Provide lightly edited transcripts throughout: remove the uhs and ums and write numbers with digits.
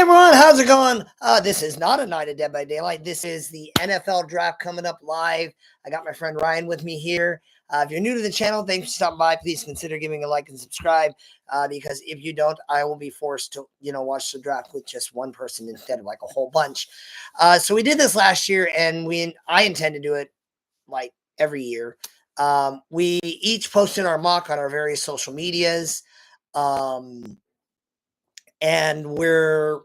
everyone, how's it going? This is not a night of Dead by Daylight. This is the NFL draft coming up live. I got my friend Ryan with me here. If you're new to the channel, thanks for stopping by. Please consider giving a like and subscribe because if you don't, I will be forced to, watch the draft with just one person instead of like a whole bunch. So we did this last year, and I intend to do it like every year. We each posted our mock on our various social medias. And we're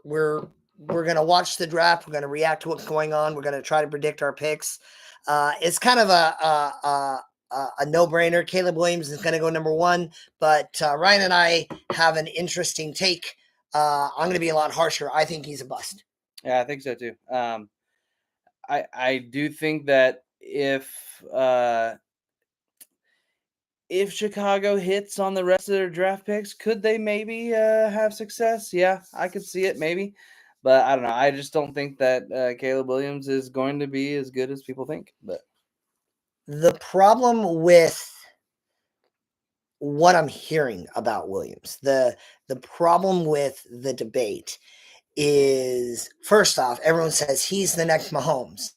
gonna watch the draft. We're gonna react to what's going on. We're gonna try to predict our picks. It's kind of a no-brainer. Caleb Williams is gonna go number one, but Ryan and I have an interesting take. I'm gonna be a lot harsher. I think he's a bust. Yeah, I think so too. I do think that if Chicago hits on the rest of their draft picks, could they maybe have success? Yeah, I could see it maybe. But I don't know. I just don't think that Caleb Williams is going to be as good as people think. But the problem with what I'm hearing about Williams, the problem with the debate is, first off, everyone says he's the next Mahomes.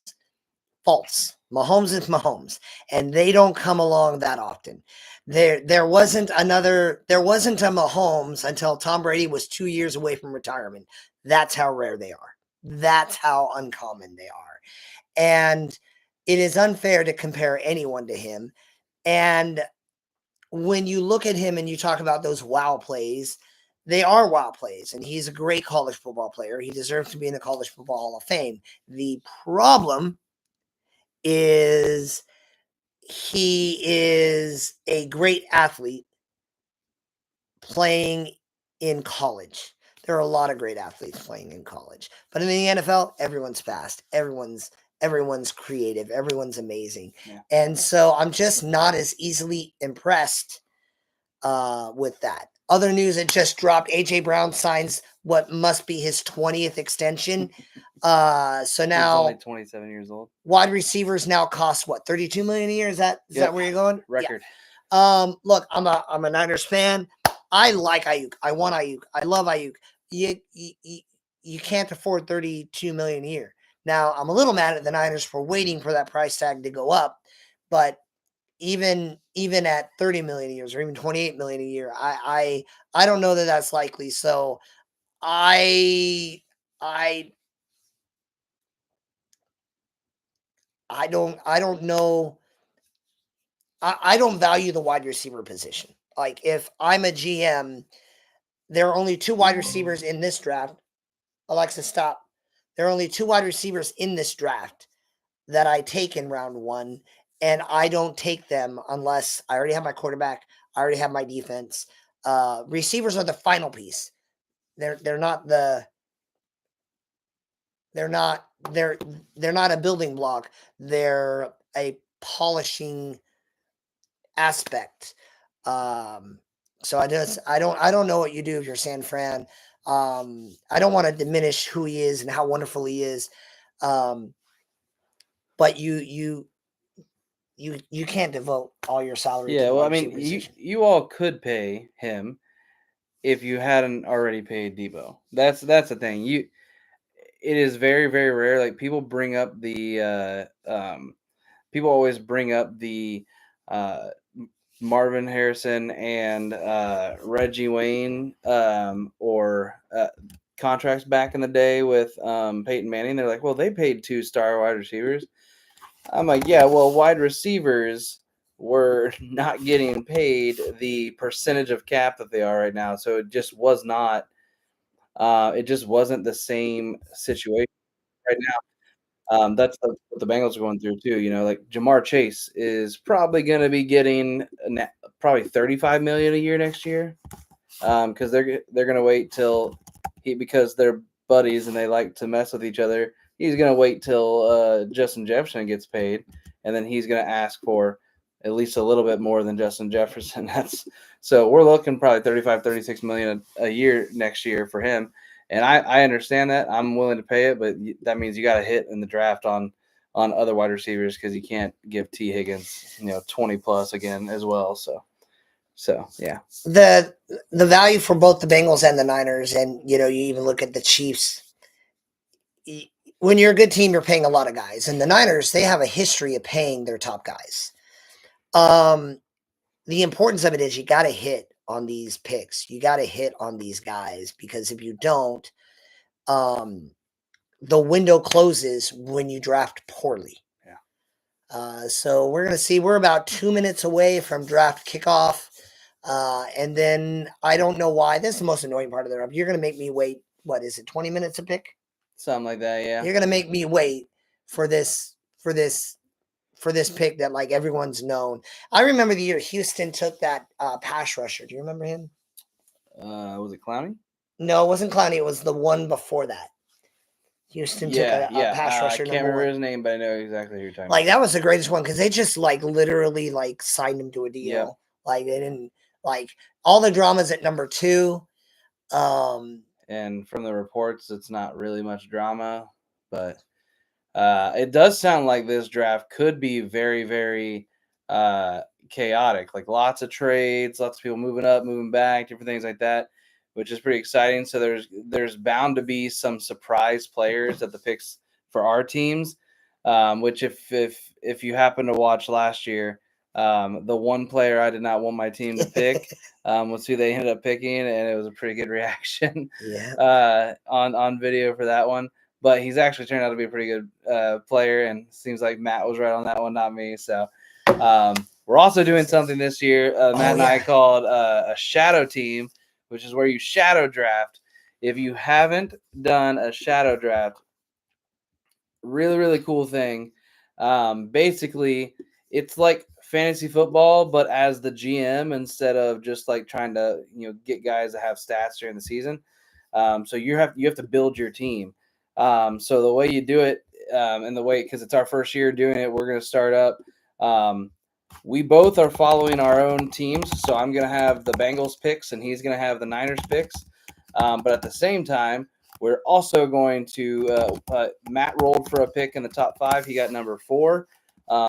False. Mahomes is Mahomes, and they don't come along that often. There wasn't a Mahomes until Tom Brady was 2 years away from retirement. That's how rare they are. That's how uncommon they are. And it is unfair to compare anyone to him. And when you look at him and you talk about those wow plays, they are wow plays, and he's a great college football player. He deserves to be in the College Football Hall of Fame. The problem is he is a great athlete playing in college. There are a lot of great athletes playing in college, but in the NFL, everyone's fast. Everyone's creative. Everyone's amazing. Yeah. And so I'm just not as easily impressed with that. Other news that just dropped: A.J. Brown signs what must be his 20th extension. So now he's only 27 years old. Wide receivers now cost what, $32 million a year? Is that where you're going? Record. Yeah. Look, I'm a Niners fan. I like Ayuk. I want Ayuk. I love Ayuk. You can't afford $32 million a year. Now, I'm a little mad at the Niners for waiting for that price tag to go up, but even at $30 million a year or even $28 million a year, I don't know that that's likely. So I don't know. I don't value the wide receiver position. Like, if I'm a GM, there are only two wide receivers in this draft. Alexa, stop. There are only two wide receivers in this draft that I take in round one, and I don't take them unless I already have my quarterback. I already have my defense. Receivers are the final piece. They're not a building block. They're a polishing aspect. So I don't know what you do if you're San Fran. I don't want to diminish who he is and how wonderful he is. But you can't devote all your salary. Yeah, to well, I mean, you all could pay him if you hadn't already paid Debo. That's the thing. It is very, very rare. Like, people bring up the people always bring up the Marvin Harrison and Reggie Wayne or contracts back in the day with Peyton Manning. They're like, well, they paid 2-star wide receivers. I'm like, yeah, well, wide receivers were not getting paid the percentage of cap that they are right now. So it just was not, it just wasn't the same situation right now. That's what the Bengals are going through too. Like, Jamar Chase is probably going to be getting probably $35 million a year next year, because they're going to wait till because they're buddies and they like to mess with each other. He's going to wait till Justin Jefferson gets paid, and then he's going to ask for at least a little bit more than Justin Jefferson. So we're looking probably 35, 36 million a year next year for him. And I understand that. I'm willing to pay it, but that means you got to hit in the draft on other wide receivers, because you can't give T. Higgins 20 plus again as well. So So yeah, the value for both the Bengals and the Niners, and you even look at the Chiefs. When you're a good team, you're paying a lot of guys, and the Niners, they have a history of paying their top guys. The importance of it is you got to hit on these picks. You got to hit on these guys, because if you don't, the window closes when you draft poorly. So we're going to see. We're about 2 minutes away from draft kickoff. And then I don't know why. This is the most annoying part of the draft. You're going to make me wait. What is it? 20 minutes a pick? something like that. Yeah. You're going to make me wait for this pick that like everyone's known. I remember the year Houston took that pass rusher. Do you remember him? Was it Clowney? No, it wasn't Clowney. It was the one before that. Houston took a pass rusher. I can't remember his name, but I know exactly who you're talking Like about. that was the greatest one, because they just like literally like signed him to a deal. Yep. Like they didn't like all the dramas at number 2. And from the reports, it's not really much drama, but it does sound like this draft could be very, very chaotic. Like lots of trades, lots of people moving up, moving back, different things like that, which is pretty exciting. So there's bound to be some surprise players at the picks for our teams. Which if you happen to watch last year, the one player I did not want my team to pick was who they ended up picking, and it was a pretty good reaction on video for that one. But he's actually turned out to be a pretty good player, and seems like Matt was right on that one, not me. So we're also doing something this year. Matt and I called a shadow team, which is where you shadow draft. If you haven't done a shadow draft, really, really cool thing. Basically, it's like fantasy football, but as the GM, instead of just like trying to get guys to have stats during the season. So you have to build your team. So the way you do it, and the way, because it's our first year doing it, we're going to start up. We both are following our own teams. So I'm going to have the Bengals picks, and he's going to have the Niners picks. But at the same time, we're also going to Matt rolled for a pick in the top 5. He got number 4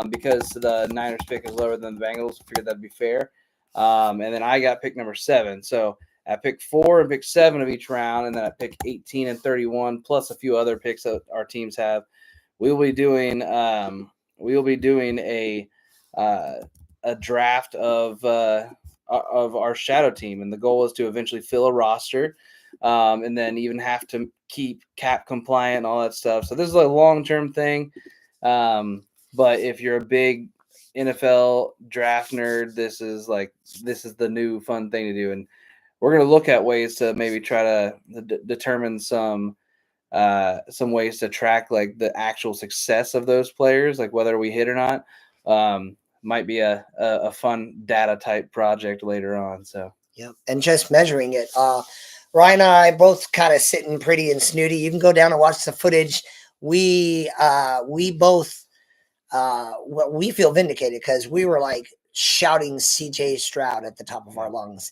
because the Niners pick is lower than the Bengals. I figured that'd be fair. And then I got pick number 7. So at pick 4 and pick 7 of each round, and then at pick 18 and 31, plus a few other picks that our teams have, we will be doing a draft of our shadow team, and the goal is to eventually fill a roster, and then even have to keep cap compliant and all that stuff. So this is a long-term thing, but if you're a big NFL draft nerd, this is the new fun thing to do, and we're going to look at ways to maybe try to determine some ways to track like the actual success of those players, like whether we hit or not. Might be a fun data type project later on. So yep, and just measuring it. Ryan and I both kind of sitting pretty and snooty. You can go down and watch the footage. We both we feel vindicated, because we were like shouting CJ Stroud at the top of our lungs.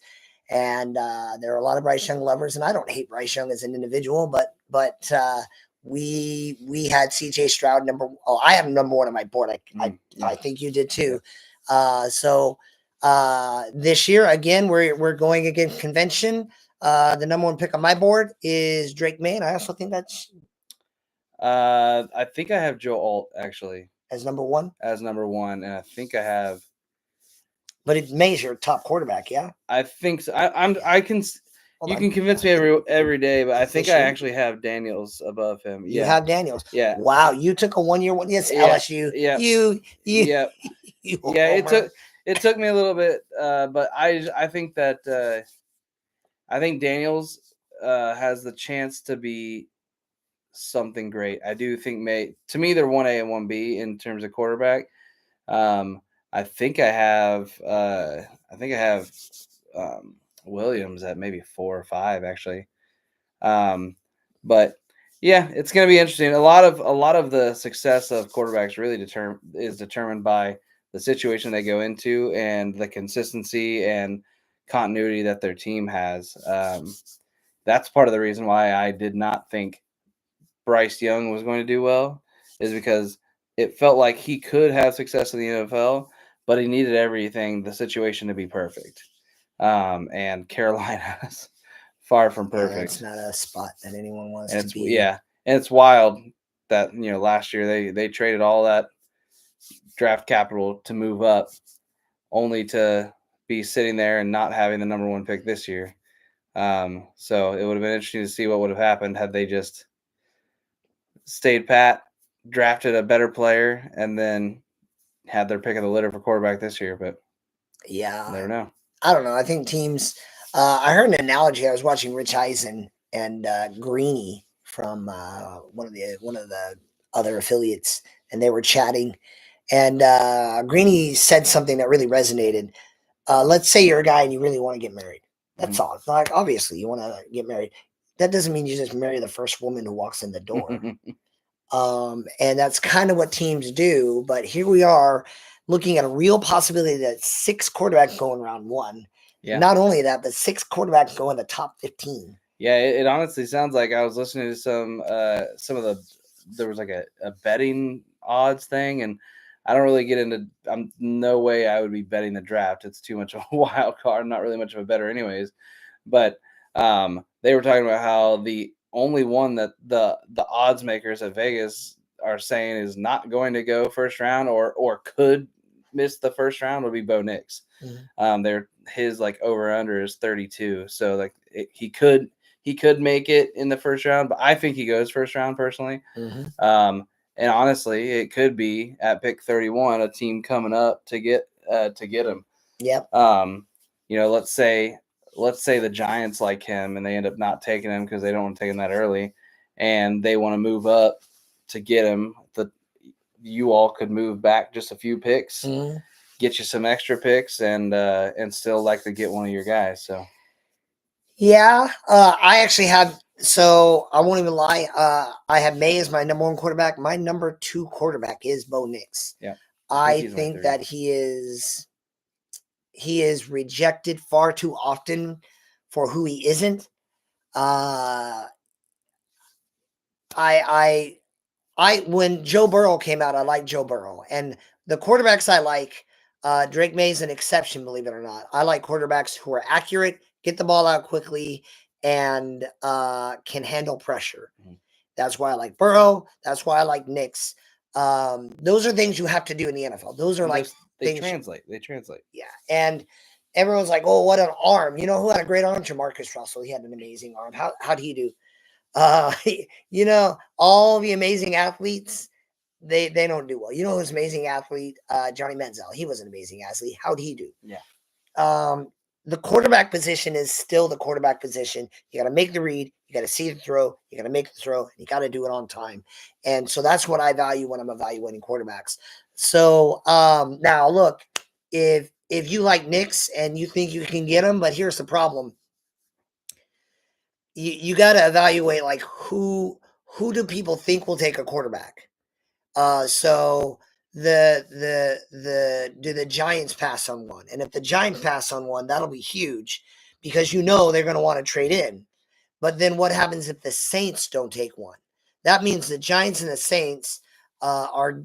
And there are a lot of Bryce Young lovers, and I don't hate Bryce Young as an individual, but we had CJ Stroud I have number 1 on my board. I think you did too. So this year again, we're going against convention. The number 1 pick on my board is Drake May, and I also think that's. I think I have Joe Alt actually as number 1. And I think I have. But it May's your top quarterback, yeah. I think so. I can. You can convince me every day, but I think I actually have Daniels above him. You have Daniels. Yeah. Wow, you took a 1-year one. Yes, LSU. Yeah. Yeah. It took me a little bit, but I think that I think Daniels has the chance to be something great. I do think May. To me, they're 1A and 1B in terms of quarterback. I think I have. Williams at maybe 4 or 5 actually. But yeah, it's going to be interesting. A lot of the success of quarterbacks really is determined by the situation they go into and the consistency and continuity that their team has. That's part of the reason why I did not think Bryce Young was going to do well, is because it felt like he could have success in the NFL, but he needed the situation to be perfect. And Carolina's far from Yeah, perfect. that's not a spot that anyone wants And to it's be in. and it's wild that last year they traded all that draft capital to move up, only to be sitting there and not having the number one pick this year. So it would have been interesting to see what would have happened had they just stayed pat, drafted a better player, and then had their pick of the litter for quarterback this year. But Yeah, never know. I don't know. I think teams. I heard an analogy. I was watching Rich Eisen and Greeny from one of the other affiliates, and they were chatting. And Greeny said something that really resonated. Let's say you're a guy and you really want to get married. That's all. It's like obviously you want to get married. That doesn't mean you just marry the first woman who walks in the door. And that's kind of what teams do. But here we are looking at a real possibility that 6 quarterbacks go in round 1. Yeah. Not only that, but 6 quarterbacks go in the top 15. Yeah, it honestly sounds like I was listening to some of the there was like a betting odds thing, and I don't really get into. I'm no way I would be betting the draft. It's too much of a wild card. I'm not really much of a better, anyways. But they were talking about how the only one that the odds makers at Vegas are saying is not going to go first round or could miss the first round would be Bo Nix. They're his like over under is 32, so like he could make it in the first round, but I think he goes first round personally. And honestly, it could be at pick 31 a team coming up to get him. Yep. Let's say the Giants like him and they end up not taking him because they don't want to take him that early, and they want to move up to get him. You all could move back just a few picks, get you some extra picks, and still likely get one of your guys. So. Yeah, I actually have. So I won't even lie. I have May as my number 1 quarterback. My number 2 quarterback is Bo Nix. Yeah, I think that he is rejected far too often for who he isn't. When Joe Burrow came out, I liked Joe Burrow, and the quarterbacks I like. Drake May is an exception, believe it or not. I like quarterbacks who are accurate, get the ball out quickly, and can handle pressure. That's why I like Burrow. That's why I like Nix. Those are things you have to do in the NFL. Those are like they translate. They translate. Yeah, and everyone's like, "Oh, what an arm!" You know who had a great arm? Jamarcus Russell. He had an amazing arm. How did he do? All the amazing athletes, they don't do well. You know who's an amazing athlete? Johnny Manziel. He was an amazing athlete. How'd he do? Yeah. The quarterback position is still the quarterback position. You got to make the read. You got to see the throw. You got to make the throw. And you got to do it on time. And so that's what I value when I'm evaluating quarterbacks. So now look, if you like Knicks and you think you can get him, but here's the problem. You got to evaluate like who do people think will take a quarterback? So do the Giants pass on one? And if the Giants pass on one, that'll be huge because they're going to want to trade in. But then what happens if the Saints don't take one? That means the Giants and the Saints are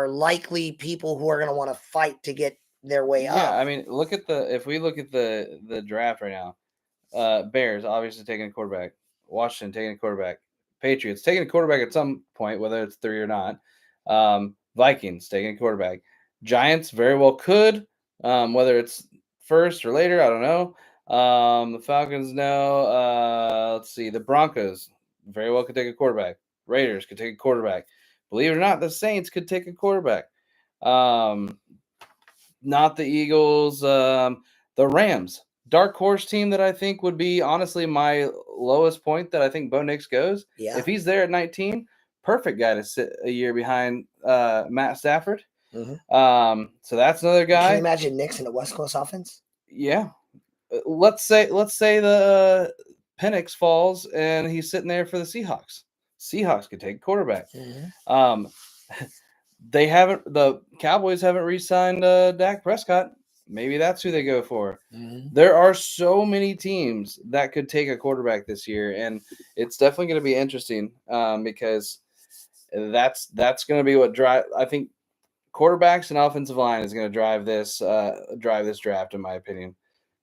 likely people who are going to want to fight to get their way up. Yeah, I mean, if we look at the draft right now, Bears obviously taking a quarterback, Washington taking a quarterback, Patriots taking a quarterback at some point, whether it's 3 or not. Vikings taking a quarterback. Giants very well could, whether it's first or later, I don't know. The Falcons, no. Let's see. The Broncos very well could take a quarterback. Raiders could take a quarterback. Believe it or not, the Saints could take a quarterback. Not the Eagles. The Rams. Dark horse team that I think would be honestly my lowest point that I think Bo Nix goes. Yeah. If he's there at 19, perfect guy to sit a year behind Matt Stafford. So that's another guy. Can you imagine Nix in the West Coast offense? Yeah. Let's say the Penix falls and he's sitting there for the Seahawks. Seahawks could take quarterback. The Cowboys haven't re-signed Dak Prescott. Maybe that's who they go for. There are so many teams that could take a quarterback this year, and it's definitely going to be interesting because that's going to be what I think quarterbacks and offensive line is going to drive this draft, in my opinion.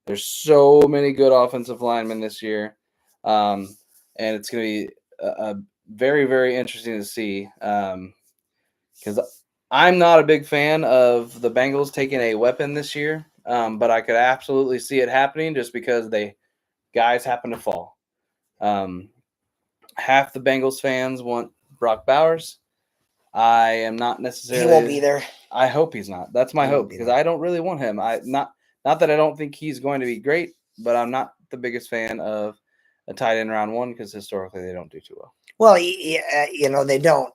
There's so many good offensive linemen this year, and it's going to be a very, very interesting to see. Because I'm not a big fan of the Bengals taking a weapon this year, but I could absolutely see it happening just because guys happen to fall. Half the Bengals fans want Brock Bowers. I am not necessarily. He won't be there. I hope he's not. That's my He won't hope be because there. I don't really want him. Not that I don't think he's going to be great, but I'm not the biggest fan of a tight end round one because historically they don't do too well. Well, they don't.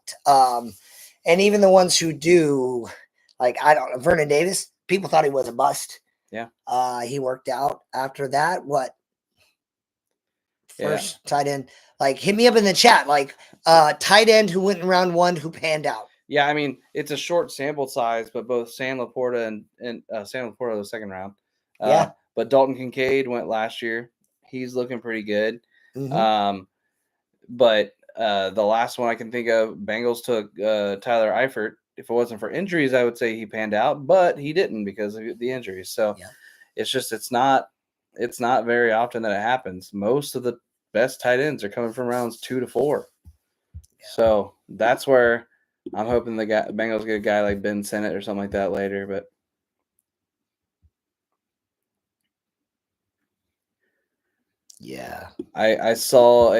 And even the ones who do, like, I don't know, Vernon Davis, people thought he was a bust. Yeah. He worked out after that. What? First tight end. Like, hit me up in the chat. Like, tight end who went in round one who panned out. Yeah, I mean, it's a short sample size, but both Sam Laporta and Sam Laporta the second round. Yeah. But Dalton Kincaid went last year. He's looking pretty good. Mhm. But the last one I can think of, Bengals took Tyler Eifert. If it wasn't for injuries, I would say he panned out, but he didn't because of the injuries. So Yeah. it's not very often that it happens. Most of the best tight ends are coming from rounds 2 to 4. Yeah. So that's where I'm hoping the Bengals get a guy like Ben Sinnott or something like that later. But Yeah. I saw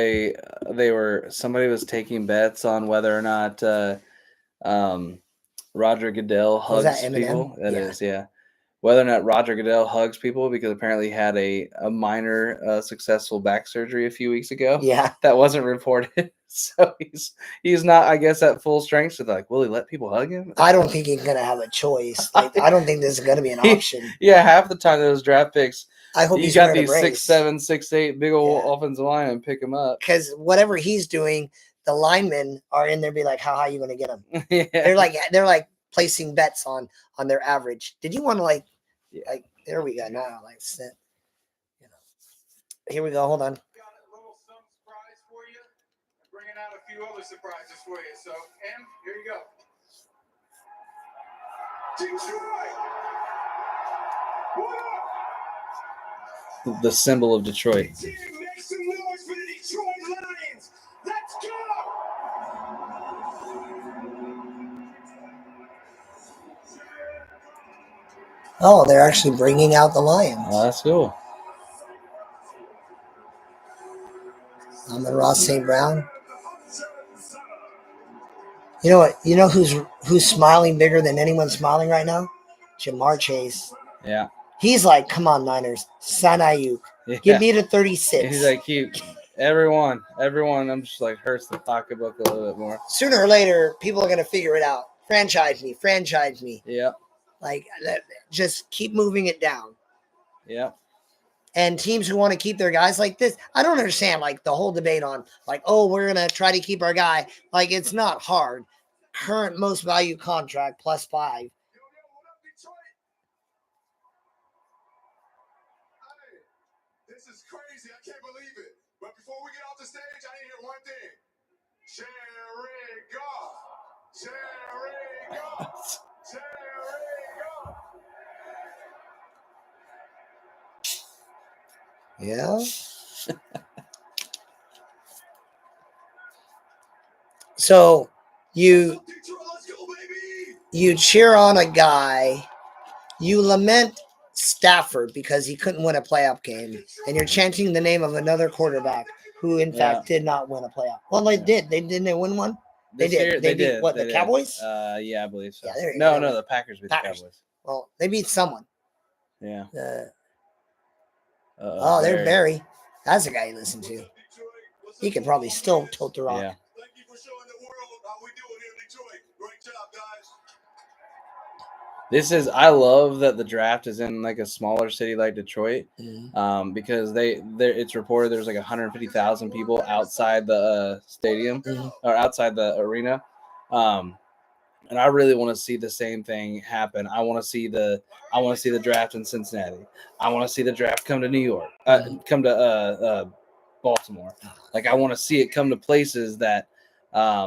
somebody was taking bets on whether or not Roger Goodell Was that hugs Eminem? people. That Yeah. is, yeah. Whether or not Roger Goodell hugs people because apparently he had a minor successful back surgery a few weeks ago. Yeah. That wasn't reported. So he's not, I guess, at full strength. So like, will he let people hug him? I don't think he's gonna have a choice. Like, I don't think this is gonna be an option. Yeah, half the time those draft picks, I hope you he's got wearing a these brace. 6'7", 6'8", big old offensive line and pick him up. Because whatever he's doing, the linemen are in there, be like, "How high are you gonna get him?" Yeah. They're like placing bets on their average. Did you want to like there we go now like sit, here we go. Hold on. Got a little some surprise for you. I'm bringing out a few other surprises for you. So, Em, here you go. Detroit. What up? The symbol of Detroit. Team, make some noise for the Detroit Lions. Let's go. Oh, they're actually bringing out the Lions. Oh, that's cool. I'm the Ross St. Brown. You know what? You know who's smiling bigger than anyone smiling right now? Ja'Marr Chase. Yeah. He's like, come on, Niners. San Ayuk. Yeah. Give me the 36. He's like, everyone. I'm just like, hurts the pocketbook a little bit more. Sooner or later, people are going to figure it out. Franchise me. Yeah. Like, just keep moving it down. Yeah. And teams who want to keep their guys like this, I don't understand, like, the whole debate on, like, oh, we're going to try to keep our guy. Like, it's not hard. Current most value contract plus 5. This is crazy. I can't believe it. But before we get off the stage, I need to hear one thing. Jared Goff. Jared Goff. Jared Goff. Yeah. So you cheer on a guy, you lament Stafford because he couldn't win a playoff game, and you're chanting the name of another quarterback who, in fact, did not win a playoff. Well, they did. Didn't they win one? They did. They beat what? The Cowboys? Yeah, I believe so. Yeah, no, the Packers beat the Cowboys. Well, they beat someone. Yeah. They're Barry. That's the guy you listen to. He could probably still tilt the rock. Yeah. Thank you for showing the world how we do it here in Detroit. Great job, guys. I love that the draft is in like a smaller city like Detroit, because it's reported there's like 150,000 people outside the stadium or outside the arena, and I really want to see the same thing happen. I want to see the draft in Cincinnati. I want to see the draft come to New York, come to Baltimore. Like, I want to see it come to places that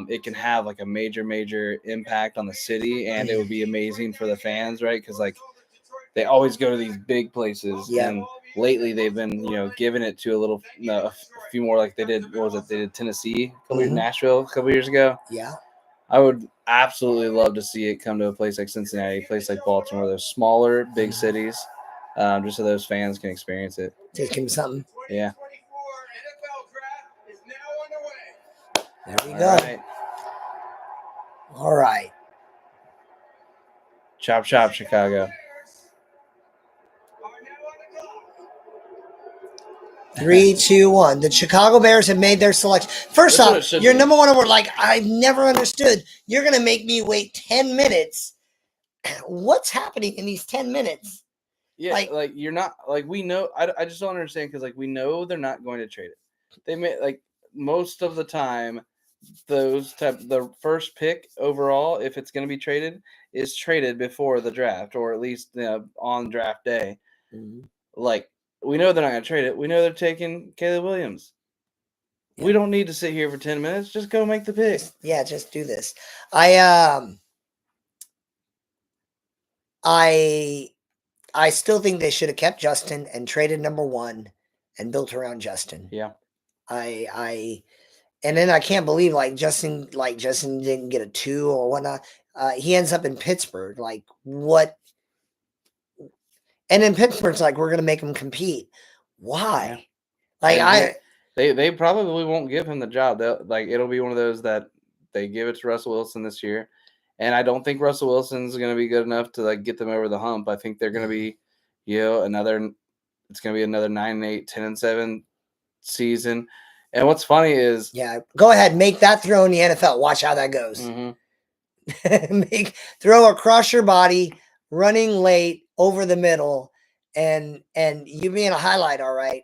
it can have like a major impact on the city, and it would be amazing for the fans, right? Because like they always go to these big places, and lately they've been giving it to a few more like they did. What was it? They did Tennessee, Nashville a couple years ago. Yeah. I would absolutely love to see it come to a place like Cincinnati, a place like Baltimore, those smaller, big cities, just so those fans can experience it. Take him something. Yeah. There we go. All right. Chop, chop, Chicago. 3, 2, 1. The Chicago Bears have made their selection. First off, your number one award, like, I've never understood. You're going to make me wait 10 minutes. What's happening in these 10 minutes? Yeah, like you're not, like, we know, I just don't understand, because, like, we know they're not going to trade it. They may, like, most of the time, the first pick overall, if it's going to be traded, is traded before the draft, or at least on draft day. Mm-hmm. Like, we know they're not going to trade it. We know they're taking Caleb Williams. Yeah. We don't need to sit here for 10 minutes. Just go make the pick. Just do this. I still think they should have kept Justin and traded number 1 and built around Justin. Yeah. And then I can't believe Justin didn't get a 2 or whatnot. He ends up in Pittsburgh. Like, what? And in Pittsburgh's like, we're going to make him compete. Why? Like, they probably won't give him the job. It'll be one of those that they give it to Russell Wilson this year. And I don't think Russell Wilson's going to be good enough to get them over the hump. I think they're going to be, it's going to be another 9-8, 10-7 season. And what's funny is, go ahead, make that throw in the NFL. Watch how that goes. Mm-hmm. Throw across your body, running late over the middle, and you being a highlight, all right.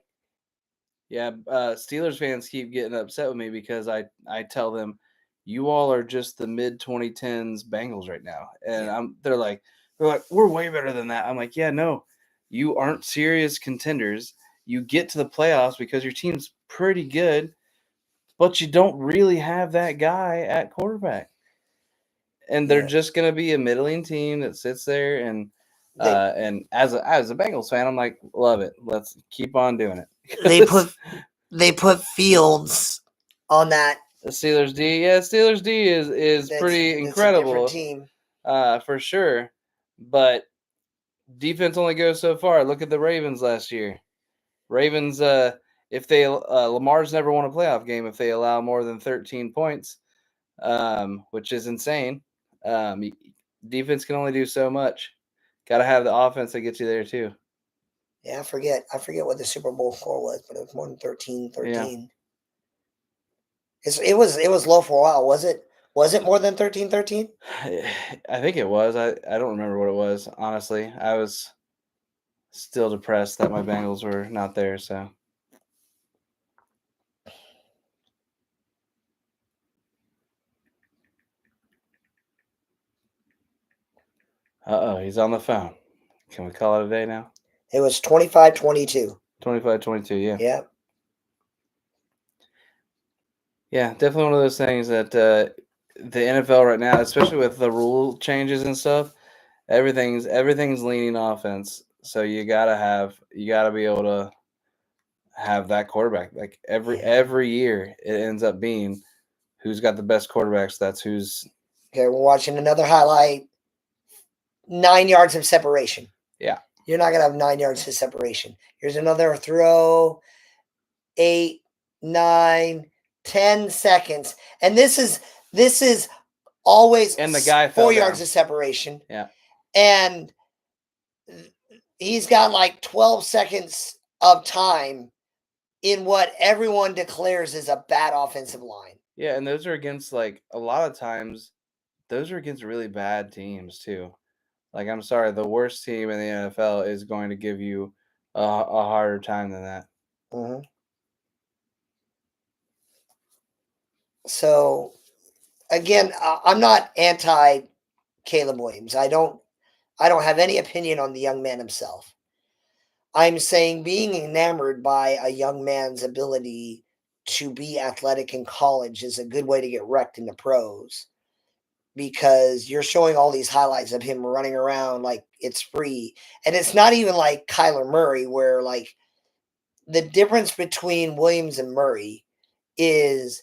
Yeah, Steelers fans keep getting upset with me because I tell them, you all are just the mid 2010s Bengals right now, and they're like we're way better than that. I'm like, yeah, no, you aren't serious contenders. You get to the playoffs because your team's pretty good, but you don't really have that guy at quarterback, and they're just gonna be a middling team that sits there and as a Bengals fan, I'm like, love it. Let's keep on doing it. They put Fields on that. The Steelers D, Steelers D is pretty incredible, a team. For sure. But defense only goes so far. Look at the Ravens last year. Ravens, if they Lamar's never won a playoff game if they allow more than 13 points, which is insane. Defense can only do so much. Got to have the offense that gets you there too. Yeah, I forget what the Super Bowl score was, but it was more than 13. Yeah. It was low for a while, was it? Was it more than 13? I think it was. I don't remember what it was, honestly. I was still depressed that my Bengals were not there, so. Uh-oh, he's on the phone. Can we call it a day now? It was 25-22. 25-22, yeah. Yeah. Yeah, definitely one of those things that the NFL right now, especially with the rule changes and stuff, everything's leaning offense. So you gotta be able to have that quarterback. Like every year, it ends up being who's got the best quarterbacks. That's who's. Okay, we're watching another highlight. 9 yards of separation. Yeah. You're not gonna have 9 yards of separation. Here's another throw. 8, 9, 10 seconds, and this is always and the guy 4 yards of separation. Yeah, and he's got like 12 seconds of time in what everyone declares is a bad offensive line. Yeah, and those are against a lot of times, those are against really bad teams too. Like, I'm sorry, the worst team in the NFL is going to give you a harder time than that. Mm-hmm. So, again, I'm not anti Caleb Williams. I don't have any opinion on the young man himself. I'm saying being enamored by a young man's ability to be athletic in college is a good way to get wrecked in the pros, because you're showing all these highlights of him running around like it's free. And it's not even like Kyler Murray, where the difference between Williams and Murray is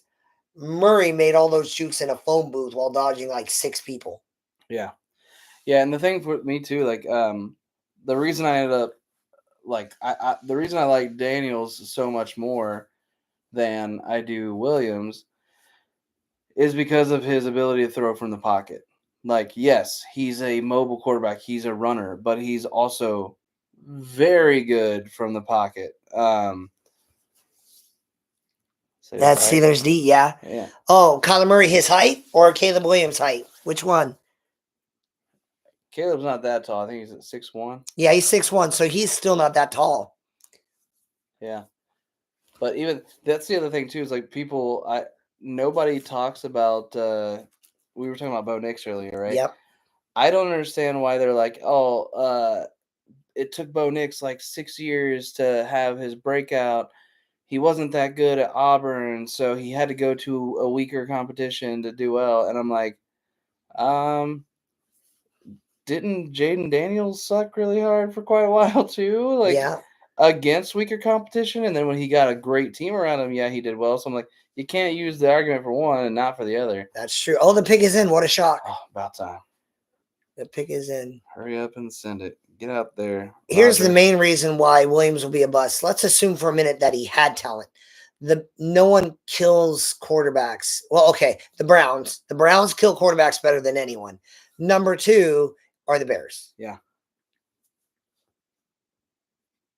Murray made all those jukes in a phone booth while dodging like 6 people. Yeah. Yeah, and the thing for me too, like the reason I ended up like the reason I like Daniels so much more than I do Williams is because of his ability to throw from the pocket. Like, yes, he's a mobile quarterback, he's a runner, but he's also very good from the pocket. That's right? Steelers D, yeah. Yeah. Oh, Kyler Murray, his height or Caleb Williams' height? Which one? Caleb's not that tall. I think he's at 6'1". Yeah, he's 6'1", so he's still not that tall. Yeah. But even that's the other thing too, is like nobody talks about we were talking about Bo Nix earlier, right? Yep. I don't understand why they're like, oh, it took Bo Nix like 6 years to have his breakout. He wasn't that good at Auburn, so he had to go to a weaker competition to do well. And I'm like, didn't Jaden Daniels suck really hard for quite a while too? Like, yeah. Against weaker competition, and then when he got a great team around him, yeah, he did well. So I'm like, you can't use the argument for one and not for the other. That's true. Oh, the pick is in. What a shock. Oh, about time. The pick is in. Hurry up and send it. Get out there. Here's Roger. the main reason why Williams will be a bust. Let's assume for a minute that he had talent. No one kills quarterbacks. Well, okay, the Browns. The Browns kill quarterbacks better than anyone. Number 2 are the Bears. Yeah.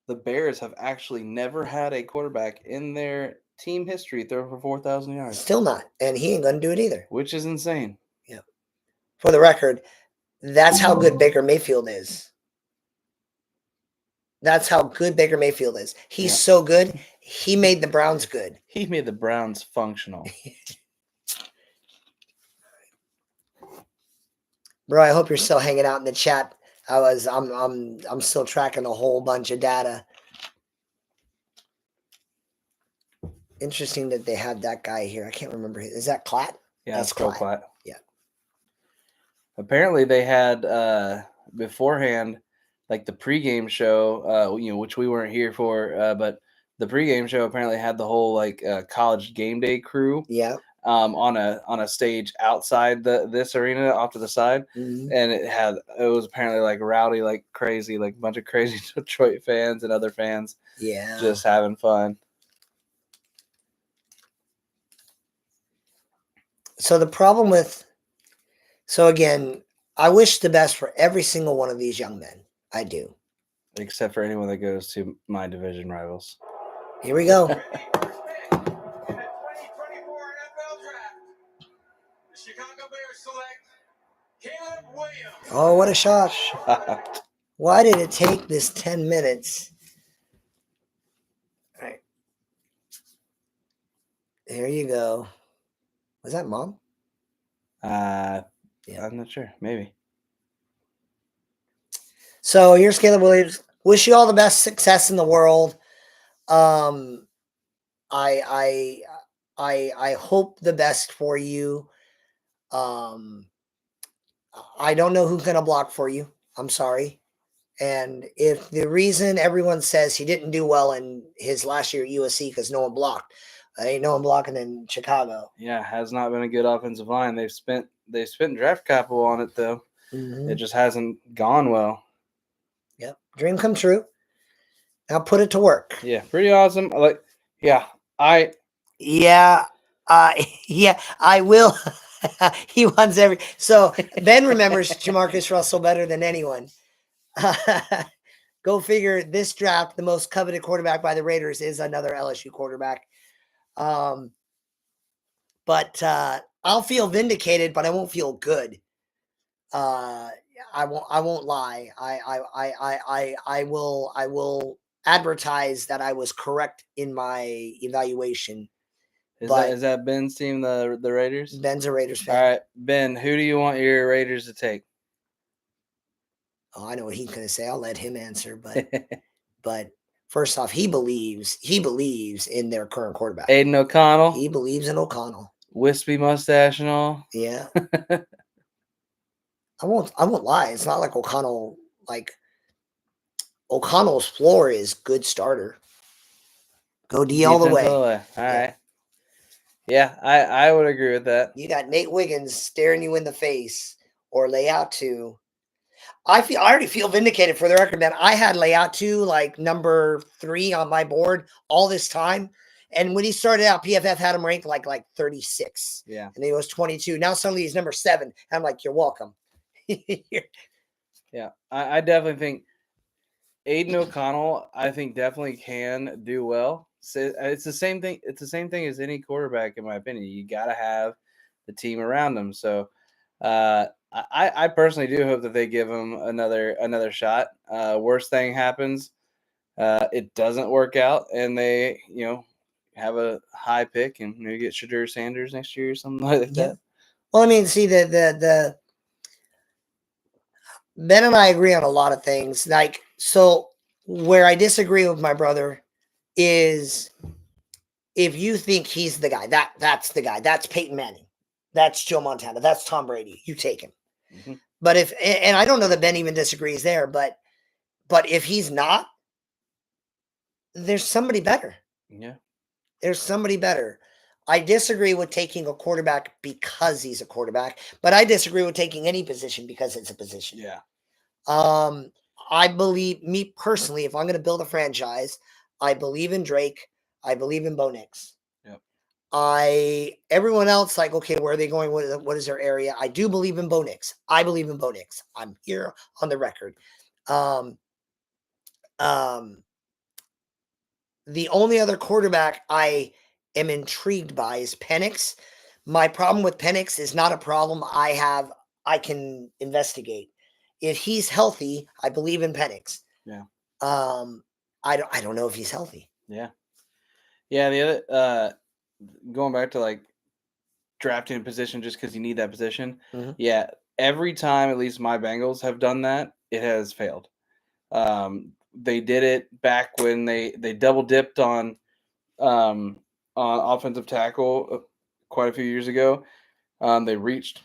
The Bears have actually never had a quarterback in their team history throw for 4,000 yards. Still not. And he ain't going to do it either. Which is insane. Yeah. For the record, that's how good Baker Mayfield is. That's how good Baker Mayfield is. He's so good, he made the Browns good. He made the Browns functional. Bro, I hope you're still hanging out in the chat. I'm still tracking a whole bunch of data. Interesting that they have that guy here. I can't remember. Is that Klatt? Yeah, that's Klatt. Yeah. Apparently they had beforehand, like the pregame show, which we weren't here for, but the pregame show apparently had the whole like college game day crew. Yeah. On a stage outside this arena off to the side, Mm-hmm. and it was apparently like rowdy, like crazy, like a bunch of crazy Detroit fans and other fans, just having fun. So again, I wish the best for every single one of these young men. I do, except for anyone that goes to my division rivals. Here we go. Chicago Bears select Caleb Williams. Oh, what a shot. Why did it take this 10 minutes? All right. There you go. Was that Mom? Yeah. I'm not sure. Maybe. So here's Caleb Williams. Wish you all the best success in the world. I hope the best for you. I don't know who's gonna block for you. I'm sorry. And if the reason everyone says he didn't do well in his last year at USC because no one blocked, ain't no one blocking in Chicago. Yeah, has not been a good offensive line. They've spent draft capital on it though. Mm-hmm. It just hasn't gone well. Yep, dream come true. Now put it to work. Yeah, pretty awesome. I will. He wants every. So Ben remembers Jamarcus Russell better than anyone. Go figure. This draft, the most coveted quarterback by the Raiders is another LSU quarterback. But I'll feel vindicated, but I won't feel good. I won't lie. I will advertise that I was correct in my evaluation. Is that Ben's team, the Raiders? Ben's a Raiders fan. All right, Ben, who do you want your Raiders to take? Oh, I know what he's going to say. I'll let him answer. But first off, he believes in their current quarterback. Aiden O'Connell. He believes in O'Connell. Wispy mustache and all. Yeah. I won't lie. It's not like O'Connell's floor is good starter. Go D all the Defense way. all the way. All Yeah. right. Yeah, I would agree with that. You got Nate Wiggins staring you in the face, or Leatu. I already feel vindicated for the record, man. I had Leatu like number 3 on my board all this time. And when he started out, PFF had him ranked like 36. Yeah. And he was 22. Now suddenly he's number 7. I'm like, you're welcome. Yeah. I definitely think Aiden O'Connell, I think definitely can do well. So it's the same thing. It's the same thing as any quarterback, in my opinion. You got to have the team around them. So I personally do hope that they give him another shot. Worst thing happens, it doesn't work out, and they have a high pick and maybe get Shadur Sanders next year or something like that. Well, I mean, see the Ben and I agree on a lot of things. Like, so where I disagree with my brother is if you think he's the guy, that's the guy. That's Peyton Manning. That's Joe Montana. That's Tom Brady. You take him. Mm-hmm. But and I don't know that Ben even disagrees there, but if he's not, there's somebody better. Yeah. There's somebody better. I disagree with taking a quarterback because he's a quarterback, but I disagree with taking any position because it's a position. Yeah. I believe, me personally, if I'm going to build a franchise, I believe in Drake. I believe in Bo Nix. Yep. Everyone else, like, okay, where are they going? What is their area? I do believe in Bo Nix. I believe in Bo Nix. I'm here on the record. The only other quarterback I am intrigued by is Penix. My problem with Penix is not a problem I can investigate. If he's healthy, I believe in Penix. Yeah. I don't know if he's healthy. Yeah. Yeah. The other going back to like drafting a position just because you need that position. Mhm. Yeah. Every time, at least my Bengals have done that, it has failed. They did it back when they double dipped on offensive tackle quite a few years ago. They reached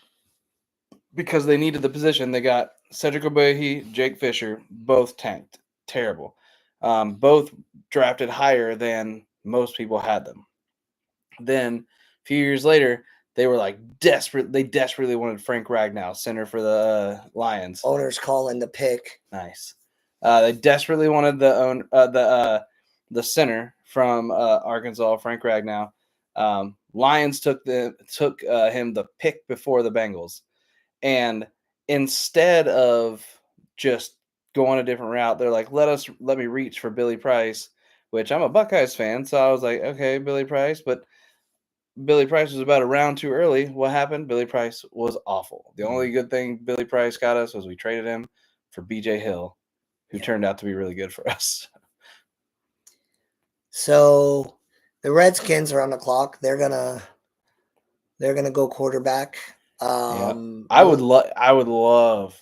because they needed the position. They got Cedric Ogbuehi, Jake Fisher, both tanked. Terrible. Both drafted higher than most people had them. Then a few years later, they were like desperate. They desperately wanted Frank Ragnow, center for the Lions. Owners calling the pick. Nice. They desperately wanted the center from Arkansas, Frank Ragnow. Lions took him the pick before the Bengals, and instead of just going a different route, they're like, let me reach for Billy Price, which I'm a Buckeyes fan, so I was like, okay, Billy Price, but Billy Price was about a round too early. What happened? Billy Price was awful. The only good thing Billy Price got us was we traded him for BJ Hill, who turned out to be really good for us. So the Redskins are on the clock. They're gonna go quarterback. I would love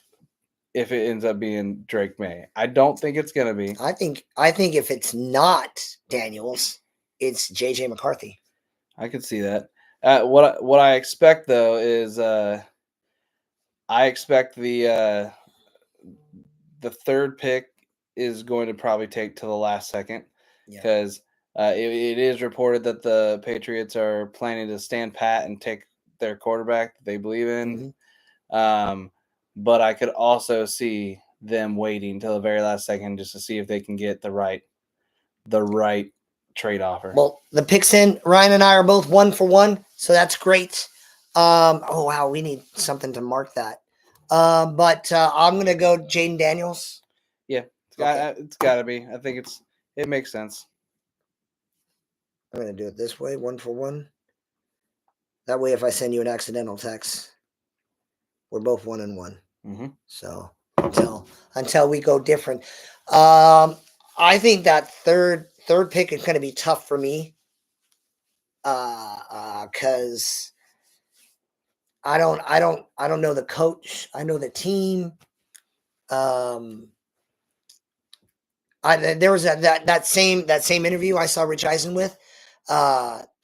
if it ends up being Drake May. I don't think it's gonna be. I think if it's not Daniels, it's JJ McCarthy. I could see that. What I expect though is I expect the third pick is going to probably take to the last second because it is reported that the Patriots are planning to stand pat and take their quarterback that they believe in. Mm-hmm. But I could also see them waiting till the very last second just to see if they can get the right trade offer. Well, the picks in. Ryan and I are both 1 for 1, so that's great. Oh wow, we need something to mark that. But I'm gonna go Jaden Daniels. Yeah, it's got to be. I think it makes sense. I'm gonna do it this way, 1 for 1. That way, if I send you an accidental text, we're both 1 and 1. Mm-hmm. So until we go different, I think that third pick is going to be tough for me. Because I don't know the coach. I know the team. There was that same interview I saw Rich Eisen with.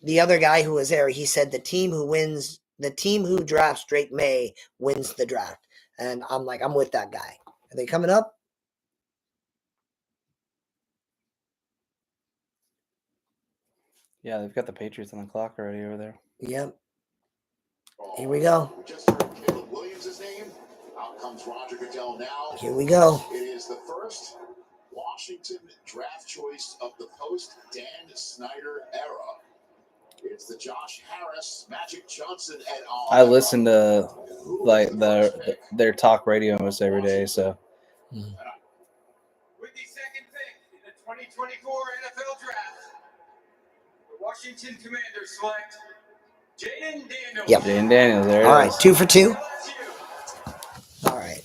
The other guy who was there, he said the team who drafts Drake May wins the draft. And I'm like, I'm with that guy. Are they coming up? Yeah, they've got the Patriots on the clock already over there. Yep. Here we go. We just heard Caleb Williams' name. Out comes Roger Goodell now. Here we go. It is the first Washington draft choice of the post-Dan Snyder era. It's the Josh Harris, Magic Johnson et al. I listen to like their talk radio almost every day. So With the second pick in the 2024 NFL Draft, the Washington Commanders select Jaden Daniels. Yep. Jaden Daniels, there. All it right, is. 2 for 2. All right,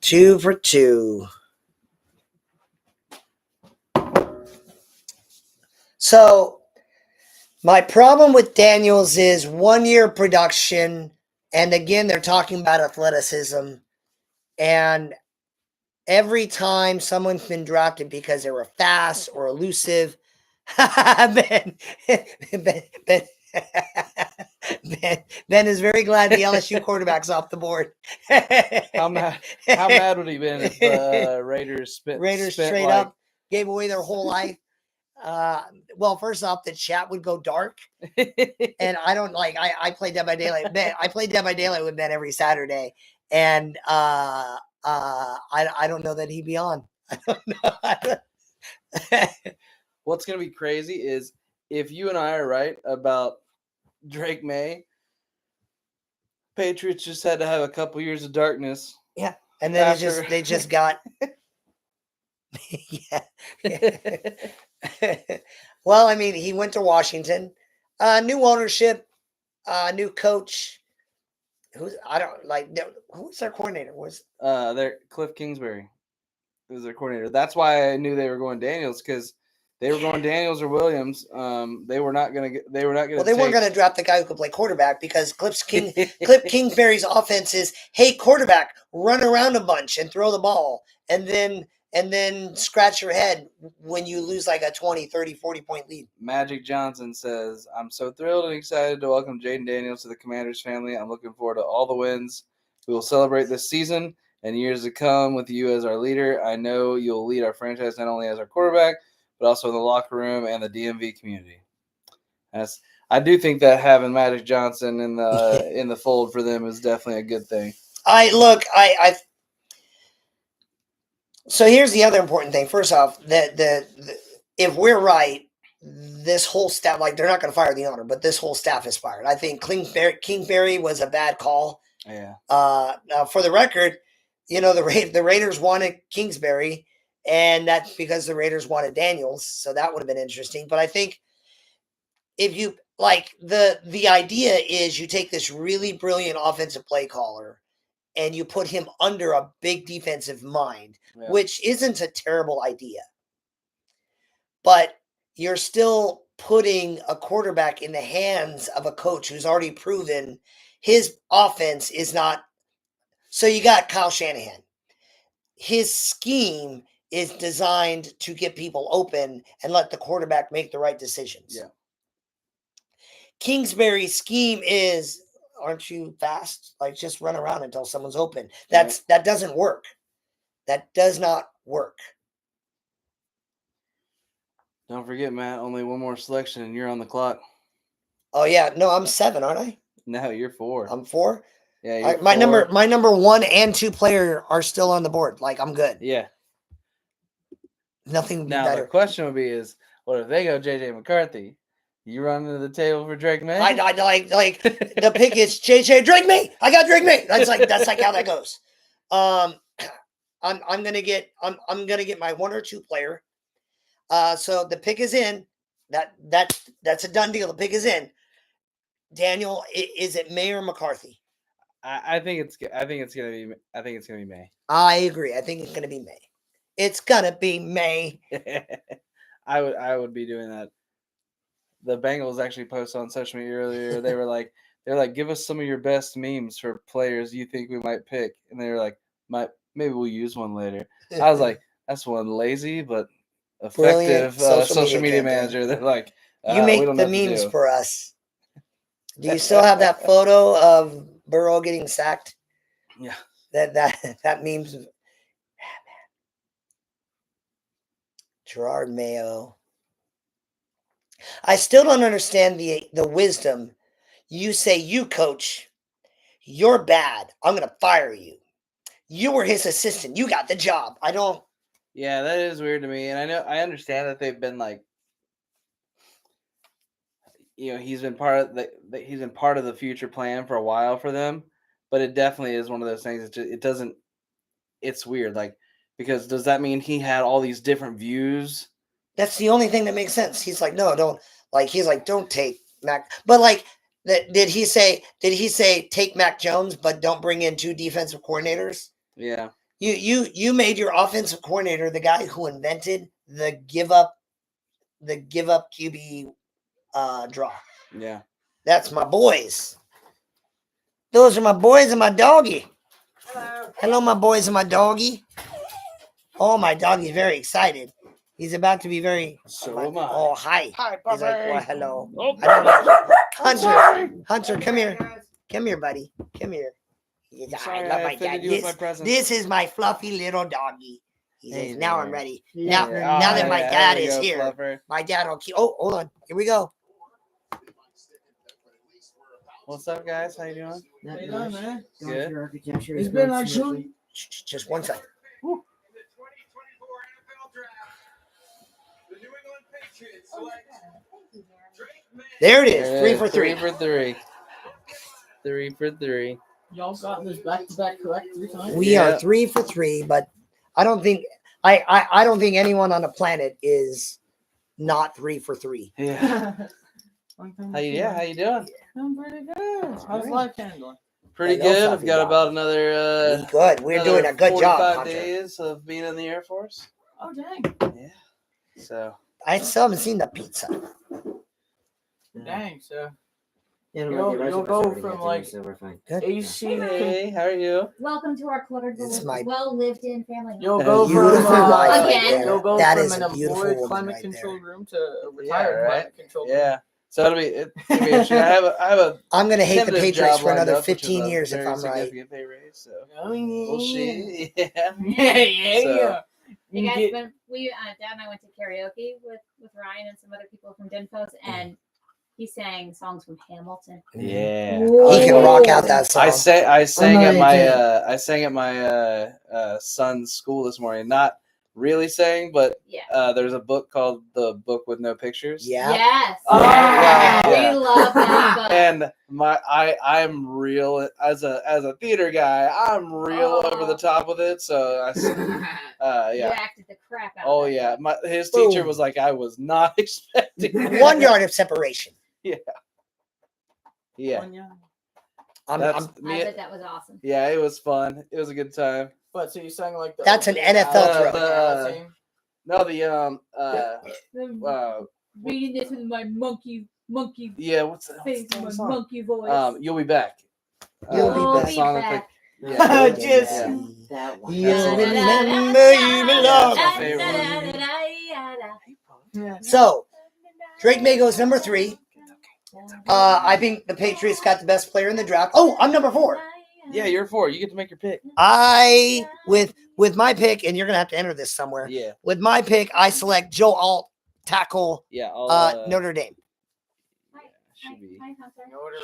2 for 2. So my problem with Daniels is 1 year production, and again they're talking about athleticism, and every time someone's been drafted because they were fast or elusive, Ben, Ben is very glad the LSU quarterback's off the board. How mad would he been if the Raiders spent straight like, up gave away their whole life? Well, first off, the chat would go dark, and I don't like. I play Dead by Daylight. Ben, I play Dead by Daylight with Ben every Saturday, and I don't know that he'd be on. I don't know. What's gonna be crazy is if you and I are right about Drake May, Patriots just had to have a couple years of darkness. Yeah, and then After- they just got. Yeah. Well, I mean, he went to Washington, new ownership, new coach. Who's their coordinator? Their Cliff Kingsbury was their coordinator. That's why I knew they were going Daniels, because they were going Daniels or Williams. They were not gonna get. They were not gonna. Well, they weren't going to draft the guy who could play quarterback, because Cliff Kingsbury's offense is, hey, quarterback, run around a bunch and throw the ball, and then scratch your head when you lose like a 20, 30, 40-point lead. Magic Johnson says, "I'm so thrilled and excited to welcome Jaden Daniels to the Commanders family. I'm looking forward to all the wins we will celebrate this season and years to come with you as our leader. I know you'll lead our franchise not only as our quarterback, but also in the locker room and the DMV community." I do think that having Magic Johnson in the fold for them is definitely a good thing. So here's the other important thing. First off, if we're right, this whole staff, like, they're not going to fire the owner, but this whole staff is fired. I think Kingsbury was a bad call. Yeah. Now, for the record, the Raiders wanted Kingsbury, and that's because the Raiders wanted Daniels. So that would have been interesting. But I think if you like the idea is you take this really brilliant offensive play caller and you put him under a big defensive mind, Yeah. which isn't a terrible idea. But you're still putting a quarterback in the hands of a coach who's already proven his offense is not. So you got Kyle Shanahan. His scheme is designed to get people open and let the quarterback make the right decisions. Yeah. Kingsbury's scheme is, aren't you fast? Like, just run around until someone's open. That doesn't work. That does not work. Don't forget, Matt, only one more selection and you're on the clock. Oh yeah, no, I'm 7, aren't I? No, you're 4. I'm 4. Yeah, All you're right, my 4. number 1 and 2 player are still on the board. Like, I'm good. Yeah. Nothing would be Now better. the question would be is, what if they go JJ McCarthy? You run to the table for Drake May? I like the pick is JJ Drake May. I got Drake May. That's like how that goes. I'm gonna get my 1 or 2 player. So the pick is in. That's a done deal. The pick is in. Daniel, is it May or McCarthy? I think it's gonna be May. I agree. I think it's gonna be May. It's gonna be May. I would be doing that. The Bengals actually posted on social media earlier. They're like, give us some of your best memes for players you think we might pick, and they were like, maybe we'll use one later. I was like, that's one lazy but effective social media manager. They're like, you make we don't the know what to memes do. for us. Do you still have that photo of Burrow getting sacked? Yeah. That meme's Gerard Mayo. I still don't understand the wisdom. You say, you coach, you're bad. I'm gonna fire you. You were his assistant. You got the job. I don't. Yeah, that is weird to me, and I understand that they've been like, he's been part of he's been part of the future plan for a while for them, but it definitely is one of those things that it doesn't. It's weird, like, because does that mean he had all these different views? That's the only thing that makes sense. He's like, no, don't. Like, he's like, don't take Mac. But like, did he say take Mac Jones, but don't bring in 2 defensive coordinators? Yeah. You made your offensive coordinator the guy who invented the give up QB draw. Yeah. That's my boys. Those are my boys and my doggy. Hello, my boys and my doggy. Oh, my doggy's very excited. He's about to be very. So am I. Oh, hi. Hi, He's like, puppy. well, hello. Oh, I don't know. sorry. Hunter, come here. Come here, buddy. Come here. He's, I Sorry, love I my offended dad. you with my presence. This is my fluffy little doggy. He says, Hey now I'm there. ready. Yeah. Now that my there dad we is go, here, Fluffer. my dad will keep. Oh, hold on. Here we go. What's up, guys? How you doing? How you doing, man? Good. It's been like shooting. Just one second. The 2024 NFL Draft. The New England Patriots select Drake May. There it is. There it 3 is, for 3. 3 for 3. 3 for 3. Y'all got this back-to-back correct 3 times? We Yeah. are 3 for 3, but I don't think I don't think anyone on the planet is not 3 for 3. Yeah. How you doing? I'm pretty good. How's life handling? Pretty Yeah, they'll good. fuck We've you got up. about another We good. We're another doing a good job, 45 Hunter. days of being in the Air Force. Oh, dang. Yeah. So I still haven't seen the pizza. Dang, so Yeah, You'll go from, like, Good. AC hey, how are you? Welcome to our cluttered, It's my well-lived-in family home. You'll go from Beautiful wife right Again. there. You'll go That from is an a beautiful employed woman climate right controlled there. room to a retired right. climate controlled room. Yeah. So it'll be interesting. I have a I'm gonna hate the tentative Patriots job for lined another up, which is 15 a years if very I'm right. significant pay raise. So Oh, yeah. we'll see. Yeah. Yeah. So- You You guys, get- when Dad and I went to karaoke with Ryan and some other people from Dinfos, and he sang songs from Hamilton. Yeah. He can rock out that song. I sang know at you my did. I sang at my son's school this morning. Not really sang, but Yeah. there's a book called The Book with No Pictures. Yeah. Yes. Oh, yeah. We love that book. And I'm real as a theater guy. I'm real Oh. over the top with it. So You yeah. acted the crap out Oh of that yeah. book. His teacher Boom. was like, I was not expecting. 1 yard of separation. Yeah. I'm, That's I me. bet that was awesome. Yeah, it was fun. It was a good time. But so you sang like the That's an opening NFL hour throw. of the team? No, the Reading this with my monkey yeah. What's face, the my song? monkey voice. You'll be back. You'll be We'll back. be Song that back. Yeah. Just Yeah. that one. You That's all. remember you belong. my favorite Yeah. So Drake May goes number 3. I think the Patriots got the best player in the draft. Oh, I'm number 4. Yeah, you're 4. You get to make your pick. I with my pick, and you're gonna have to enter this somewhere. Yeah. With my pick, I select Joe Alt, tackle Yeah. I'll, Notre Dame. should be.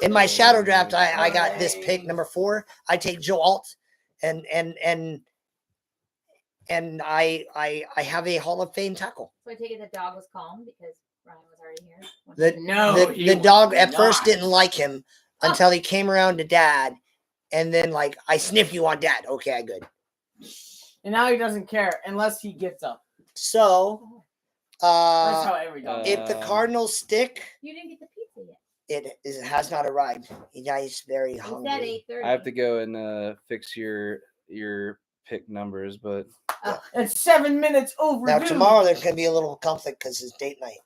In my shadow draft, I got this pick number 4. I take Joe Alt, and I have a Hall of Fame tackle. So I take it the dog was calm because Ryan was already here. The dog at first didn't like him until he came around to Dad, and then like I sniff you on Dad. Okay, I good. And now he doesn't care unless he gets up. So, That's how every dog. if the Cardinals stick, You didn't get the pizza yet. it has not arrived. He's very It's at hungry. 8:30. I have to go and fix your pick numbers, but It's 7 minutes overdue. Now tomorrow there's gonna be a little conflict because it's date night.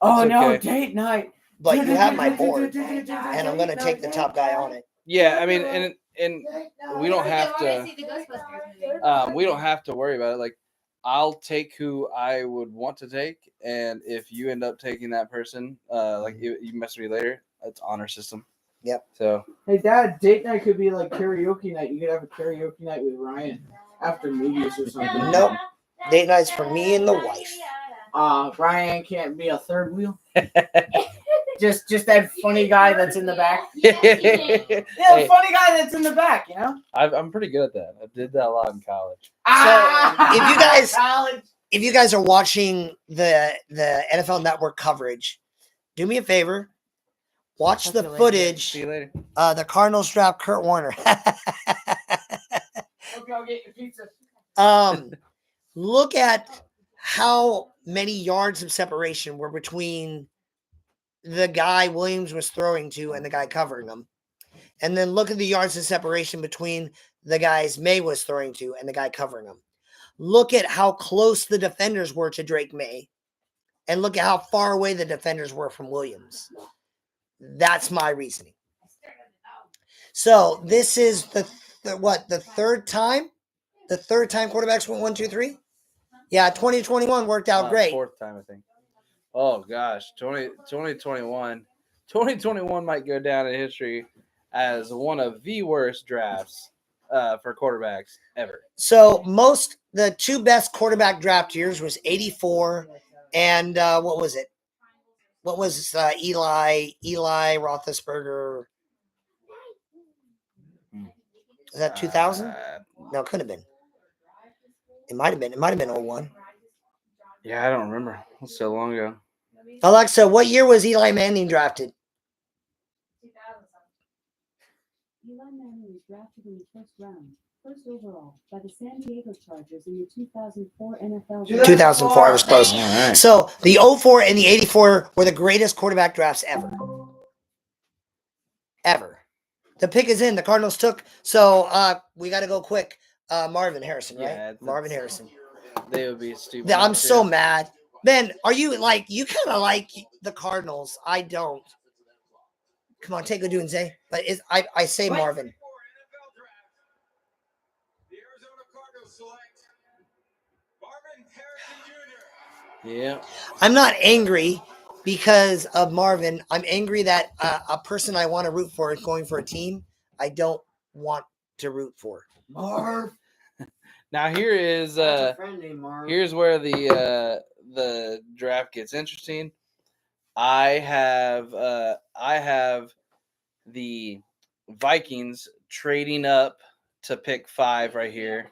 Oh It's no, okay. date night. But you have my board, and I'm gonna take the top guy on it. yeah, I mean, and we don't have I to. wanna see the Ghostbusters movie. We don't have to worry about it. Like, I'll take who I would want to take, and if you end up taking that person, like you mess with me later, it's honor system. Yep. So Hey Dad, date night could be like karaoke night. You could have a karaoke night with Ryan after movies or something. Nope. Date night's for me and the wife. Ryan can't be a third wheel. Just that funny guy that's in the back. Yes, he did. Yeah, Hey. the funny guy that's in the back, you know? I'm pretty good at that. I did that a lot in college. if you guys- College. If you guys are watching the NFL Network coverage, do me a favor. Watch Talk the to you later. footage. See you later. The Cardinals draft Kurt Warner. Okay, I'll get your pizza. Look at how many yards of separation were between the guy Williams was throwing to and the guy covering him. And then look at the yards of separation between the guys May was throwing to and the guy covering him. Look at how close the defenders were to Drake May. And look at how far away the defenders were from Williams. That's my reasoning. So this is the third time? The third time quarterbacks went 1, 2, 3? Yeah, 2021 worked out great. Fourth time, I think. Oh gosh, 2021. 2021 might go down in history as one of the worst drafts for quarterbacks ever. So the two best quarterback draft years was 84 and what was it? What was Eli Roethlisberger? Is that 2000? No, it could have been. It might have been. It might have been 01. Yeah, I don't remember. That's so long ago. Alexa, what year was Eli Manning drafted? 2000. Eli Manning was drafted in the first round, first overall, by the San Diego Chargers in the 2004 NFL. 2004. I was close. All right. So the 04 and the 84 were the greatest quarterback drafts ever. Ever. The pick is in. The Cardinals took. So we got to go quick. Marvin Harrison, right? Yeah, Marvin Harrison. They would be stupid. I'm not so to. mad. Ben, are you like, you kind of like the Cardinals? I don't. Come on, take a Dunze. But I say What? Marvin. NFL draft. The Arizona Cardinals select Marvin Harrison Jr. Yeah. I'm not angry because of Marvin. I'm angry that a person I want to root for is going for a team I don't want to root for. Marv. Now here is That's a friend named Marv. here's where the draft gets interesting. I have the Vikings trading up to pick 5 right here.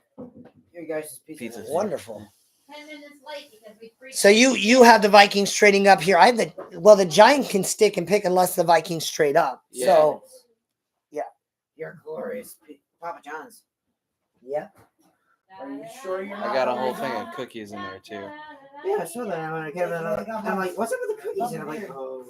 Here, guys, pizza. Pizza. Wonderful. 10 minutes late because we freaked So you have the Vikings trading up here. I have the Giants can stick and pick unless the Vikings trade up. Yeah. So You're glorious, Papa John's. yeah. Are you sure you're I got a whole thing of cookies in there too. Yeah, I saw that. I'm like, what's up with the cookies? And I'm like, oh,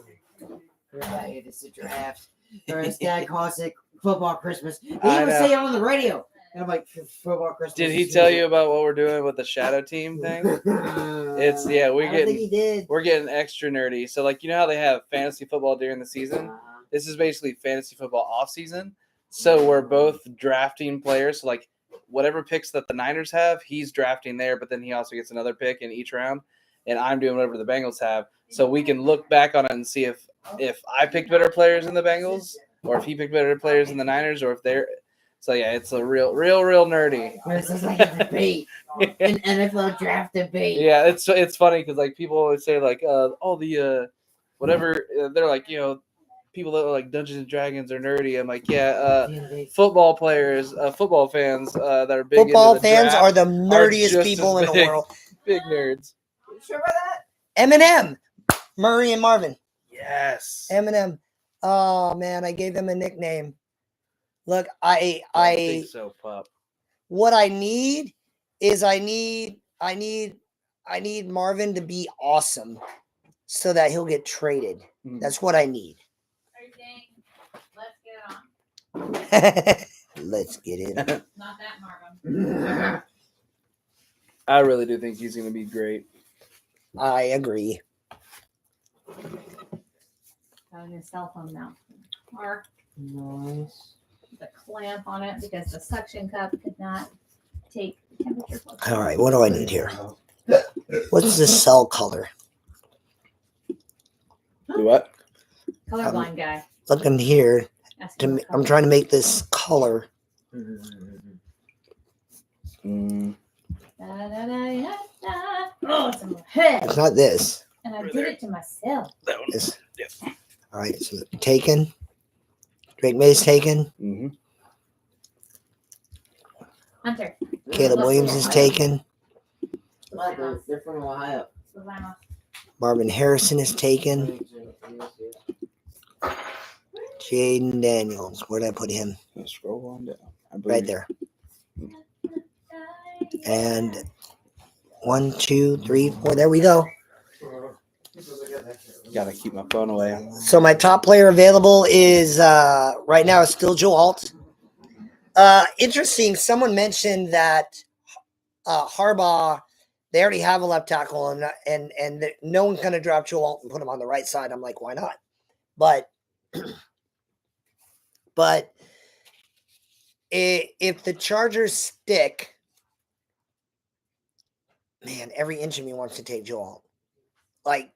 right, it's a draft. First dad calls it football Christmas. They I even know. say it on the radio. And I'm like, football Christmas. Did he tell you about what we're doing with the shadow team thing? It's I don't think he did. we're getting extra nerdy. So like, you know how they have fantasy football during the season? This is basically fantasy football off season. So we're both drafting players. So like whatever picks that the Niners have, he's drafting there, but then he also gets another pick in each round. And I'm doing whatever the Bengals have. So we can look back on it and see if I picked better players in the Bengals, or if he picked better players in the Niners, or if they're. So yeah, it's a real nerdy. This is like a debate, an NFL draft debate. Yeah, it's funny because like people always say like all the whatever they're like, you know, people that are like Dungeons and Dragons are nerdy. I'm like, yeah, football players, football fans that are big Football into the fans draft are the just nerdiest as people in the big. world. big nerds. You sure about that? Eminem, Murray and Marvin. Yes. Eminem. Oh man, I gave them a nickname. Look, I I think so, pup. what I need is I need Marvin to be awesome so that he'll get traded. Mhm. That's what I need. Let's get it on. Let's get it. Not that Marvin. I really do think he's going to be great. I agree. On your cell phone now. Or Nice. the clamp on it because the suction cup could not take temperature fluctuations. All right, what do I need here? What's the cell color? Do what? Colorblind guy. Looking here. Asking what I'm color. trying to make this color. Mm, Da, da, da, da, da. Oh, it's in my head. It's not this. And I did it to myself. That one. Is- Yep. All right, so taken. Drake May's taken. Mm-hmm. Hunter. Caleb Williams is taken. They're from Ohio. Savannah. Marvin Harrison is taken. Jaden Daniels. Where did I put him? Scroll on down. I believe Right there. And 1, 2, 3, 4. There we go. Gotta keep my phone away. So my top player available is right now is still Joe Alt. Interesting. Someone mentioned that Harbaugh, they already have a left tackle, and no one's going to drop Joe Alt and put him on the right side. I'm like, why not? But if the Chargers stick, man, every inch of me wants to take Joe Alt. Like,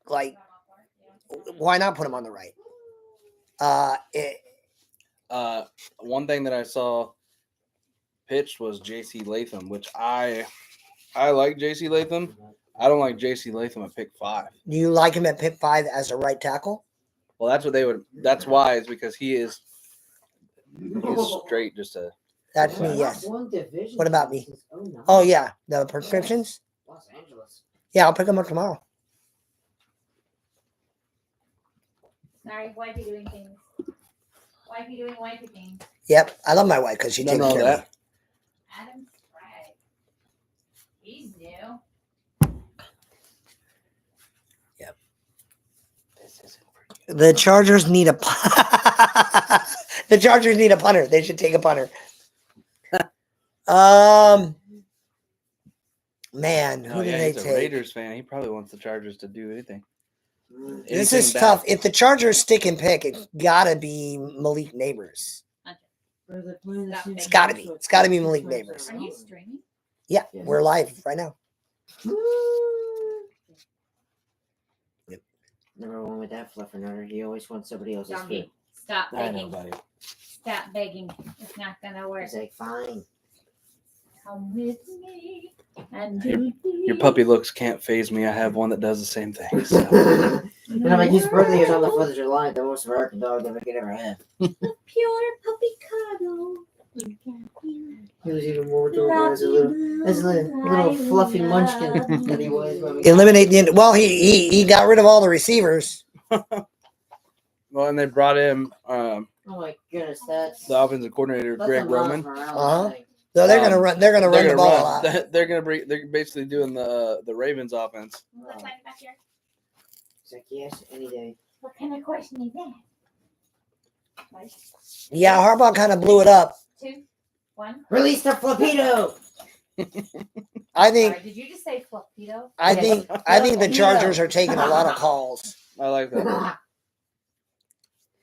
why not put him on the right? One thing that I saw pitched was J.C. Latham, which I like J.C. Latham. I don't like J.C. Latham at pick 5. Do you like him at pick 5 as a right tackle? Well, that's what they would. That's why is because he's straight just a. That's me, yes. One division What about me? since 09. Oh, yeah. The prescriptions? Los Angeles. Yeah, I'll pick them up tomorrow. Sorry, wifey doing things. Wifey doing wifey things. Yep. I love my wife because she Don't takes know care of me. that. Adam's right. He's new. The Chargers need a the Chargers need a punter. They should take a punter. Man, who Oh did yeah, they he's a take? Raiders fan. He probably wants the Chargers to do anything. This Anything is bad. tough. If the Chargers stick and pick, it's gotta be Malik Neighbors. It's gotta be. It's gotta be Malik Neighbors. Are you streaming? Yeah, we're live right now. Number one with that fluffernutter. He always wants somebody else's food. Zombie, stop I know, begging. buddy. Stop begging. It's not gonna work. He's like, fine. Come with me and Your puppy looks can't phase me. I have one that does the same thing. So. And I'm like, his birthday is on the 4th of July, the most American dog that we could ever have. Pure puppy cuddle. He was even more adorable as a little fluffy munchkin that he was. When we Eliminate the well, he got rid of all the receivers. Well, and they brought in Oh my goodness, that's the offensive coordinator that's Greg a Miles Roman. Morales Uh-huh. thing. So they're gonna run. They're gonna run the ball a lot. They're basically doing the Ravens offense. What's that back here? He's like, yes, any day. What kind of question is that? Like, Yeah, Harbaugh kind of blew it up. 2, 1. Release the flapito! I think. Sorry, did you just say flapito? I think the Chargers are taking a lot of calls. I like that.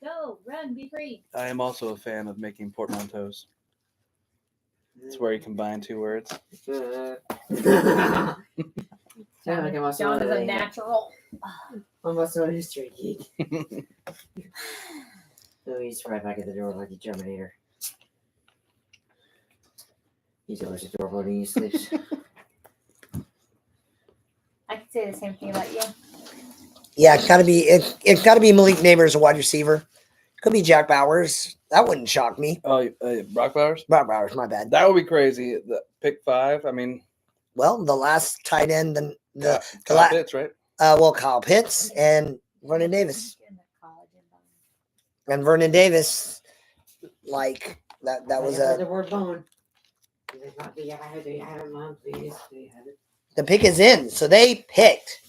Go, run, be free. I am also a fan of making portmanteaus. It's where you combine 2 words. Sound like I'm also John is a a natural. I'm also a history geek. So he's right back at the door like a Terminator. He's always adorable when he sleeps. I could say the same thing about you. Yeah, it's gotta be. It's gotta be Malik Neighbors, a wide receiver. Could be Jack Bowers. That wouldn't shock me. Oh, Brock Bowers? Brock Bowers, my bad. That would be crazy. The pick 5. I mean, Well, the last tight end, the Kyle Pitts, right? Kyle Pitts and Vernon Davis. And Vernon Davis, like that was the word bone. He's like, Mom, do you have it, Mom? Please, do you have it? the pick is in. So they picked.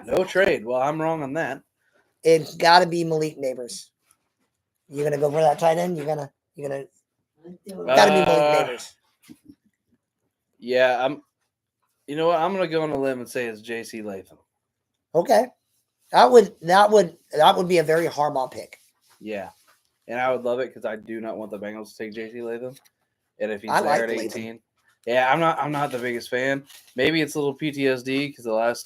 No trade. Well, I'm wrong on that. It's got to be Malik Neighbors. You gonna go for that tight end? You're gonna gotta be Malik Neighbors. Yeah, you know what? I'm gonna go on a limb and say it's J.C. Latham. Okay, that would be a very Harbaugh pick. Yeah, and I would love it because I do not want the Bengals to take J.C. Latham. And if he's I there like at Latham. 18, yeah, I'm not the biggest fan. Maybe it's a little PTSD because the last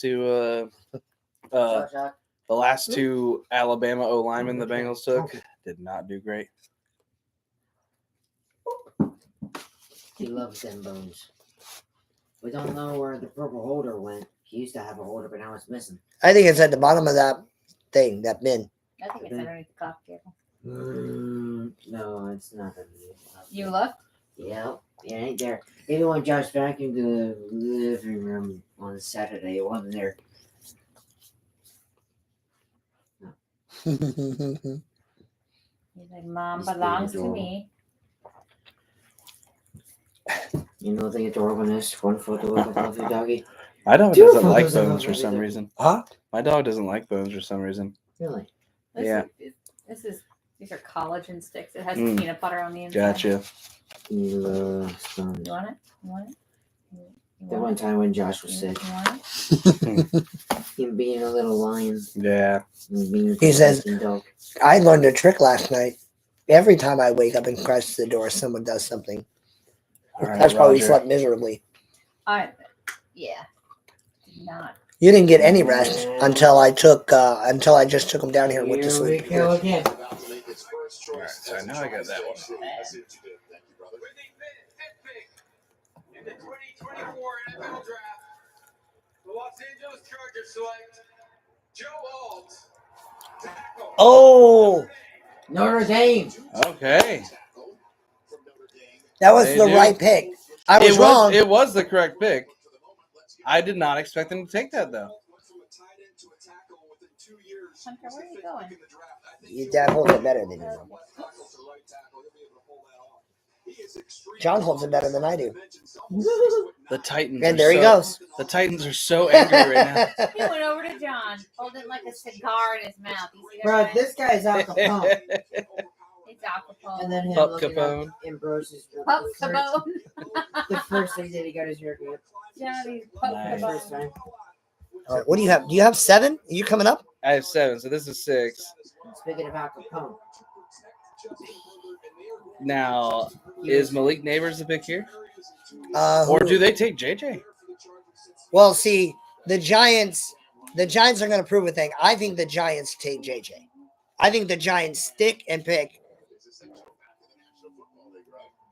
two Alabama O linemen the Bengals took did not do great. He loves them bones. We don't know where the purple holder went. He used to have a holder, but now it's missing. I think it's at the bottom of that thing, that bin. I think it's underneath the coffee table. No, it's not underneath. You look? Yep, it ain't there. Even when Josh vacuumed the living room on Saturday, it wasn't there. He's like, Mom It's belongs to adorable. me. You know the adorableness. One photo of a lovely doggy. My dog Two doesn't like photos of bones for them. some reason. Huh? My dog doesn't like bones for some reason. Really? Yeah. These are collagen sticks. It has Mm. peanut butter on the inside. Gotcha. He loves them. You want it? You want it? You The want one it? time when Josh was You sick, want it? him being a little lion, Yeah. and being a He says- protecting dog. I learned a trick last night. Every time I wake up and crash the door, someone does something. All right, That's why we Roger. slept miserably. Yeah. Did not. You didn't get any rest until I just took him down here and went to Here sleep. we go again. About to make his first choice. Alright, so as a now I got that one. I see what you did. Thank you, brother. With the fifth pick in the 2024 NFL Draft, the Los Angeles Chargers select Joe Alt. Tackle. Oh, Notre Dame. Okay. that was They the do. right pick. I was It wrong. It was the correct pick. I did not expect them to take that though. Hunter, where are you going? Your dad holds it better than you. John holds it better than I do. The Titans. And are there he so- goes. The Titans are so angry right now. He went over to John, holding like a cigar in his mouth. You see that? Bro, guy? this guy's Al Capone. It's Al Capone. And then him Pup looking Capone. up Ambrose's Pup the first- Capone. The first thing that he got his haircut. Johnny's Pup Nice. The first Capone. time. All right, what do you have? Do you have 7? Are you coming up? I have 7, so this is 6. Speaking of Al Capone, Now, is Malik Neighbors the pick here, or Who- do they take JJ? Well, see, the Giants are going to prove a thing. I think the Giants take JJ. I think the Giants stick and pick.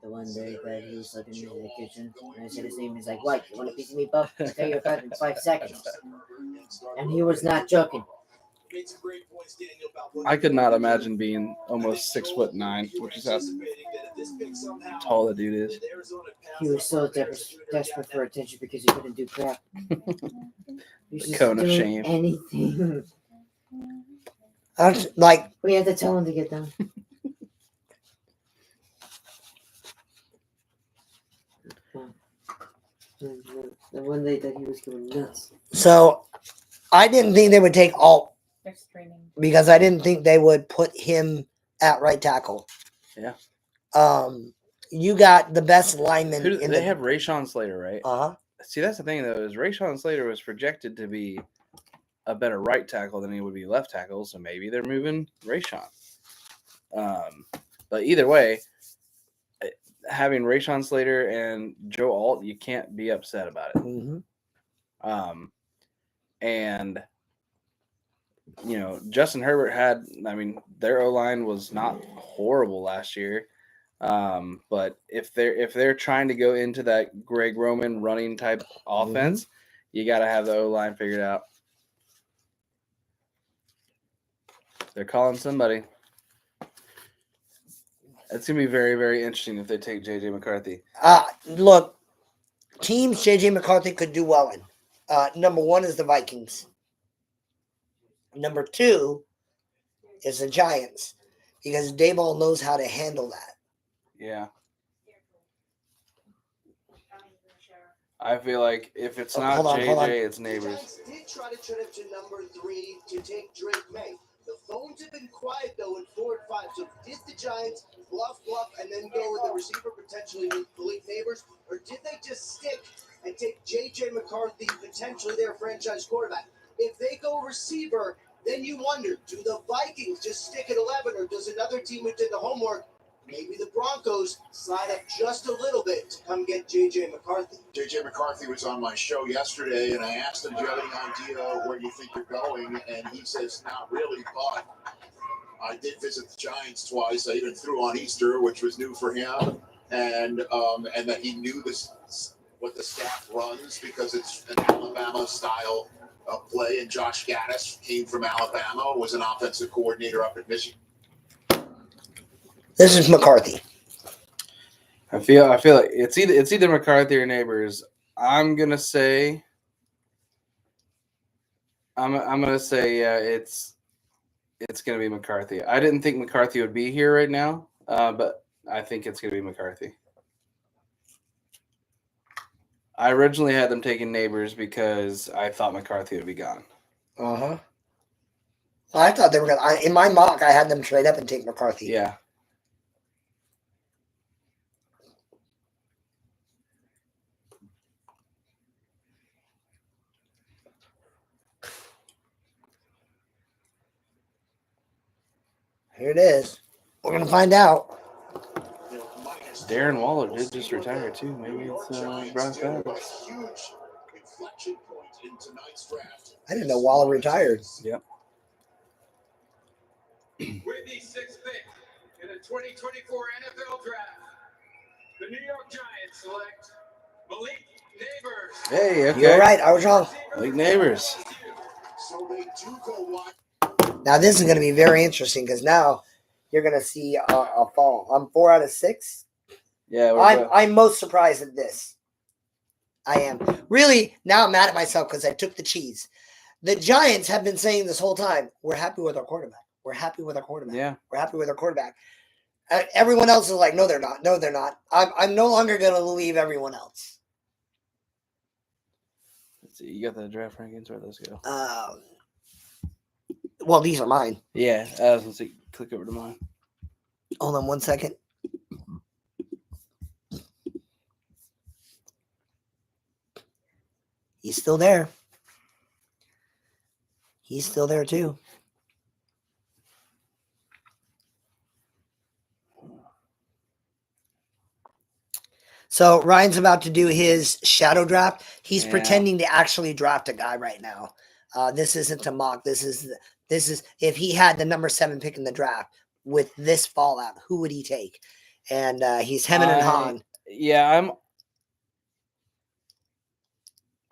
the one day that he was looking in the kitchen and I said his name, he's like, "What? You want a piece of meat, Buff? I'll tell you about it in 5 seconds." And he was not joking. I could not imagine being almost 6'9", which is how tall the dude is. He was so desperate for attention because he couldn't do crap. He was The just cone of doing shame. anything. Like, We had to tell him to get down. The one day that he was going nuts. so I didn't think they would take Alt They're streaming. because I didn't think they would put him at right tackle. Yeah. You got the best lineman Who, in they the have Rashawn Slater, right? uh-huh. See, that's the thing though, is Rashawn Slater was projected to be a better right tackle than he would be left tackle, so maybe they're moving Rashawn. But either way, having Rashawn Slater and Joe Alt, you can't be upset about it. Mm-hmm. And you know, Justin Herbert had, I mean, their O-line was not horrible last year. But if they're trying to go into that Greg Roman running type offense, you got to have the O-line figured out. They're calling somebody. It's gonna be very, very interesting if they take JJ McCarthy. Look, teams JJ McCarthy could do well in. Number 1 is the Vikings. Number 2 is the Giants because Dayball knows how to handle that. Yeah. I feel like if it's not hold on, JJ, hold on. it's Neighbors. Giants did try to trade him to number 3 to take Drake May. The phones have been quiet though in 4 and 5. So did the Giants bluff, and then go with the receiver potentially with Malik Neighbors, or did they just stick and take J.J. McCarthy, potentially their franchise quarterback? If they go receiver, then you wonder, do the Vikings just stick at 11, or does another team who did the homework, maybe the Broncos, slide up just a little bit to come get J.J. McCarthy? JJ McCarthy was on my show yesterday, and I asked him, do you have any idea where you think you're going? And he says, not really, but I did visit the Giants twice. I even threw on Easter, which was new for him, and that he knew this what the staff runs because it's an Alabama style play. And Josh Gaddis came from Alabama, was an offensive coordinator up at Michigan. This is McCarthy. I feel like it's either McCarthy or Neighbors. I'm gonna say yeah, it's gonna be McCarthy. I didn't think McCarthy would be here right now, but I think it's gonna be McCarthy. I originally had them taking Neighbors because I thought McCarthy would be gone. Uh-huh. I thought they were going to... In my mock, I had them trade up and take McCarthy. Yeah. Here it is. We're going to find out. Darren Waller did just retire too. Maybe it's Brock Bowers. I didn't know Waller retired. Yep. With the sixth pick in the 2024 NFL Draft, the New York Giants select Malik Neighbors. Hey, okay. You're right. I was wrong. Malik Neighbors. So they do go wide. Now, this is going to be very interesting because now you're going to see a fall. I'm 4 out of 6. Yeah. I'm most surprised at this. I am. Really, now I'm mad at myself because I took the cheese. The Giants have been saying this whole time, we're happy with our quarterback. We're happy with our quarterback. Yeah. We're happy with our quarterback. Everyone else is like, no, they're not. No, they're not. I'm no longer going to believe everyone else. Let's see. You got the draft rankings. Where those go? Well, these are mine. Yeah. I was going to say, click over to mine. Hold on 1 second. He's still there. He's still there too. So Ryan's about to do his shadow draft. He's pretending to actually draft a guy right now. This isn't a mock. This is if he had the number 7 pick in the draft with this fallout, who would he take? And he's hemming and hawing. Yeah,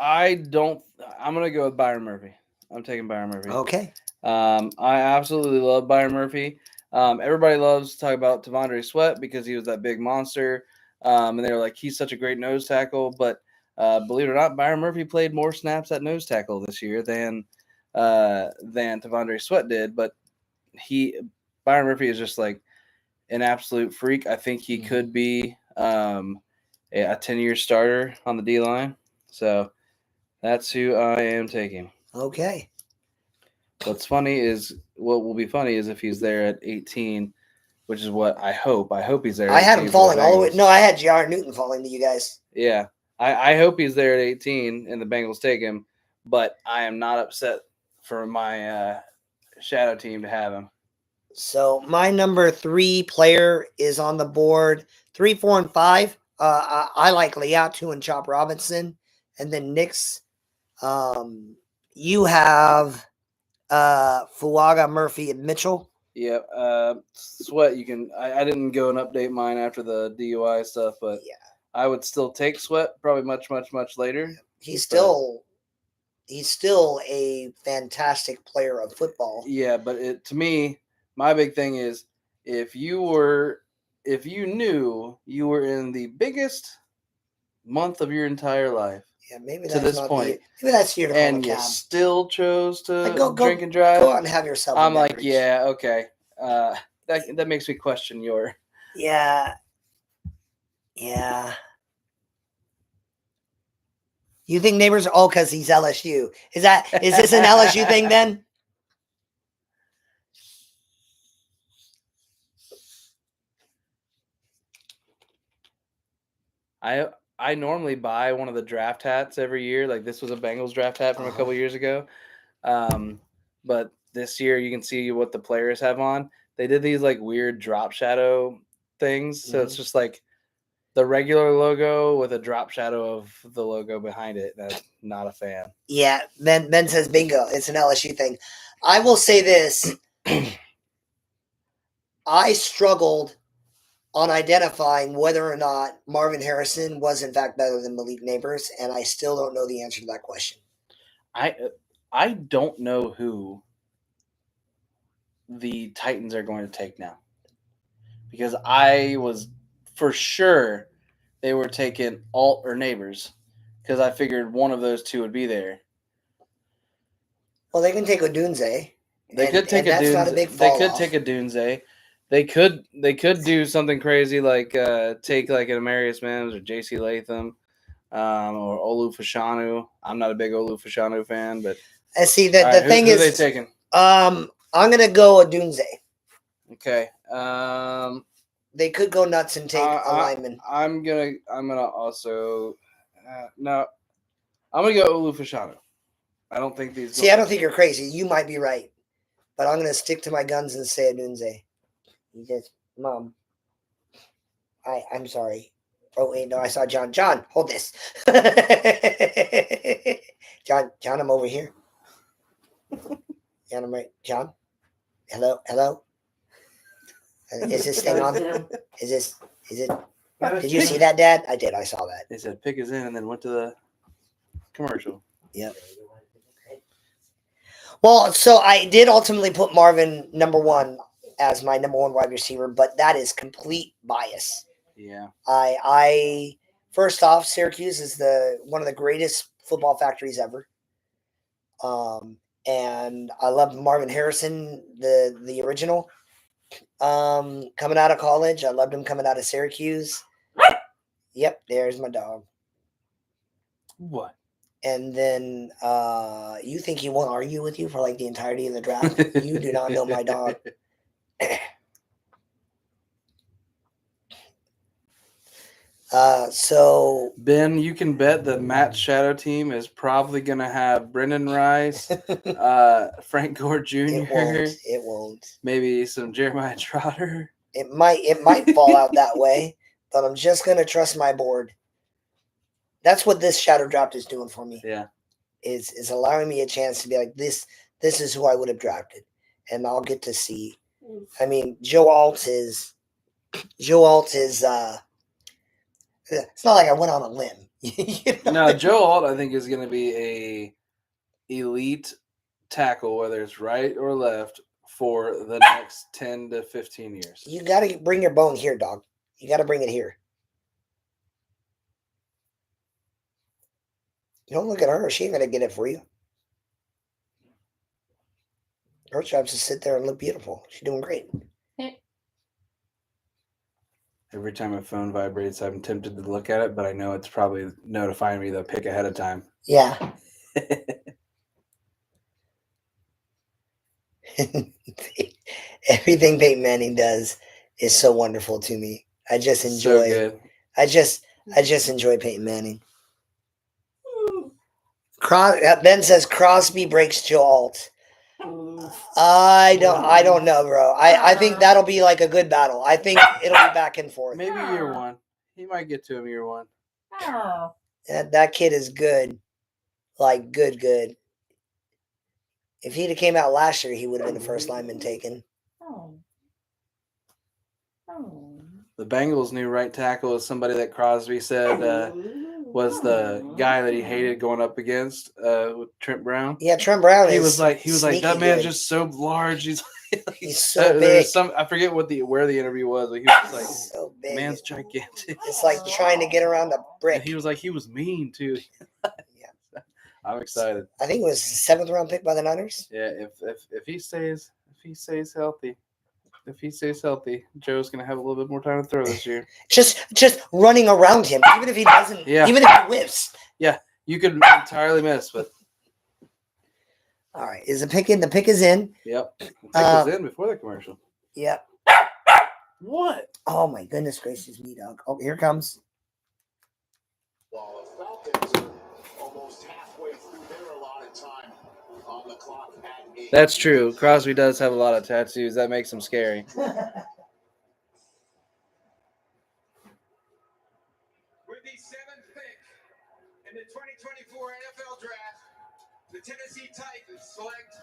I'm gonna go with Byron Murphy. I'm taking Byron Murphy. Okay. I absolutely love Byron Murphy. Everybody loves to talk about T'Vondre Sweat because he was that big monster. And they're like, he's such a great nose tackle. But believe it or not, Byron Murphy played more snaps at nose tackle this year than T'Vondre Sweat did. But Byron Murphy is just like an absolute freak. I think he could be a 10-year starter on the D-line. So that's who I am taking. Okay. What will be funny is if he's there at 18, which is what I hope. I hope he's there. I had him falling all the way. No, I had J.R. Newton falling to you guys. Yeah. I hope he's there at 18 and the Bengals take him, but I am not upset for my shadow team to have him. So my number 3 player is on the board. 3, 4, and 5. I like Leatu and Chop Robinson. And then Knicks, you have Fuaga, Murphy, and Mitchell. Yeah, Sweat. You can. I didn't go and update mine after the DUI stuff, but yeah, I would still take Sweat probably much later. He's still a fantastic player of football. Yeah, but to me, my big thing is if you knew you were in the biggest month of your entire life. Yeah, maybe to this point, maybe that's your and you still chose to drink and drive. Go out and have yourself. I'm like, yeah, okay. That makes me question your. Yeah. You think Neighbors? Oh, because he's LSU. Is this an LSU thing then? I normally buy one of the draft hats every year. Like this was a Bengals draft hat from a couple years ago. But this year you can see what the players have on. They did these like weird drop shadow things. So it's just like the regular logo with a drop shadow of the logo behind it. That's not a fan. Yeah. Ben says bingo. It's an LSU thing. I will say this. I struggled on identifying whether or not Marvin Harrison was in fact better than Malik Neighbors, and I still don't know the answer to that question. I don't know who the Titans are going to take now, because I was for sure they were taking Alt or Neighbors, because I figured one of those two would be there. Well, they can take Odunze. They could take a that's not a Dunze. big They fall could off. take a Dunze. They could do something crazy like take like an Amarius Mims or J.C. Latham or Olu Fashanu. I'm not a big Olu Fashanu fan, but And see that all the right, thing who is, are they taking? I'm gonna go Odunze. Okay. They could go nuts and take a lineman. I'm gonna also no. I'm gonna go Olu Fashanu. I don't think these. See, I don't think you're crazy. You might be right, but I'm gonna stick to my guns and say Odunze. You just, Mom. I'm sorry. Oh wait, no, I saw John. John, hold this. John, I'm over here. John, I'm right. John, hello. Is this thing on? Is it? Did you see that, Dad? I did. I saw that. They said pick us in, and then went to the commercial. Yep. Well, so I did ultimately put Marvin number 1 as my number 1 wide receiver, but that is complete bias. Yeah. I first off, Syracuse is one of the greatest football factories ever. And I love Marvin Harrison, the original. Coming out of college, I loved him coming out of Syracuse. Yep, there's my dog. What? And then you think he won't argue with you for like the entirety of the draft? You do not know my dog. So Ben, you can bet that Matt's shadow team is probably going to have Brendan Rice, Frank Gore Jr. It won't. Maybe some Jeremiah Trotter. It might fall out that way, but I'm just gonna trust my board. That's what this shadow draft is doing for me. Yeah, is allowing me a chance to be like this. This is who I would have drafted, and I'll get to see. I mean, Joe Alt is. It's not like I went on a limb. You know? No, Joe Alt, I think, is going to be a elite tackle, whether it's right or left, for the next 10 to 15 years. You got to bring your bone here, dog. You got to bring it here. Don't look at her. She ain't going to get it for you. Her job's to sit there and look beautiful. She's doing great. Every time my phone vibrates, I'm tempted to look at it, but I know it's probably notifying me the pick ahead of time. Yeah. Everything Peyton Manning does is so wonderful to me. I just enjoy. So good. I just enjoy Peyton Manning. Ben says Crosby breaks Joe Alt. I don't know, bro. I think that'll be like a good battle. I think it'll be back and forth. Maybe year one. He might get to him year one. That kid is good. Like good. If he'd have came out last year, he would have been the first lineman taken. The Bengals' new right tackle is somebody that Crosby said was the guy that he hated going up against with Trent Brown. Yeah, Trent Brown. He was like that man's good. just so large. He's so big. I forget where the interview was, but he was like, so big. Man's gigantic. It's like trying to get around a brick. And he was like, he was mean too. Yeah, I'm excited. I think it was 7th round pick by the Niners. Yeah, if he stays healthy. If he stays healthy, Joe's gonna have a little bit more time to throw this year. Just running around him, even if he doesn't. Yeah. Even if he whiffs. Yeah, you could entirely miss, but all right. Is the pick in? The pick is in. Yep. The pick was in before the commercial. Yep. What? Oh my goodness gracious me, dog. Oh, here it comes. While the Falcons are almost halfway through their allotted time on the clock at 8. That's true. Crosby does have a lot of tattoos. That makes him scary. With the 7th pick in the 2024 NFL Draft, the Tennessee Titans select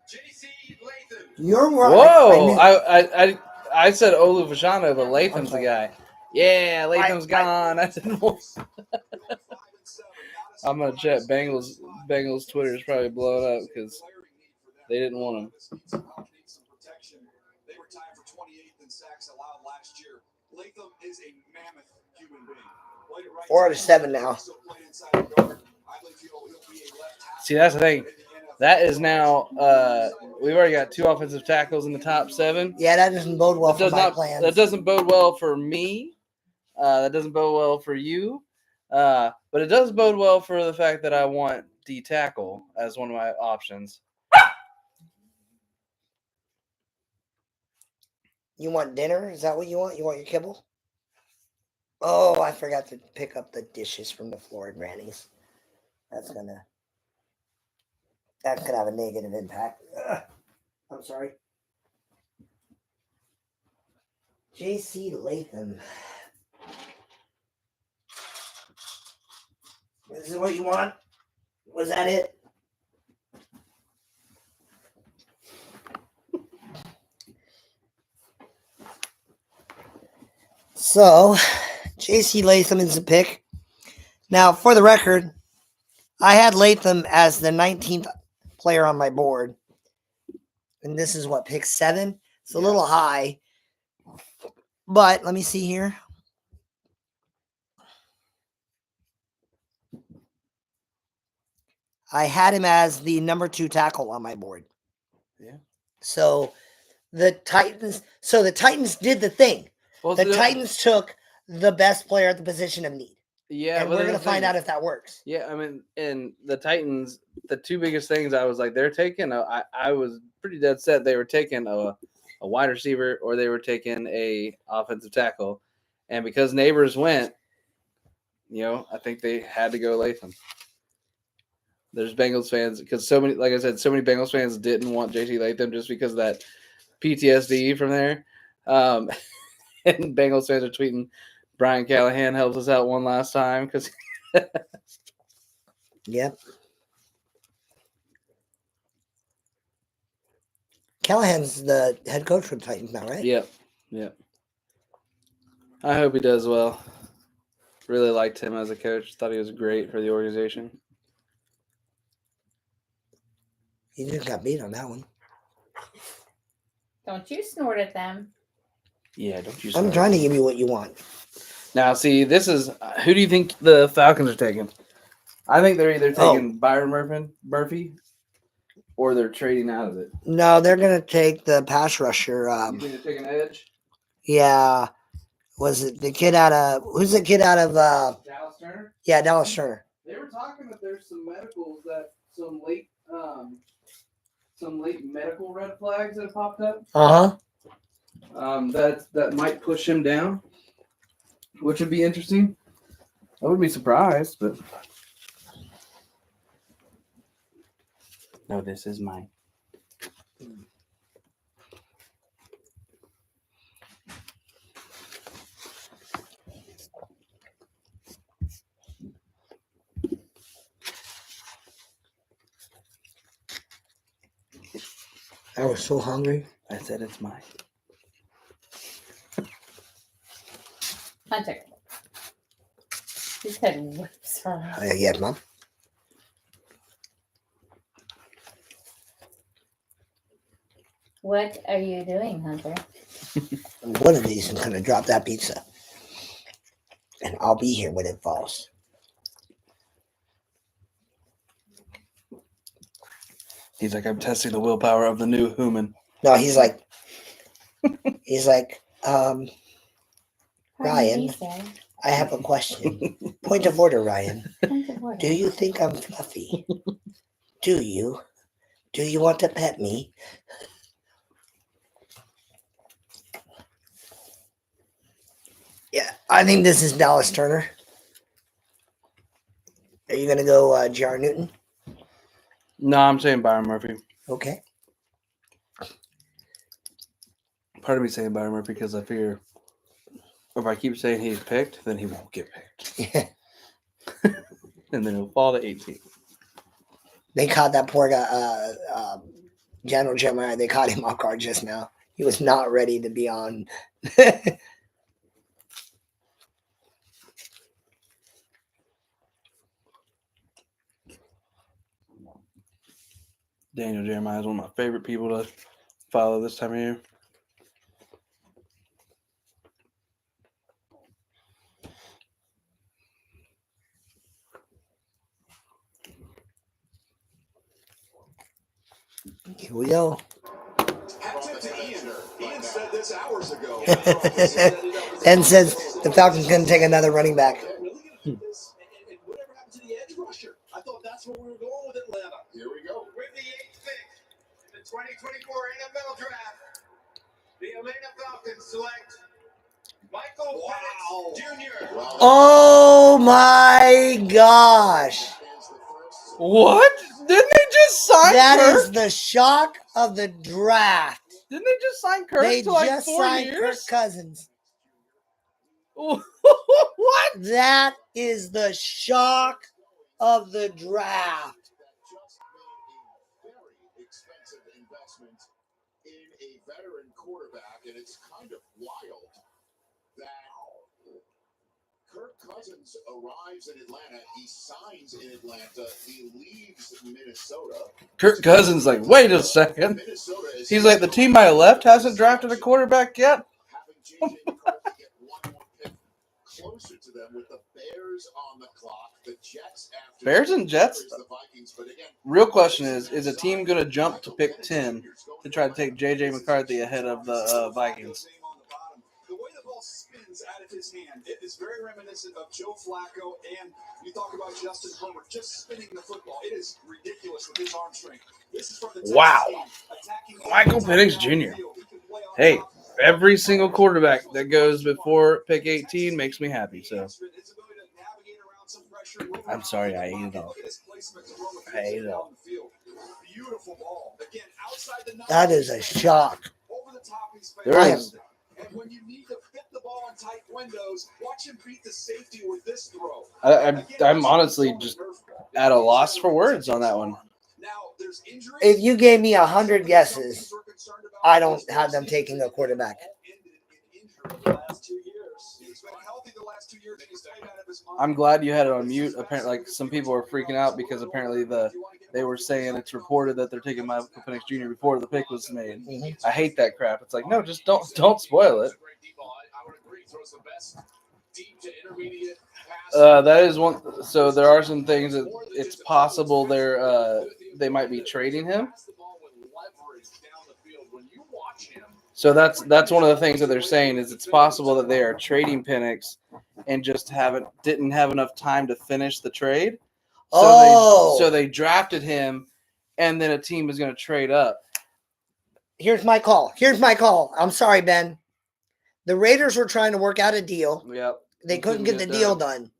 J.C. Latham. You're right. Whoa! I said Olu Fashanu, but Latham's the sorry. guy. Yeah, Latham's I- gone. I said, I'm gonna check. Bengals Twitter is probably blowing up because they didn't want him. They were tied for 28th in sacks allowed last year. Latham is a mammoth human being. Played at right 4 out of 7 now. also played inside the guard. I believe he'll be a left tackle See, that's the thing. in the NFL. That is now. We've already got 2 offensive tackles in the top 7. Yeah, that doesn't bode well That for does my not. plans. That doesn't bode well for me. That doesn't bode well for you. But it does bode well for the fact that I want D tackle as one of my options. You want dinner? Is that what you want? You want your kibble? Oh, I forgot to pick up the dishes from the floor at Granny's. That's gonna have a negative impact. Ugh. I'm sorry. J.C. Latham. This is what you want? Was that it? So, J.C. Latham is the pick. Now, for the record, I had Latham as the 19th player on my board. And this is what, pick 7? It's a little high. But let me see here. I had him as the number 2 tackle on my board. Yeah. So the Titans did the thing. Well, The Titans took the best player at the position of need. Yeah, And but we're then going the to find thing- out if that works. Yeah, I mean, and the Titans, the 2 biggest things I was like, they're taking. I was pretty dead set they were taking a wide receiver or they were taking a offensive tackle, and because Neighbors went, I think they had to go Latham. There's Bengals fans because so many, like I said, so many Bengals fans didn't want JT Latham just because of that PTSD from there. And Bengals fans are tweeting, Brian Callahan helps us out one last time because. Yep. Callahan's the head coach for the Titans now, right? Yep. I hope he does well. Really liked him as a coach. Thought he was great for the organization. He just got beat on that one. Don't you snort at them. Yeah, don't you? I'm trying to give you what you want. Now, see, this is who do you think the Falcons are taking? I think they're either taking Byron Murphy, or they're trading out of it. No, they're going to take the pass rusher. You think they're taking edge? Yeah. Was it the kid out of who's the kid out of Dallas Turner. Yeah, Dallas Turner. They were talking that there's some medicals that some late medical red flags that have popped up. That might push him down, which would be interesting. I wouldn't be surprised, but no, this is mine. I was so hungry. I said it's mine. Hunter. His head whips around. Yeah, Mom. What are you doing, Hunter? One of these is going to drop that pizza. And I'll be here when it falls. He's like, I'm testing the willpower of the new human. No, he's like, Pardon me, Ryan, sir. I have a question. Point of order, Ryan. Point of order. Do you think I'm fluffy? Do you? Do you want to pet me? Yeah, I think this is Dallas Turner. Are you going to go J.R. Newton? No, I'm saying Byron Murphy. Okay. Part of me saying Byron Murphy because I fear if I keep saying he's picked, then he won't get picked. Yeah. And then he'll fall to 18. They caught that poor guy, General Jeremiah. They caught him off guard just now. He was not ready to be on. Daniel Jeremiah is one of my favorite people to follow this time of year. Here we go. Hat tip to Ian. Ian said this hours ago. And says the Falcons going to take another running back. Look at this. And whatever happened to the edge rusher? I thought that's where we were going with Atlanta. Here we go. With the 8th pick in the 2024 NFL Draft, the Atlanta Falcons select Michael Wow. Penix Jr. Oh my gosh. What? Didn't they just sign That Kirk? is the shock of the draft. Didn't they just sign Kirk They to like just 4 signed Kirk years? Cousins. What? That is the shock of the draft. Just made a very expensive investment in a veteran quarterback, and it's kind of wild that Kirk Cousins arrives in Atlanta. He signs in Atlanta. He leaves Minnesota. Kirk Cousins like, wait a second. Minnesota is He's like, the team I left hasn't drafted a quarterback yet? having JJ McCarthy get one more pick closer to them with the Bears on the clock. The Jets after Bears and Jets? the Vikings, but again, Real question is a team going to jump to pick 10 to try to take J.J. McCarthy ahead of the Vikings? The way the ball spins out of his hand, it is very reminiscent of Joe Flacco. And you talk about Justin Herbert just spinning the football. It is ridiculous with his arm strength. This is from the Texas Wow. team, attacking Michael Penix down the Jr. field. He can play on Hey, top. every single quarterback that goes before pick 18 makes me happy. So I'm sorry, I ate it all. I ate it all. Beautiful ball. Again, outside the That is a shock. over the top his face. There is. And when you need to fit the ball in tight windows, watch him beat the safety with this throw. I'm honestly just at a loss for words on that one. Now, there's injuries. If you gave me 100 guesses, I don't have them taking a quarterback. I'm glad you had it on mute. Apparently, like some people are freaking out because apparently they were saying it's reported that they're taking Michael Penix Jr. before the pick was made. I hate that crap. It's like, no, just don't spoil it. That is one. So there are some things that it's possible they might be trading him. So that's one of the things that they're saying is it's possible that they are trading Penix and just didn't have enough time to finish the trade. So they drafted him, and then a team is going to trade up. Here's my call. I'm sorry, Ben. The Raiders were trying to work out a deal. Yep. They It couldn't couldn't get the get deal done. done.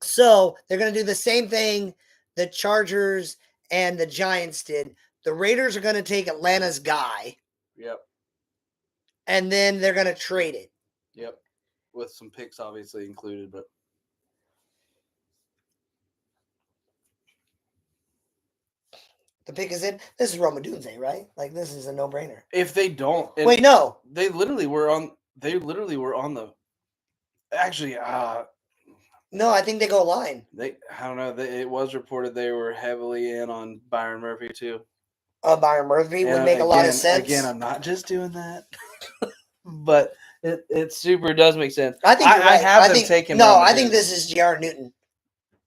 So they're going to do the same thing the Chargers and the Giants did. The Raiders are going to take Atlanta's guy, Yep. and then they're going to trade it. Yep. With some picks obviously included, but The pick is in. This is Roma Dunze, right? Like, this is a no-brainer. if they don't, and Wait, no. they literally were on the. Actually, No, I think they go line. I don't know. It was reported they were heavily in on Byron Murphy too. Byron Murphy would And make a lot of again- sense. Again, I'm not just doing that, but it super does make sense. I think you're I right. have them think, taking No, Roma I think Dunze. this is J.R. Newton.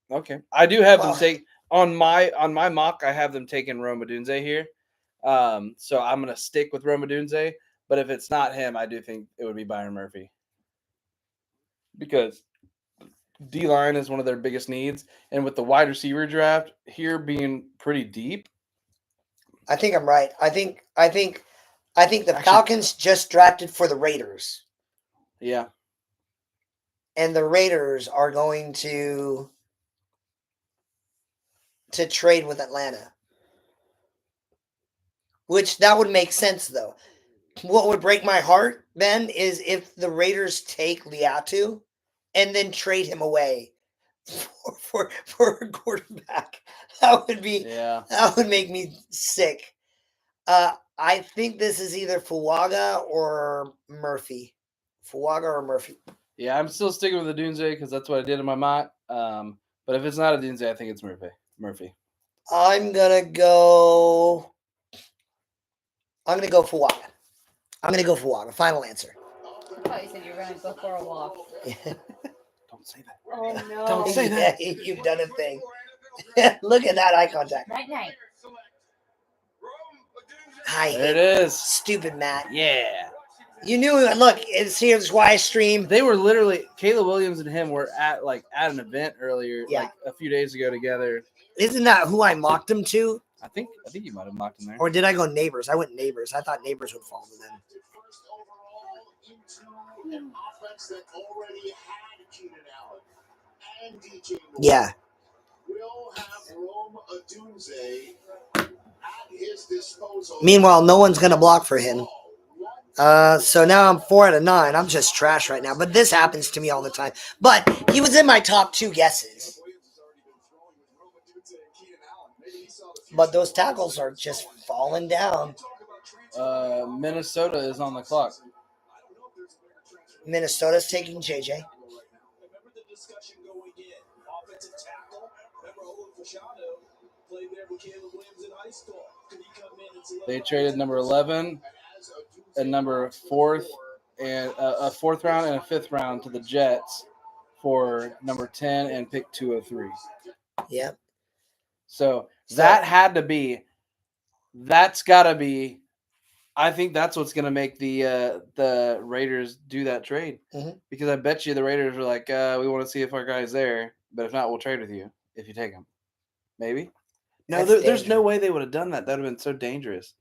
Okay, I do have them Wow. take on my mock. I have them taking Roma Dunze here, so I'm gonna stick with Roma Dunze. But if it's not him, I do think it would be Byron Murphy because D line is one of their biggest needs, and with the wide receiver draft here being pretty deep, I think I'm right. I think the Actually- Falcons just drafted for the Raiders, yeah, and the Raiders are going to trade with Atlanta. Which that would make sense, though. What would break my heart, Ben, is if the Raiders take Liatu and then trade him away for a quarterback. That would yeah. make me sick. I think this is either Fuaga or Murphy. Fuaga or Murphy. Yeah, I'm still sticking with the Dunze because that's what I did in my mock. But if it's not a Dunze, I think it's Murphy. I'm gonna go Fuaga. I'm gonna go Fuaga. Final answer. I thought you said you were going to go for a walk. Don't say that. Oh no! Don't say that. Yeah, you've done a thing. Look at that eye contact. Night night. I There it hate is. stupid Matt. Yeah. You knew. Look, here's why I stream. They were literally Caleb Williams and him were at an event earlier, Yeah. like a few days ago together. Isn't that who I mocked him to? I think you might have mocked him there. Or did I go Neighbors? I went Neighbors. I thought Neighbors would fall to them. First overall into an offense that already had Keenan Allen and DJ Moore. Yeah. Will have Rome Odunze at his disposal. Meanwhile, no one's gonna block for him. So now I'm 4 out of 9. I'm just trash right now. But this happens to me all the time. But he was in my top 2 guesses. But those tackles are just falling down. Minnesota is on the clock. Minnesota's taking JJ. Remember the discussion going in. Offensive tackle. Remember Owen Fashano played there with Caleb Williams in high school. Could he come in and select They traded number 11 and number 4th and a 4th round and a 5th round to the Jets for number 10 and pick 203. Yep. So that had to be. That's got to be. I think that's what's going to make the Raiders do that trade, because I bet you the Raiders were like, we want to see if our guy's there, but if not, we'll trade with you if you take him. Maybe. No, That's there's no dangerous. way they would have done that. That would have been so dangerous,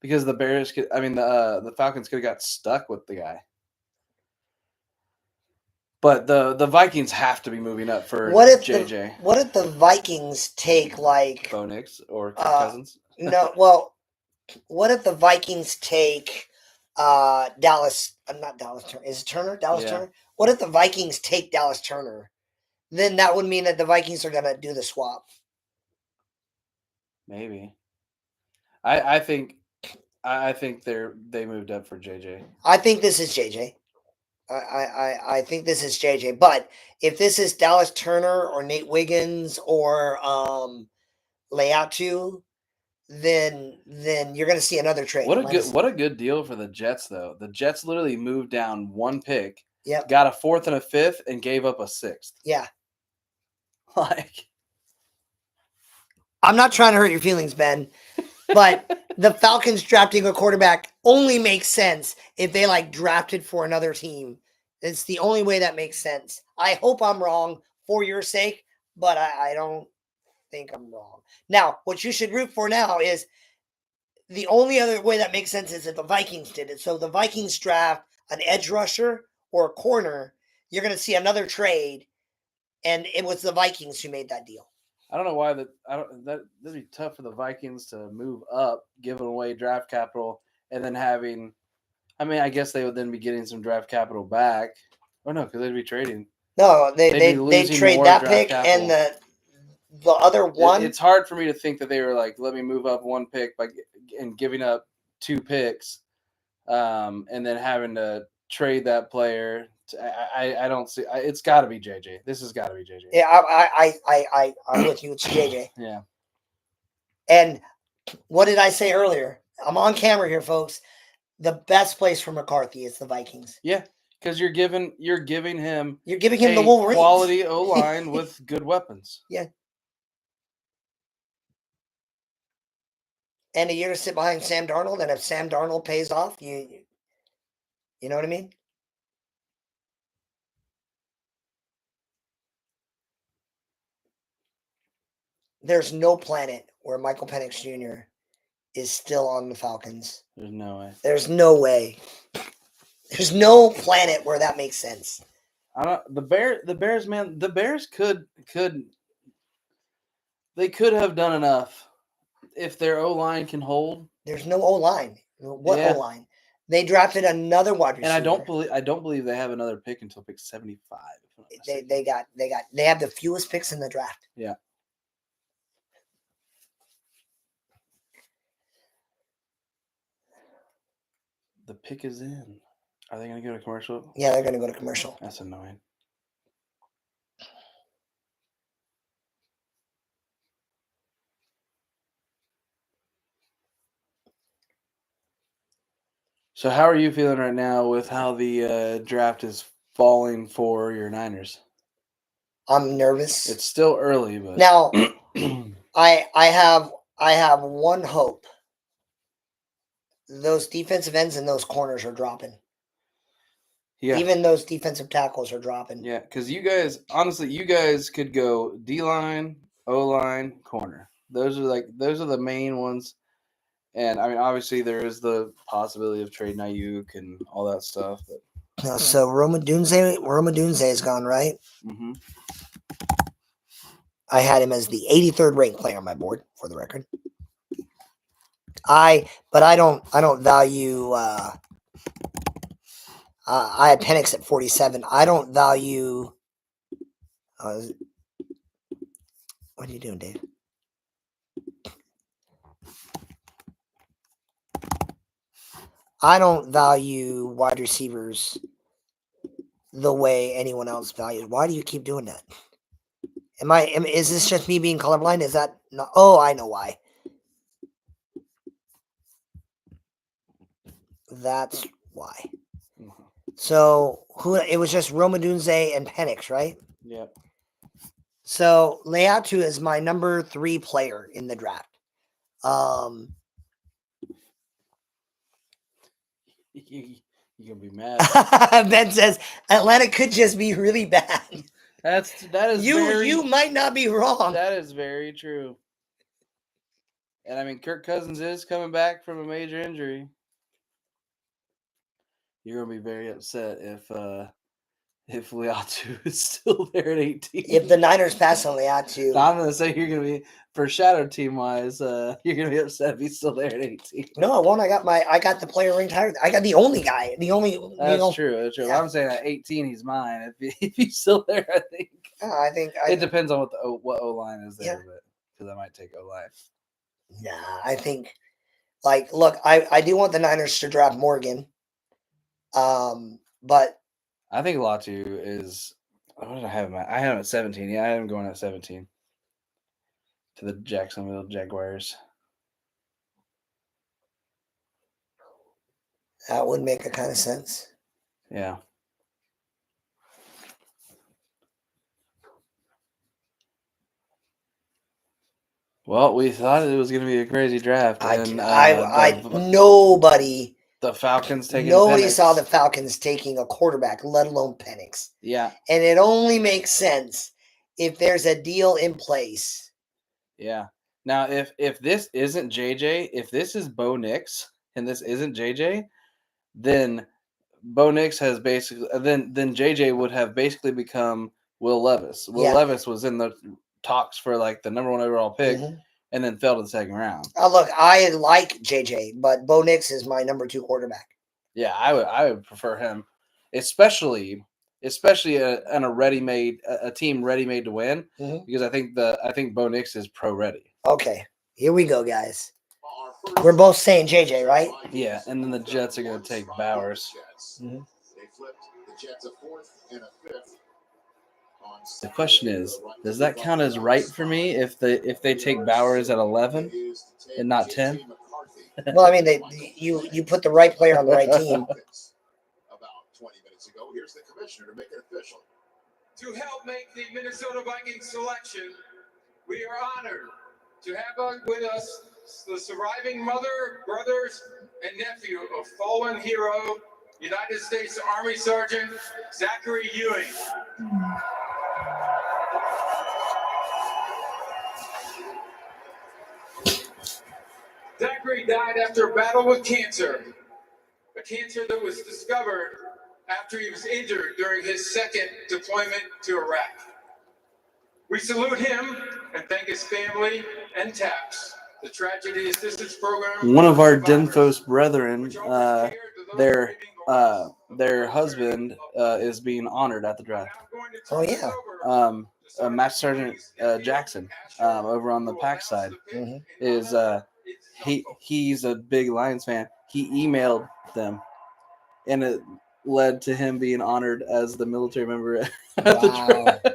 because the Bears could. I mean, the Falcons could have got stuck with the guy. But the Vikings have to be moving up for What if JJ, what if the Vikings take like Bo Nix, or Kirk Cousins. no? Well, what if the Vikings take Dallas? Not Dallas Turner. Is it Turner? Dallas Yeah. Turner. What if the Vikings take Dallas Turner? Then that would mean that the Vikings are gonna do the swap. Maybe. I think they moved up for JJ. I think this is JJ. I think this is JJ. But if this is Dallas Turner or Nate Wiggins or Leatu, then you're going to see another trade. What a good deal for the Jets, though. The Jets literally moved down 1 pick, Yep. got a 4th and a 5th, and gave up a 6th. Yeah. Like, I'm not trying to hurt your feelings, Ben, but the Falcons drafting a quarterback only makes sense if they drafted for another team. It's the only way that makes sense. I hope I'm wrong for your sake, but I don't think I'm wrong. Now, what you should root for now is the only other way that makes sense is if the Vikings did it. So the Vikings draft an edge rusher or a corner, you're going to see another trade, and it was the Vikings who made that deal. I don't know why that'd be tough for the Vikings to move up, giving away draft capital, and then having. I mean, I guess they would then be getting some draft capital back. Oh no, because they'd be trading. No, They'd they be losing trade more that draft pick capital. and the other one. It's hard for me to think that they were like, let me move up 1 pick and giving up 2 picks, and then having to trade that player. I don't see. It's got to be JJ. This has got to be JJ. Yeah, I'm with you. It's JJ. Yeah. And what did I say earlier? I'm on camera here, folks. The best place for McCarthy is the Vikings. Yeah, because you're giving him You're giving him the a Wolverines. quality O line with good weapons. Yeah. And you're going to sit behind Sam Darnold, and if Sam Darnold pays off, you know what I mean? There's no planet where Michael Penix Jr. is still on the Falcons. There's no way. There's no way. There's no planet where that makes sense. I don't. The Bears, man. The Bears could. They could have done enough if their O line can hold. There's no O line. What Yeah. O line? They drafted another wide receiver. And I don't believe they have another pick until pick 75. if I'm not mistaken. They have the fewest picks in the draft. Yeah. The pick is in. Are they going to go to commercial? Yeah, they're going to go to commercial. That's annoying. So how are you feeling right now with how the draft is falling for your Niners? I'm nervous. It's still early, but Now, I have one hope. Those defensive ends and those corners are dropping. yeah, Even those defensive tackles are dropping. yeah, because you guys, honestly, you guys could go D line, O line, corner. Those are the main ones. And I mean, obviously, there is the possibility of trading Ayuk and all that stuff. But So Roma Dunze is gone, right? mm-hmm. I had him as the 83rd ranked player on my board, for the record. I don't value. I had Penix at 47. I don't value. What are you doing, Dave? I don't value wide receivers the way anyone else values. Why do you keep doing that? Is this just me being colorblind? Is that not? Oh, I know why. That's why. Mm-hmm. So it was just Roma Dunze and Penix, right? Yep. So Leatu is my number 3 player in the draft. You're gonna be mad. Ben says Atlanta could just be really bad. That is You might not be wrong. That is very true. And I mean, Kirk Cousins is coming back from a major injury. You're gonna be very upset if Leatu is still there at 18. If the Niners pass on Leatu, I'm gonna say you're gonna be, for shadow team wise, you're gonna be upset if he's still there at 18. no, I won't. I got the player ranked higher. I got the only guy. That's true. That's true. Yeah. I'm saying at 18 he's mine. If he's still there, I think. I think It depends on what O line is there, Yeah. but because I might take O line. Nah, I think look, I do want the Niners to draft Morgan. But I think Latu is. What did I have him at? I had him at 17. Yeah, I had him going at 17 to the Jacksonville Jaguars. that would make a kind of sense. Yeah. Well, we thought it was going to be a crazy draft. Nobody The Falcons taking. Nobody Penix. saw the Falcons taking a quarterback, let alone Penix. Yeah. And it only makes sense if there's a deal in place. Yeah. Now, if this isn't JJ, if this is Bo Nix and this isn't JJ, then Bo Nix has basically then JJ would have basically become Will Levis. Will Levis was in the talks for like the number 1 overall pick and then fell to the second round. Look, I like JJ, but Bo Nix is my number 2 quarterback. Yeah, I would prefer him, especially in a team ready made to win, because I think Bo Nix is pro ready. Okay, here we go, guys. We're both saying JJ, right? Yeah, and then the Jets are going to take Bowers. They flipped the Jets a 4th and a 5th. The question is, does that count as right for me if they take Bowers at 11 and not 10? Well, I mean, you put the right player on the right team. About 20 minutes ago, here's the commissioner to make it official. To help make the Minnesota Vikings selection, we are honored to have with us the surviving mother, brothers, and nephew of fallen hero, United States Army Sergeant Zachary Ewing. Zachary died after a battle with cancer, a cancer that was discovered after he was injured during his second deployment to Iraq. We salute him and thank his family and TAPS, the Tragedy Assistance Program. One of our Denfos brethren, their husband is being honored at the draft. Oh yeah. Master Sergeant Jackson over on the PAC side is he's a big Lions fan. He emailed them and it led to him being honored as the military member at Wow. the draft.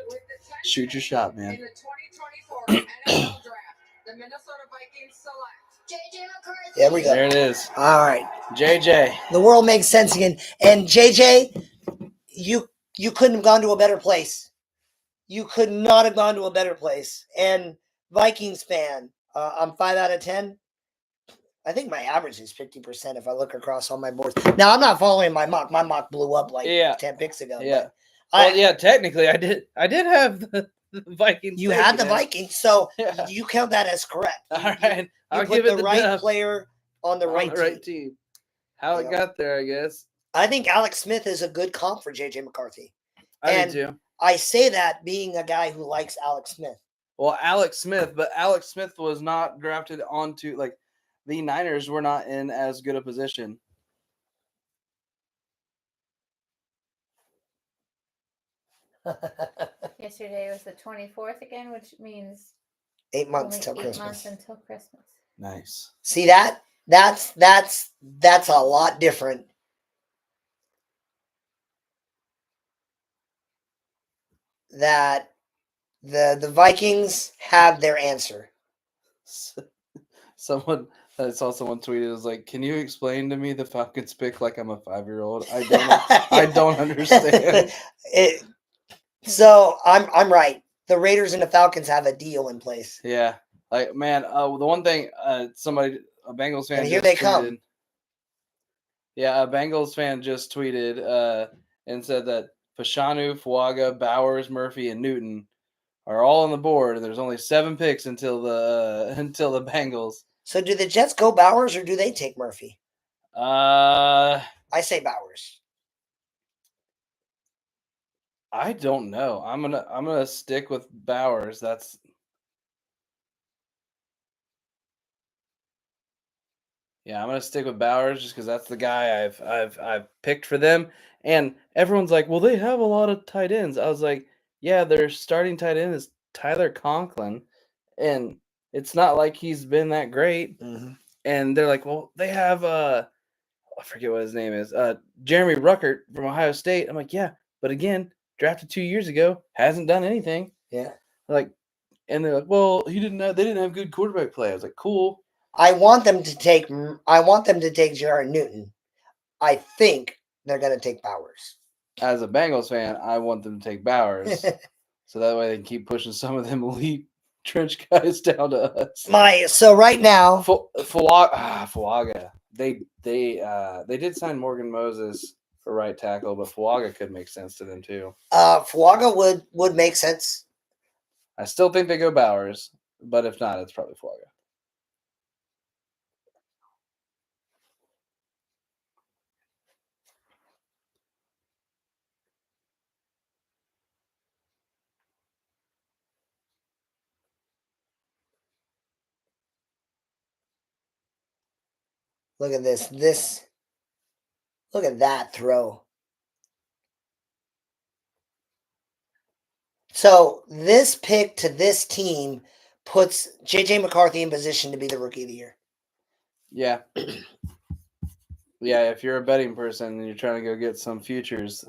Shoot your shot, man. In the 2024 NFL Draft, the Minnesota Vikings select JJ McCarthy. There we go. There it is. All right. JJ. The world makes sense again. And JJ, you couldn't have gone to a better place. You could not have gone to a better place. And Vikings fan, I'm 5 out of 10. I think my average is 50% if I look across all my boards. Now, I'm not following my mock. My mock blew up like 10 picks ago. Yeah. but Well, technically, I did have the Vikings. you had the taken it. Vikings, so Yeah. you count that as correct. All You- right. You I'll put give it the right dub player on the on right the team. right team. How it Yep. got there, I guess. I think Alex Smith is a good comp for JJ McCarthy. I And- do too. I say that being a guy who likes Alex Smith. Well, Alex Smith, but Alex Smith was not drafted onto like the Niners were not in as good a position. Yesterday was the 24th again, which means 8 months only till 8 Christmas. months until Christmas. Nice. See that? That's a lot different. That the Vikings have their answer. Someone I saw someone tweeted, it was like, "Can you explain to me the Falcons pick like I'm a 5-year-old? I don't understand." So I'm right. The Raiders and the Falcons have a deal in place. Yeah, like man, the one thing a Bengals fan, And here just they come. tweeted- Yeah, a Bengals fan just tweeted and said that Fashanu, Fuaga, Bowers, Murphy, and Newton are all on the board, and there's only 7 picks until the Bengals. So do the Jets go Bowers or do they take Murphy? I say Bowers. don't know. I'm gonna stick with Bowers. I'm gonna stick with Bowers just because that's the guy I've picked for them. And everyone's like, well, they have a lot of tight ends. I was like, yeah, their starting tight end is Tyler Conklin, and it's not like he's been that great. Mhm. And they're like, well, they have I forget what his name is, Jeremy Ruckert from Ohio State. I'm like, yeah, but again, drafted 2 years ago, hasn't done anything. Yeah. Like, and they're like, well, they didn't have good quarterback play. I was like, cool. I want them to take Jared Newton. I think they're going to take Bowers. As a Bengals fan, I want them to take Bowers, so that way they can keep pushing some of them elite trench guys down to us. So right now, Fuaga. They did sign Morgan Moses for right tackle, but Fuaga could make sense to them too. Fuaga would make sense. I still think they go Bowers, but if not, it's probably Fuaga. Look at this. Look at that throw. So this pick to this team puts JJ McCarthy in position to be the rookie of the year. Yeah. Yeah, if you're a betting person and you're trying to go get some futures,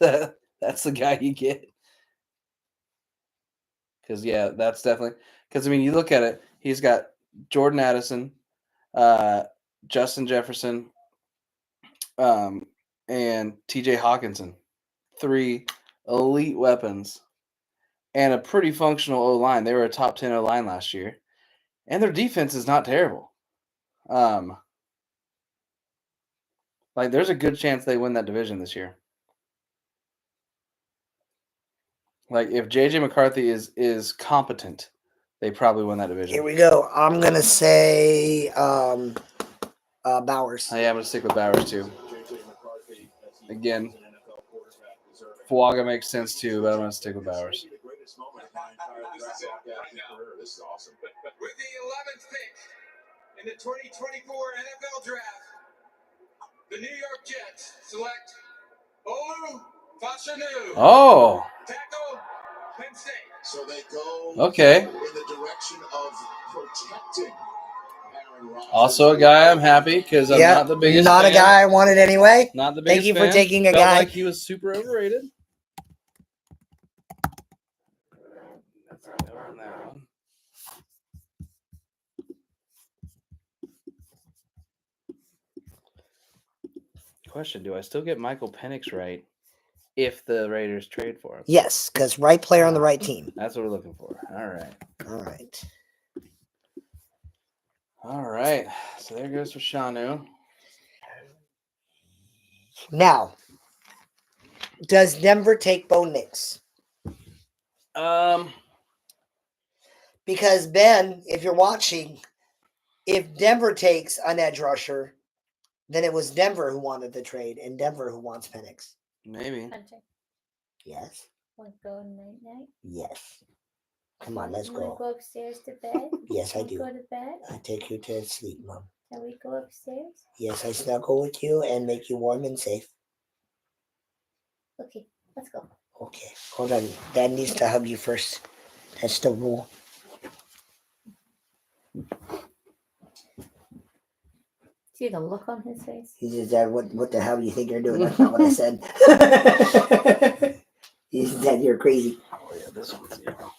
that's the guy you get. Because, yeah, that's definitely – because, I mean, you look at it, he's got Jordan Addison, Justin Jefferson, and T.J. Hawkinson. 3 elite weapons and a pretty functional O-line. They were a top 10 O-line last year. And their defense is not terrible. Like, there's a good chance they win that division this year. Like, if J.J. McCarthy is competent, they probably win that division. Here we go. I'm going to say Bowers. I'm going to stick with Bowers, too. Again, Fuaga makes sense, too, but I'm going to stick with Bowers. This is awesome. With the 11th pick in the 2024 NFL Draft, the New York Jets select Olu Fashanu. Oh, Tackle, Penn State. So they go okay. in the direction of protecting Aaron Aaron Rodgers. Also, a guy I'm happy because I'm Yeah, not the biggest. not a fan. guy I wanted anyway. Not the biggest. Thank you for fan. taking a Felt guy. like he was super overrated. That's a no on that one. Question: do I still get Michael Penix right if the Raiders trade for him? Yes, because right player on the right team. That's what we're looking for. All right. All right. All right. So there goes for Shanu. Now, does Denver take Bo Nix? Because Ben, if you're watching, if Denver takes an edge rusher, then it was Denver who wanted the trade and Denver who wants Penix. Maybe. Hunter, Yes. want to go night night? Yes. Come on, let's You wanna go. go upstairs to bed? Yes, I Wanna do. Go to bed? I take you to sleep, Mom. Can we go upstairs? Yes, I snuggle with you and make you warm and safe. Okay, let's go. Okay. Hold on. Dad needs to hug you first. That's the rule. See the look on his face? He says, Dad, what the hell do you think you're doing? That's not what I said. He said, Dad, you're crazy. Oh yeah, this one's yellow.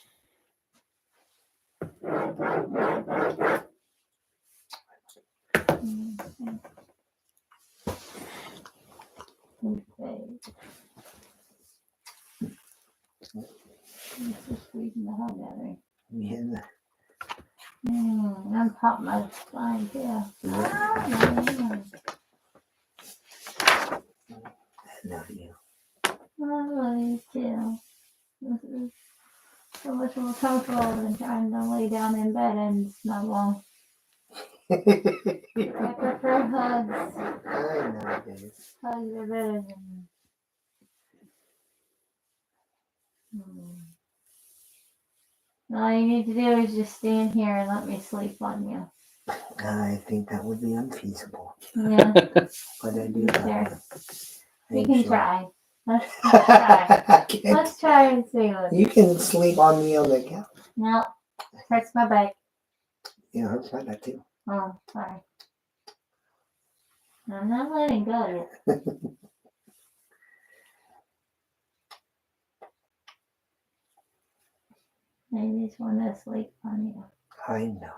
Okay. It's just freezing the hell out of me. Yeah. I'm popping my spine too. I love you. I love you too. This is so much more comfortable than trying to lay down in bed and snuggle. I prefer hugs. I know, babe. Hugs are better than. All you need to do is just stand here and let me sleep on you. I think that would be unfeasible. Yeah, But I do There. love you. we I'm can sure. try. Let's try. I can't. Let's try and see what. You can sleep on me on the couch. No, hurts my back. You know, hurts my back too. Oh, sorry. I'm not letting go yet. I just want to sleep on you. I know.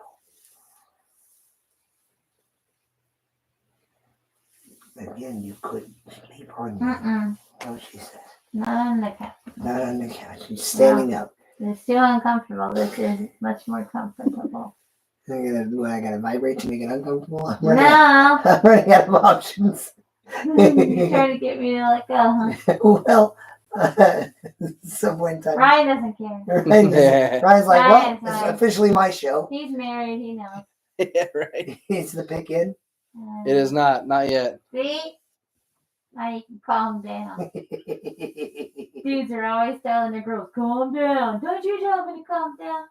Again, you could sleep on me. Mm-mm. Oh, she says. Not on the couch. Not on the couch. She's standing up. It's too uncomfortable. This is much more comfortable. I gotta vibrate to make it uncomfortable. I'm No! running out of options. You're trying to get me to let go, huh? Well, some point in time. Ryan doesn't care. Ryan's like, well, Ryan's it's like- officially my show. He's married, he knows. Yeah, right. It's the pick in. It is not yet. See? Now you can calm down. Dudes are always telling their girls, calm down. Don't you tell me to calm down.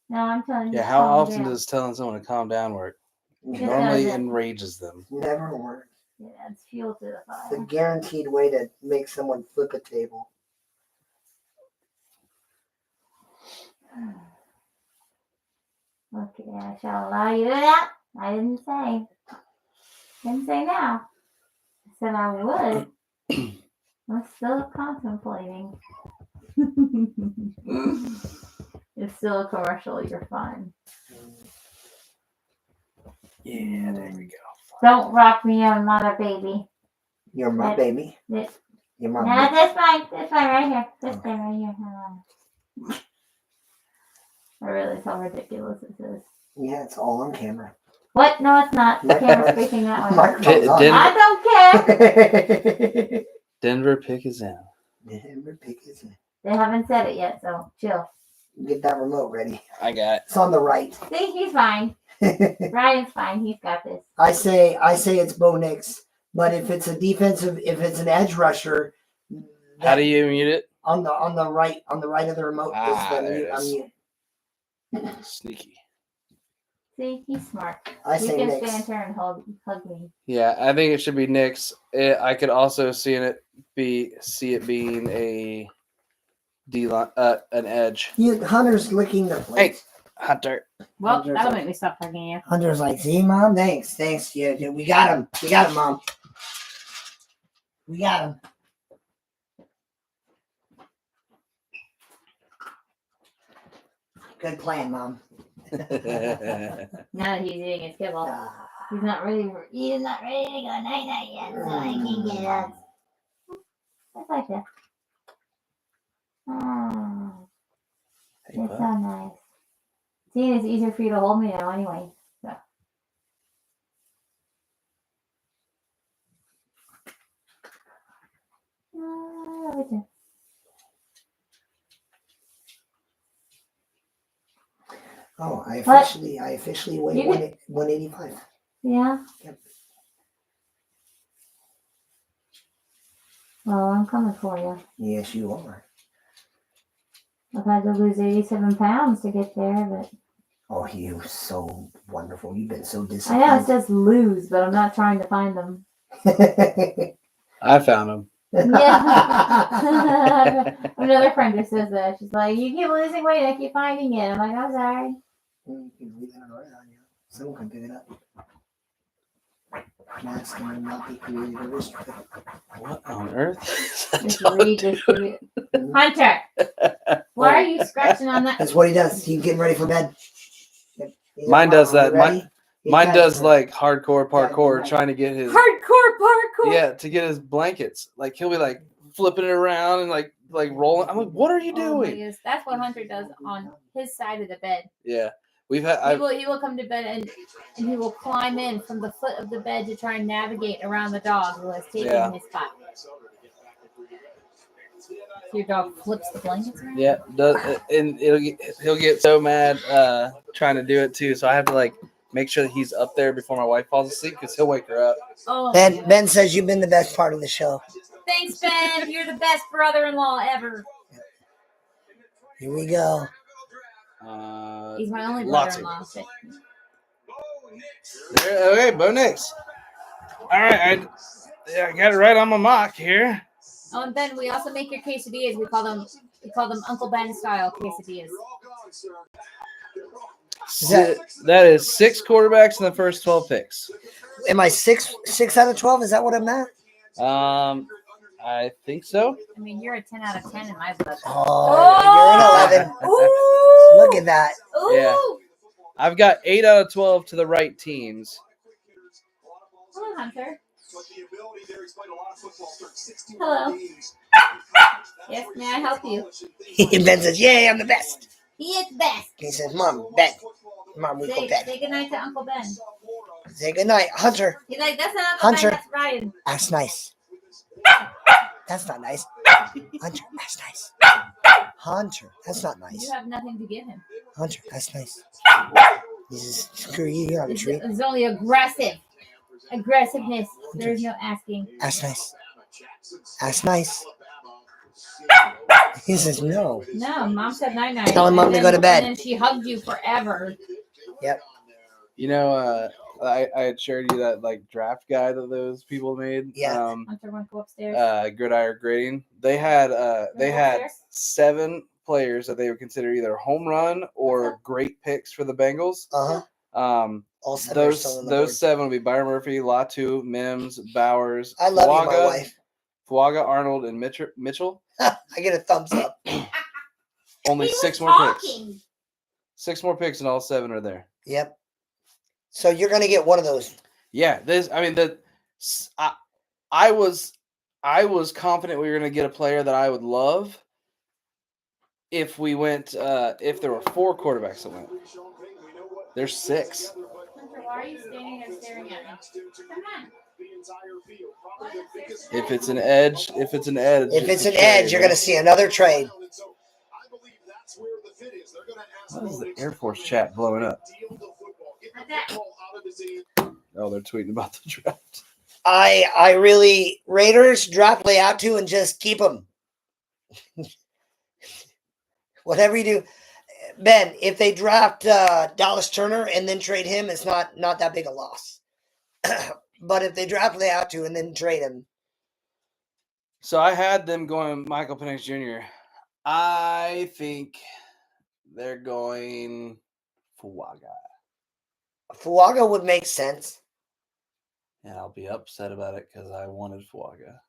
No, I'm telling you Yeah, to how calm often down. does telling someone to calm down work? It Normally doesn't. enrages them. Never works. It adds fuel to the It's a fire. guaranteed way to make someone flip a table. Okay, I shall allow you to do that. I didn't say. Didn't say now. I said I would. I'm still contemplating. It's still a commercial. You're fine. Yeah, there we go. Don't rock me. I'm not a baby. You're my That- baby. that- You're No, my baby. this one. This one right here. This thing right here. Hold on. I realize how ridiculous this is. Yeah, it's all on camera. What? No, it's not. The camera's facing that way. Microphone's on. Didn't- I don't care. Denver pick is in. Denver pick is in. They haven't said it yet, so chill. Get that remote ready. I got. It's on the right. See, he's fine. Ryan's fine. He's got this. I say it's Bo Nix, but if it's an edge rusher, How do you mute it? on the right of the remote Ah, is the there mute it is. unmute. Sneaky. See, he's smart. I He say can Nix. stand here and hug me. Yeah, I think it should be Knicks. I could also see it being a D line, an edge. Hunter's licking the plate. Hunter. Well, Hunter's that'll like- make me stop talking to you. Hunter's like, see, Mom, thanks. Yeah, we got him. We got him, Mom. We got him. Good plan, Mom. Now that he's eating his kibble, Ah, he's not ready to go night night yet, so I can get up. Just like that. Oh, Hey, it's bud. so nice. See, it's easier for you to hold me now anyway. So. Love you. Oh, I What? officially weigh You did- 185. Yeah? Yep. Well, I'm coming for you. Yes, you are. I've had to lose 87 pounds to get there, but Oh, you so wonderful. You've been so I know it disciplined. says lose, but I'm not trying to find them. I found him. Yeah. Another friend just says that. She's like, you keep losing weight, I keep finding it. I'm like, I'm sorry. You can leave it around you. Someone can pick it up. Max can not be created or restricted. What on earth? Just redistribute. Hunter, why are you scratching on that? That's what he does. He's getting ready for bed. Yep. He's Mine like, does "Mom, are that. you ready?" He's Mine got does it. like hardcore parkour, Right. trying to get his Hardcore parkour. yeah to get his blankets. Like he'll be like flipping it around and like rolling. I'm like, what are you Oh my doing? goodness. That's what Hunter does on his side of the bed. Yeah, we've had. He will come to bed and he will climb in from the foot of the bed to try and navigate around the dog who has taken Yeah. his spot. Your dog flips the blankets around? Yeah, and he'll get so mad trying to do it too. So I have to like make sure that he's up there before my wife falls asleep because he'll wake her up. Oh, Ben says you've been the best part of the show. thanks, Ben. You're the best brother-in-law ever. Here we go. He's my only Lots of- brother-in-law. but- Okay, Bo Nix. All right, I got it right on my mock here. Oh, and Ben, we also make your quesadillas. We call them Uncle Ben style quesadillas. That is 6 quarterbacks in the first 12 picks. Am I six out of 12? Is that what I'm at? I think so. I mean, you're a 10 out of 10 in my book. Oh, you're an 11. Ooh! Look at that. Ooh! Yeah. I've got 8 out of 12 to the right teams. Hello, Hunter. Hello. Yes, may I help you? Ben says, yay, I'm the best. He is the best. He says, Mom, Ben. Mom, we go Say bed. goodnight to Uncle Ben. Say goodnight. Hunter, He's like, that's not Uncle Hunter. Ben, that's Ryan. that's nice. That's not nice. Hunter, that's nice. Hunter, that's not nice. You have nothing to give him. Hunter, that's nice. He says, screw you, you're on a treat. It's only aggressiveness. There's no asking. That's nice. That's nice. He says, no. No, Mom said night-night. Tell him Mom and to then- go to bed. And then she hugged you forever. You know, I had shared you that like draft guide that those people made. Yeah. Hunter went to go upstairs. Gridiron grading. They had upstairs? 7 players that they would consider either home run or great picks for the Bengals. Uh-huh. All 7 are still on the Those board. 7 would be Byron Murphy, Latu, Mims, Bowers, I love you, my wife. Fuaga, Arnold, and Mitchell. I get a thumbs up. Only He was 6 more picks. talking. 6 more picks, and all 7 are there. Yep. So you're going to get one of those. Yeah, I was confident we were going to get a player that I would love if we went if there were 4 quarterbacks that went. There's 6. Hunter, why are you standing there staring at me? Come on. If it's an edge, If it's an edge, you're going to see another trade. What is the Air Force chat blowing up? Like that. Oh, they're tweeting about the draft. I really, Raiders draft layout to and just keep them. Whatever you do. Ben, if they draft Dallas Turner and then trade him, it's not that big a loss. But if they draft layout to and then trade him, So I had them going Michael Penix Jr. I think they're going Fuaga. Fuaga would make sense. And I'll be upset about it because I wanted Fuaga.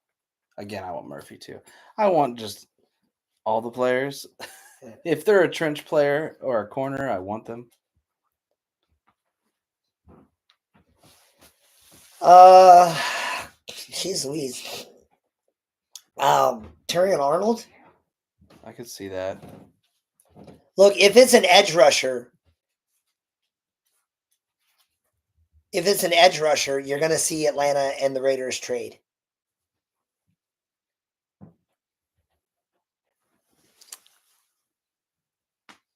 Again, I want Murphy too. I want just all the players. If they're a trench player or a corner, I want them. Jeez Louise. Terrion Arnold. I could see that. Look, if it's an edge rusher, you're going to see Atlanta and the Raiders trade.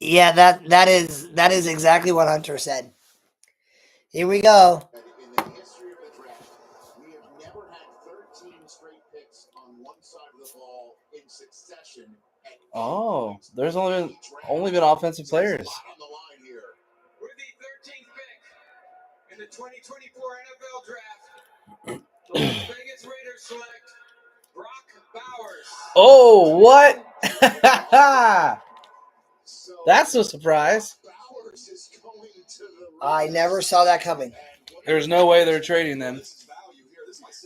Yeah, that is exactly what Hunter said. Here we go. In the history of the draft, we have never had 13 straight picks on one side of the ball in succession. Oh, there's only been offensive players. On the line here. With the 13th pick in the 2024 NFL Draft, the Las Vegas Raiders select Brock Bowers. Oh, what? That's a surprise. Bowers is going to the I never saw that coming. There's no way they're trading them.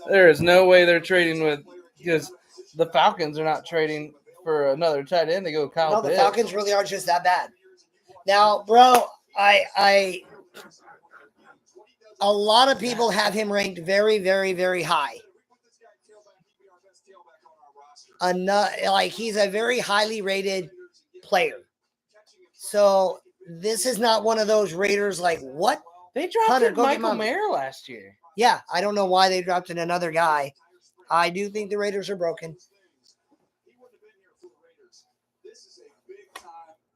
There is no way they're trading with, because the Falcons are not trading for another tight end. They go Kyle No, the Pitts. Falcons really aren't just that bad. Now, bro, a lot of people have him ranked very, very, very high. He's a very highly rated player. So this is not one of those Raiders like, what? They Hunter, drafted go get Michael Mom. Mayer last year. Yeah, I don't know why they dropped in another guy. I do think the Raiders are broken. He wouldn't have been here for the Raiders. This is a big time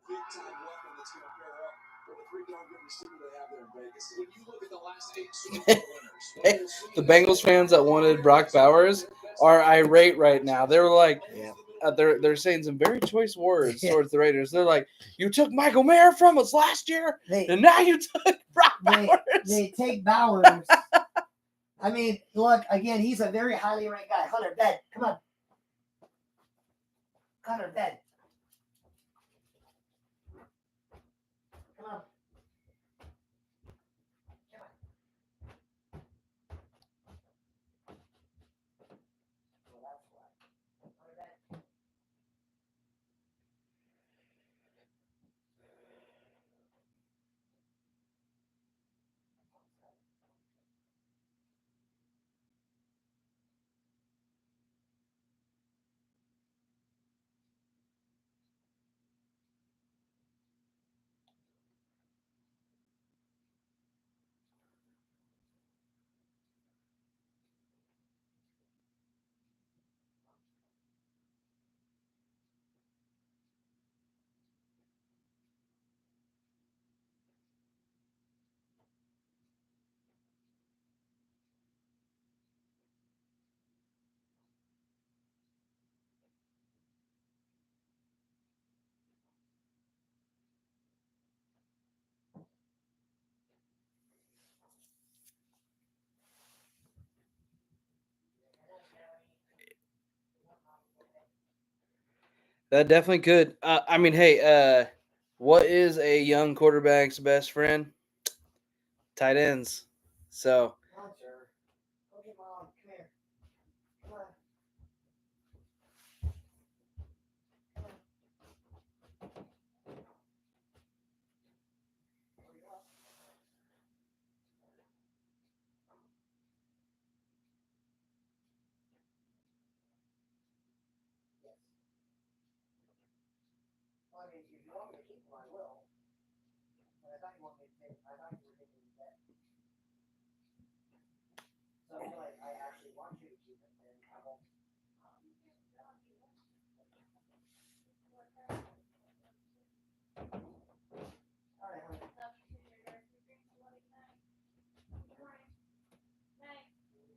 weapon that's going to pair up with a pretty darn good receiver they have there in Vegas. When you look at the last 8 Super Bowl winners, The Bengals fans that wanted Brock Bowers are irate right now. They're like, Yeah. they're saying some very choice words towards the Raiders. They're like, you took Michael Mayer from us last year, They and now you took Brock Bowers. they take Bowers. I mean, look, again, he's a very highly ranked guy. Hunter, bed. Come on. Hunter, bed. Come on. That definitely could. I mean, hey, what is a young quarterback's best friend? Tight ends. So Hunter. Go get Mom. Come here. Come on. I mean, if you want me to keep them, I will. But I thought you wanted me to take. I thought you were taking that. So I feel like I actually want you to keep them, then I won't. All right, honey.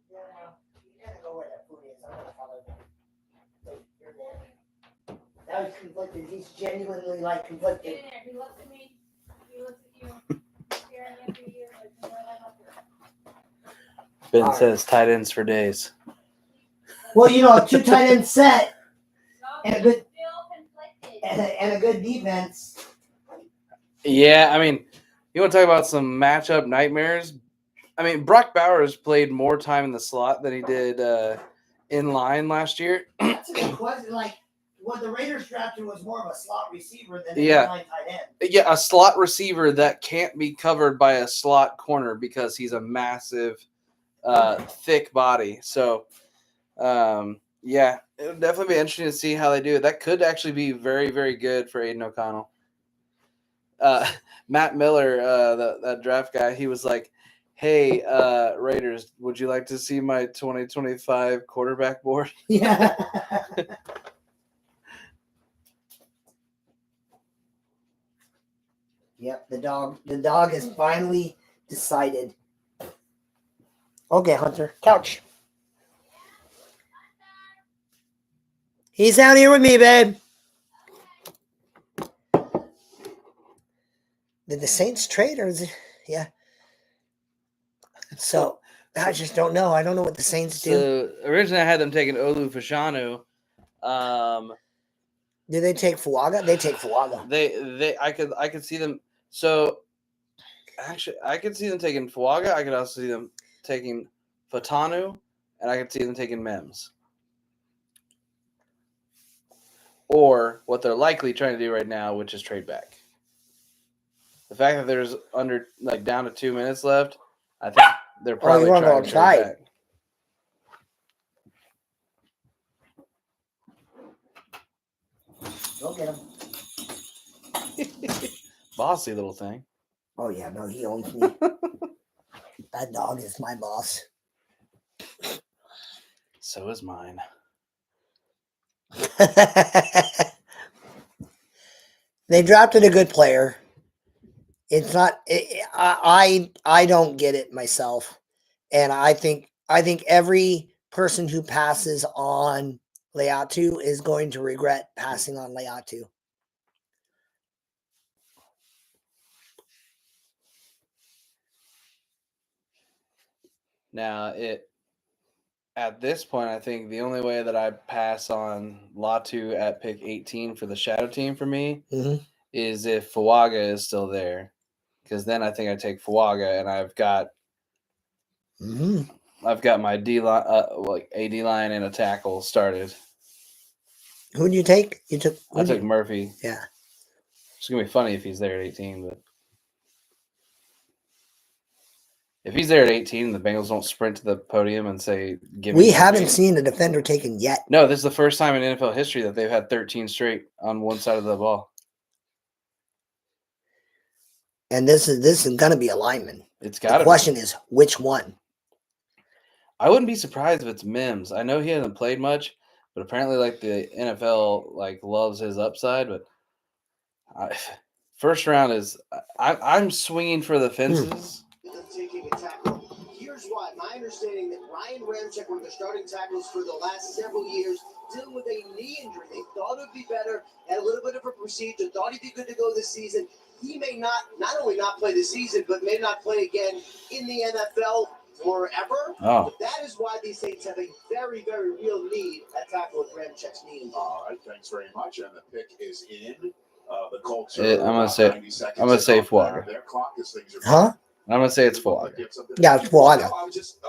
Yeah, well, you gotta go where that food is. I'm gonna follow them. So you're there. That was conflicted. He's genuinely like conflicted. He looks at me. He looks at you. Staring after you. Like, where am I? Ben All right. says tight ends for days. Well, you know, a 2 tight end set and a good Still conflicted. and a good defense. Yeah, I mean, You want to talk about some matchup nightmares? I mean, Brock Bowers played more time in the slot than he did in line last year. That's a good question. Like, what the Raiders drafted was more of a slot receiver than a Yeah. tight end. Yeah, a slot receiver that can't be covered by a slot corner because he's a massive, thick body. So, yeah, it would definitely be interesting to see how they do it. That could actually be very, very good for Aiden O'Connell. Matt Miller, that draft guy, he was like, "Hey, Raiders, would you like to see my 2025 quarterback board?" Yeah. Yep, the dog has finally decided. Okay, Hunter, couch. He's out here with me, babe. Did the Saints trade or is it? Yeah. So I just don't know. I don't know what the Saints do. So originally I had them taking Olu Fashanu. Did they take Fuaga? They take Fuaga. I could see them. So actually, I could see them taking Fuaga. I could also see them taking Fatanu, and I could see them taking Mims. Or what they're likely trying to do right now, which is trade back. The fact that there's down to 2 minutes left, I think they're probably you wanna trying go to trade back. Go get him. Bossy little thing. Oh yeah, no, he owns me. That dog is my boss. So is mine. They drafted a good player. It's not. I don't get it myself, and I think every person who passes on Leatu is going to regret passing on Leatu. Now, at this point, I think the only way that I pass on Latu at pick 18 for the shadow team for me is if Fuaga is still there, because then I think I take Fuaga and I've got my D line, a D line and a tackle started. Who did you take? I took Murphy. Yeah, it's gonna be funny if he's there at 18, but. If he's there at 18, the Bengals don't sprint to the podium and say, "Give me." We haven't seen a defender taken yet. No, this is the first time in NFL history that they've had 13 straight on one side of the ball. And this is going to be a lineman. It's got. The question is which one. I wouldn't be surprised if it's Mims. I know he hasn't played much, but apparently, the NFL loves his upside. But first round is I'm swinging for the fences. Taking a tackle. Here's why. My understanding that Ryan Ramczyk, one of the starting tackles for the last several years, dealing with a knee injury. They thought it would be better, had a little bit of a procedure, thought he'd be good to go this season. He may not only not play this season, but may not play again in the NFL forever. Oh. But that is why these Saints have a very, very real need at tackle with Ramczyk's knee injury. All right, thanks very much. And the pick is in. The Colts I'm gonna say Fuaga. Their clock as things are. Huh? I'm gonna say it's Fuaga. Yeah, it's Fuaga. I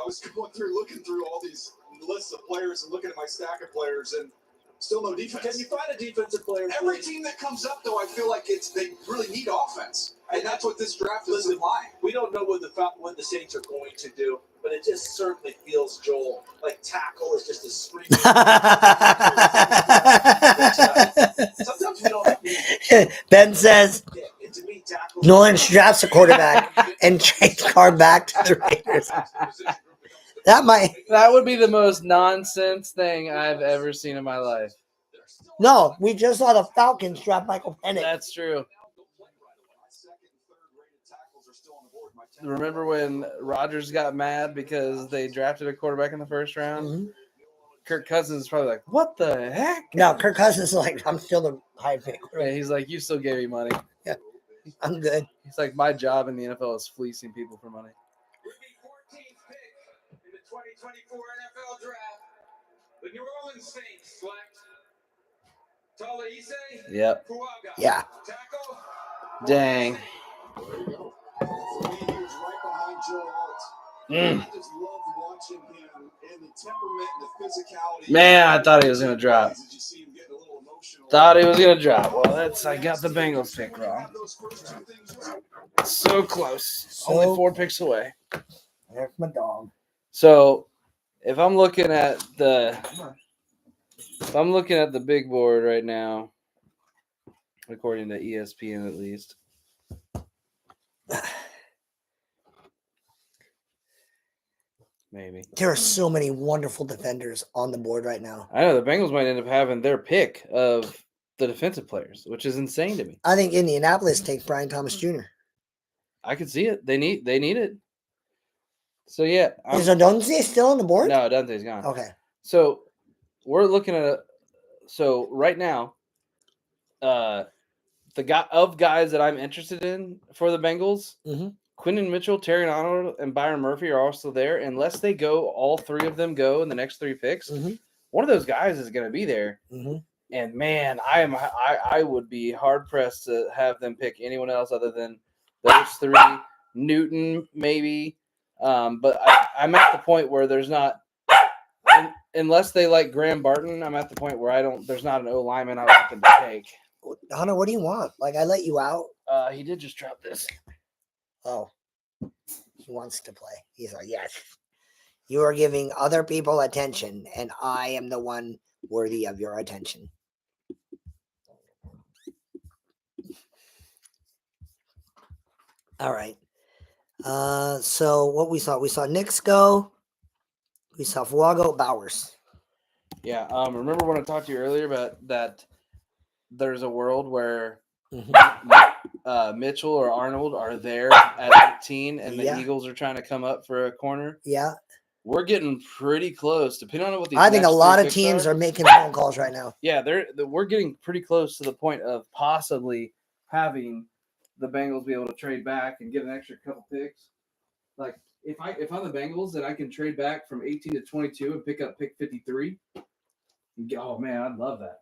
was going through, looking through all these lists of players and looking at my stack of players, and still no defense. Can you find a defensive player? Every team that comes up, though, I feel like they really need offense, and that's what this draft is implying. We don't know what the Saints are going to do, but it just certainly feels, Joel, like tackle is just a screaming. Sometimes we don't have Ben says to me, tackle. Nolan drafts a quarterback and trades Carr back to the Raiders. That would be the most nonsense thing I've ever seen in my life. No, we just saw the Falcons draft Michael Penix. That's true. Remember when Rodgers got mad because they drafted a quarterback in the first round? Mm-hmm. Kirk Cousins is probably like, "What the heck?" No, Kirk Cousins is like, "I'm still the highest paid quarterback." And he's like, "You still gave me money." Yeah, I'm good. He's like, "My job in the NFL is fleecing people for money." With the 14th pick in the 2024 NFL Draft, the New Orleans Saints select Talaize Yep. Fuaga. Yeah. Tackle. Dang. There you go. Mm. I just love watching him and the temperament and the physicality. Man, I thought he was gonna drop. As you see him getting a little emotional. Thought he was gonna drop. Well, I got the Bengals pick wrong. Those first two things just So close. So- Only 4 picks away. There's my dog. So if I'm looking at the big board right now, according to ESPN at least. Maybe. There are so many wonderful defenders on the board right now. I know the Bengals might end up having their pick of the defensive players, which is insane to me. I think Indianapolis takes Brian Thomas Jr. I could see it. They need it. So yeah, Is Odunze still on the board? no, Dante's gone. Okay. So we're looking at so right now, the guys that I'm interested in for the Bengals, Mhm. Quinton Mitchell, Terry Arnold, and Byron Murphy are also there. Unless they go, all 3 of them go in the next 3 picks. Mhm. One of those guys is going to be there. Mhm. And man, I would be hard pressed to have them pick anyone else other than those 3. Newton maybe, but I'm at the point where there's not, unless they like Graham Barton. I'm at the point where there's not an O lineman I want them to take. Hunter, what do you want? Like, I let you out. He did just drop this. Oh, he wants to play. He's like, yes. You are giving other people attention, and I am the one worthy of your attention. All right. So what we saw Knicks go. We saw Fuago, Bowers. Yeah. Remember when I talked to you earlier about that? There's a world where Mhm. Mitchell or Arnold are there at 18, and the Yeah. Eagles are trying to come up for a corner. Yeah, We're getting pretty close, depending on what these. I think a next 3 lot of picks teams are. are making phone calls right now. Yeah, we're getting pretty close to the point of possibly having the Bengals be able to trade back and get an extra couple picks. Like if I'm the Bengals, then I can trade back from 18 to 22 and pick up pick 53. Oh man, I'd love that.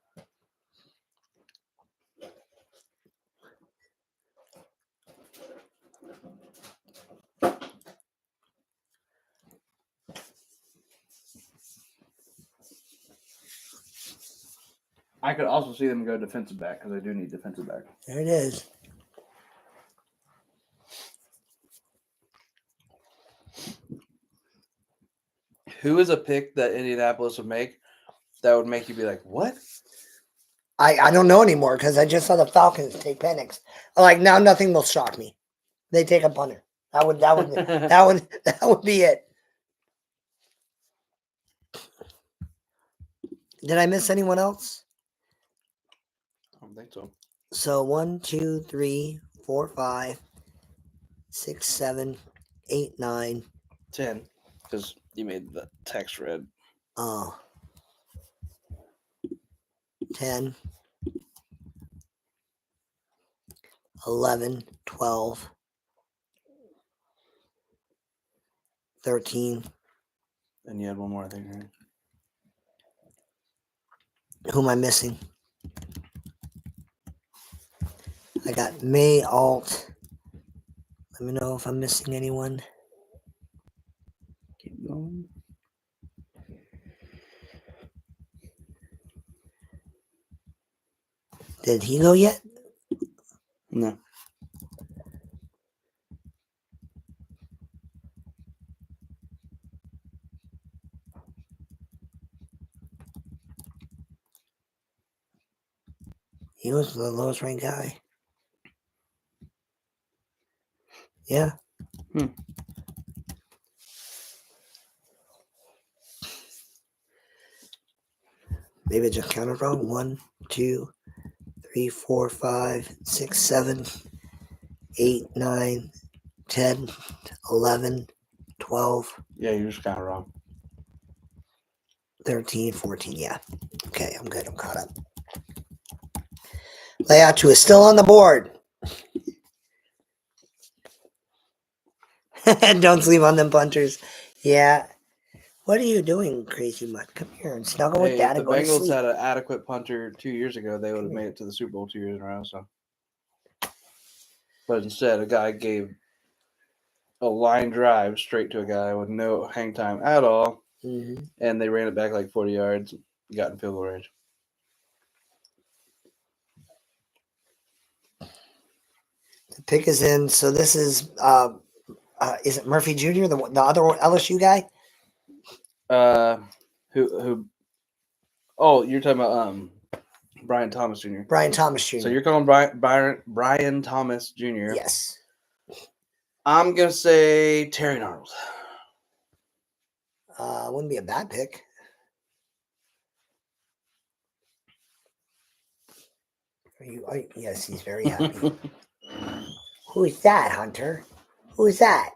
I could also see them go defensive back because I do need defensive back. There it is. Who is a pick that Indianapolis would make that would make you be like, what? I don't know anymore because I just saw the Falcons take Penix. Like now, nothing will shock me. They take a punter. That would that would be it. Did I miss anyone else? I don't think so. So 1, 2, 3, 4, 5, 6, 7, 8, 9. 10, because you made the text red. 10, 11, 12, 13. And you had one more, I think, right? Who am I missing? I got May Alt. Let me know if I'm missing anyone. Keep going. Did he go yet? No. He was the lowest ranked guy. Yeah. Maybe I just counted wrong. 1, 2, 3, 4, 5, 6, 7, 8, 9, 10, 11, 12, Yeah, you just got it wrong. 13, 14. Yeah. Okay, I'm good. I'm caught up. Layatu is still on the board. Don't sleep on them punters. Yeah. What are you doing, crazy mutt? Come here and snuggle with Hey, dad if and the go to Bengals sleep. had an adequate punter 2 years ago, they would have made it to the Super Bowl 2 years in a row. So, but instead, a guy gave a line drive straight to a guy with no hang time at all, Mm-hmm. and they ran it back like 40 yards, got in field goal range. The pick is in. So this is it Murphy Jr., the other LSU guy? Who? Oh, you're talking about Brian Thomas Jr. Brian Thomas Jr. So you're calling Brian Thomas Jr. Yes. I'm gonna say Terry Arnold. Wouldn't be a bad pick. Yes, he's very happy. Who is that, Hunter? Who is that?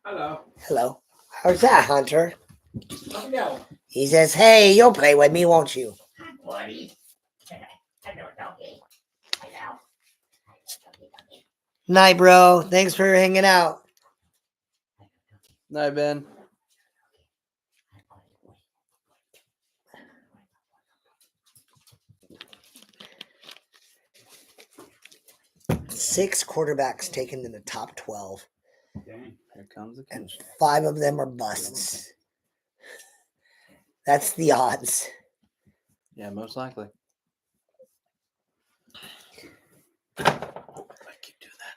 Hello. Hello. How's that, Hunter? Hello. He says, "Hey, you'll play with me, won't you?" Hi, buddy. Hello, doggy. Hello. Night, bro. Thanks for hanging out. Night, Ben. Six quarterbacks taken in the top 12, Dang. Here comes the and coach. 5 of them are busts. That's the odds. Yeah, most likely. I keep doing that.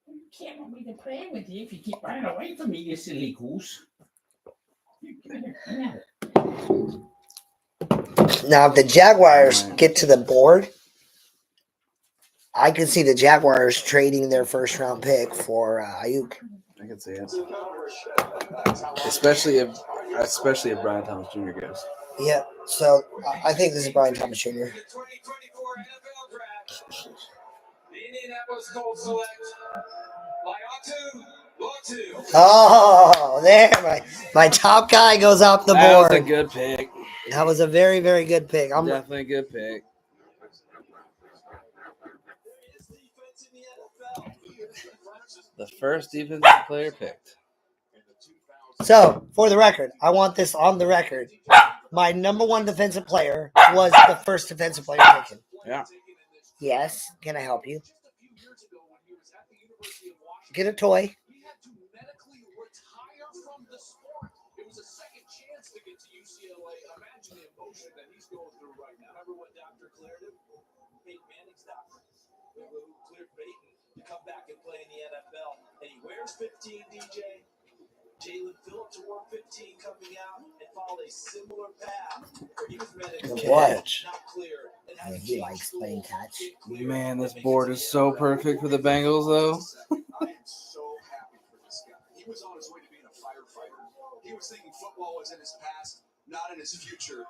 You can't want me to play with you if you keep running away from me, you silly goose. No. Now, if the Jaguars get to the board, I could see the Jaguars trading their first round pick for Ayuk. I can see it. Especially if Brian Thomas Jr. goes. Yeah, so I think this is Brian Thomas Jr. The 2024 NFL Draft. The Indianapolis Colts select Latu. Oh, there, my top guy goes off the That board. was a good pick. That was a very, very good pick. Definitely a good pick. The first defensive player picked. So, for the record, I want this on the record. My number one defensive player was the first defensive player taken. Yeah. Yes, can I help you? Get a toy. It was a second chance to get to UCLA. Imagine the emotion that he's going through right now. Remember what Dr. cleared him? Peyton Manning's doctor. Who cleared Peyton to come back and play in the NFL. And he wears 15, DJ. Jalen Phillips wore 15 coming out and followed a similar path where he was medically Catch. not clear. And Yeah, he likes playing catch. Man, this board is so perfect for the Bengals, though. I am so happy for this guy. He was on his way to being a firefighter. He was thinking football was in his past, not in his future.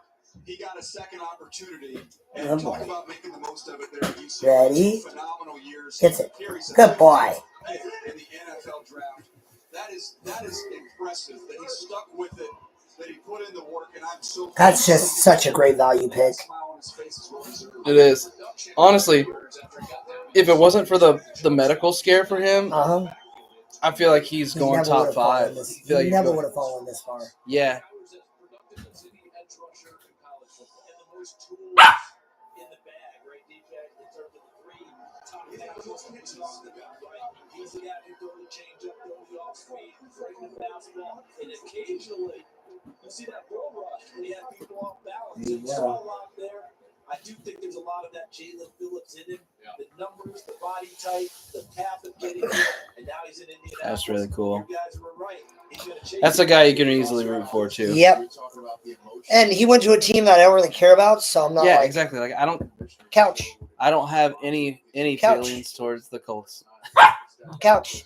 He got a second opportunity, and Good talk boy. about making the most of it there at UCLA. Ready? Phenomenal years. Gets it. Here he's a Good boy. pick in the NFL draft. That is impressive that he stuck with it, that he put in the work, and I'm so. That's just such a great value pick. It is. Honestly, if it wasn't for the medical scare for him, I feel like he's He going never top would've fallen 5. this- I feel like He he's never going- would have fallen this far. Yeah. He's the guy who throw the change up, throw the off speed, bring the fastball, and occasionally you see that bull rush when you have people off balance. Yeah. It's so loud there. I do think there's a lot of that Jalen Phillips in him. The numbers, the body type, the path of getting there, and now he's in Indianapolis. That's really cool. You guys were right. He's gonna chase That's a guy you can easily root for, too. Yep. And he went to a team that I don't really care about, so I'm not Yeah, like exactly. Like I don't have any Couch. feelings towards the Colts. Couch.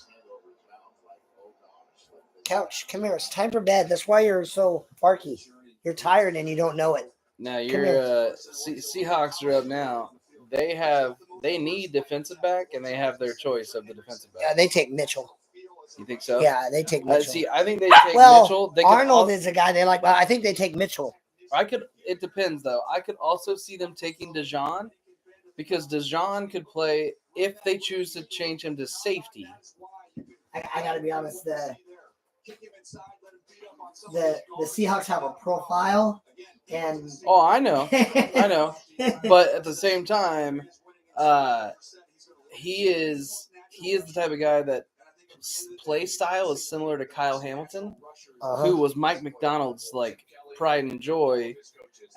Couch, come here. It's time for bed. That's why you're so barky. You're tired and you don't know it. Now Come your Seahawks are up now. They need defensive back, and they have their choice of the defensive back. Yeah, they take Mitchell. You think so? Yeah, they take Mitchell. See, I think they take Well, Mitchell. They could Arnold is a guy they like, but I think they take Mitchell. It depends though. I could also see them taking Dejon because Dejon could play if they choose to change him to safety. I got to be honest. the Seahawks have a profile, and Oh, I know. I know. But at the same time, he is the type of guy that play style is similar to Kyle Hamilton, who was Mike McDonald's like pride and joy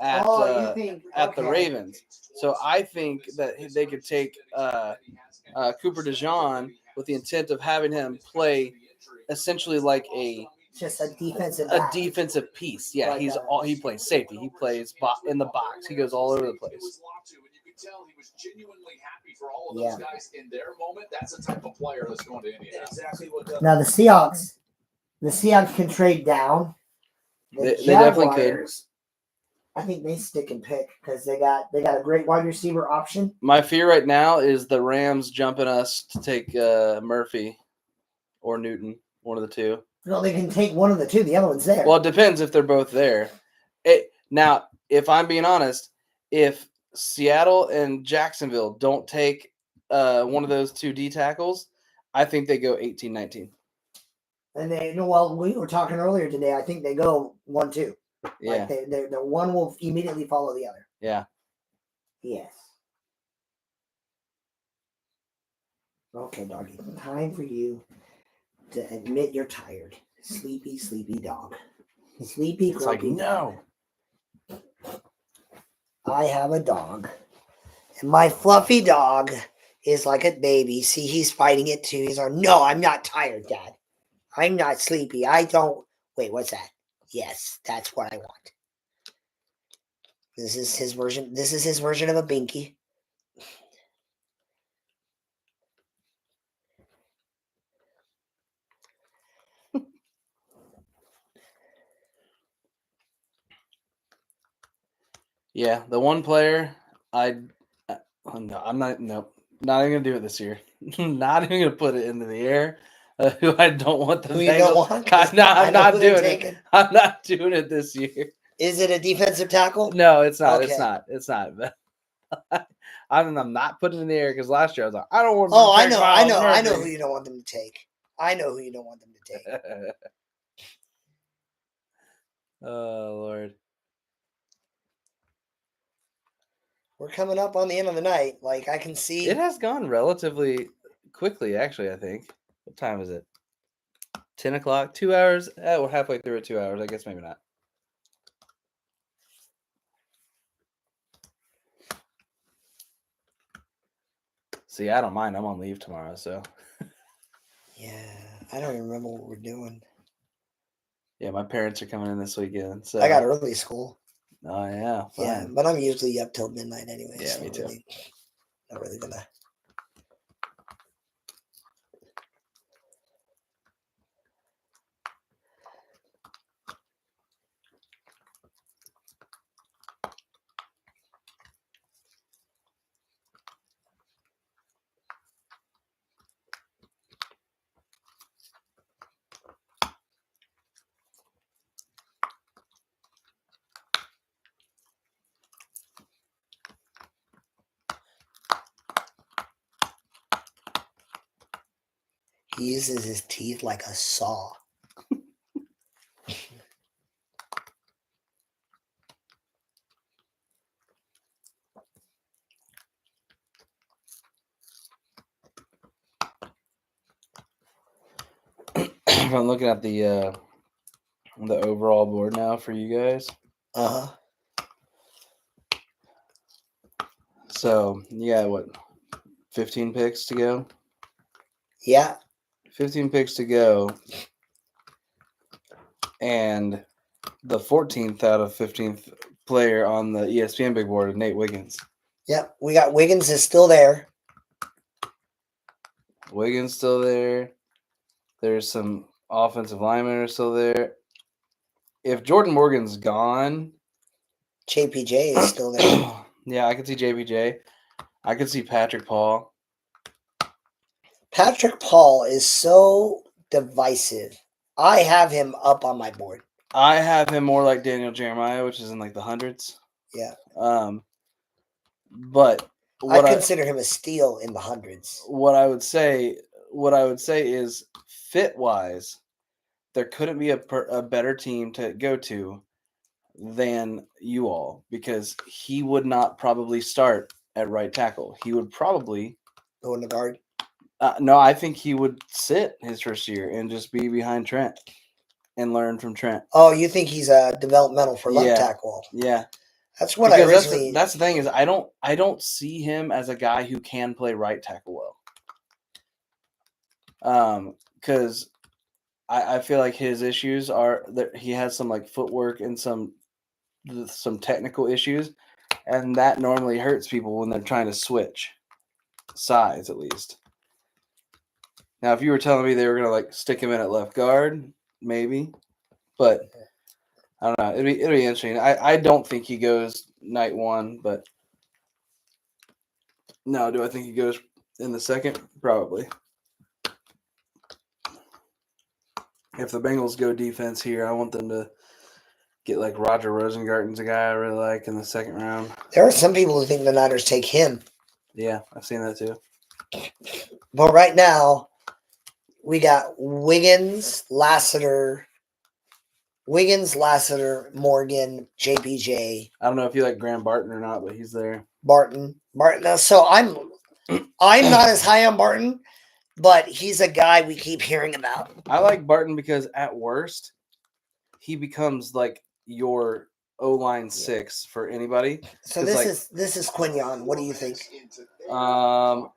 at the Ravens. So I think that they could take Cooper DeJean with the intent of having him play essentially like just a defensive piece. Yeah, Like he plays safety. He plays in the box. He goes all over the place. Tell he was genuinely happy for all of those guys in their moment. That's the type of player that's going to Indianapolis. Exactly what. Now the Seahawks can trade down. They definitely could. I think they stick and pick because they got a great wide receiver option. My fear right now is the Rams jumping us to take Murphy or Newton, one of the two. No, they can take one of the two. The other one's there. Well, it depends if they're both there. Now, if I'm being honest, if Seattle and Jacksonville don't take one of those two D tackles, I think they go 18-19. And we were talking earlier today. I think they go 1-2. Yeah. Like the one will immediately follow the other. Yeah. Yes. Okay, doggy. Time for you to admit you're tired. Sleepy, sleepy dog. Sleepy, it's like, no. I have a dog. And my fluffy dog is like a baby. See, he's fighting it too. He's like, no, I'm not tired, Dad. I'm not sleepy. I don't. Wait, what's that? Yes, that's what I want. This is his version. This is his version of a binky. Yeah, the one player not even gonna do it this year. Not even gonna put it into the air. Who I don't want the Who you don't want? I'm not doing it. I'm not doing it this year. Is it a defensive tackle? No, it's not. Okay. It's not. I'm not putting it in the air because last year I was like, I don't want. Oh, I know who you don't want them to take. I know who you don't want them to take. Oh Lord. We're coming up on the end of the night. Like I can see it has gone relatively quickly, actually, I think. What time is it? 10 o'clock? 2 hours? We're halfway through 2 hours. I guess maybe not. See, I don't mind. I'm on leave tomorrow, so. Yeah, I don't even remember what we're doing. Yeah, my parents are coming in this weekend. So I got early school. Oh, yeah. Fine. Yeah, but I'm usually up till midnight anyway. Yeah, so me too. Not really gonna. He uses his teeth like a saw. I'm looking at the overall board now for you guys. Uh-huh. So you got what, 15 picks to go? Yeah. 15 picks to go. And the 14th out of 15th player on the ESPN big board is Nate Wiggins. Yep. We got Wiggins is still there. Wiggins still there. There's some offensive linemen are still there. If Jordan Morgan's gone, JPJ is still there. Yeah, I can see JPJ. I can see Patrick Paul. Patrick Paul is so divisive. I have him up on my board. I have him more like Daniel Jeremiah, which is in like the hundreds. Yeah. But I consider him a steal in the hundreds. What I would say is fit wise, there couldn't be a better team to go to than you all, because he would not probably start at right tackle. He would probably Go in the guard. no, I think he would sit his first year and just be behind Trent and learn from Trent. Oh, you think he's a developmental for left Yeah. tackle? Yeah, That's what I because originally. that's the thing is I don't see him as a guy who can play right tackle well. Because I feel like his issues are that he has some like footwork and some technical issues, and that normally hurts people when they're trying to switch sides, at least. Now, if you were telling me they were gonna like stick him in at left guard, maybe, but I don't know. It'd be interesting. I don't think he goes night one, but no, do I think he goes in the second? Probably. If the Bengals go defense here, I want them to get like Roger Rosengarten's a guy I really like in the second round. There are some people who think the Niners take him. Yeah, I've seen that too. But right now, we got Wiggins, Lassiter, Morgan, JPJ, I don't know if you like Graham Barton or not, but he's there. Barton. So I'm not as high on Barton, but he's a guy we keep hearing about. I like Barton because at worst, he becomes like your O-line 6 for anybody. So this is Quinion. What do you think? Who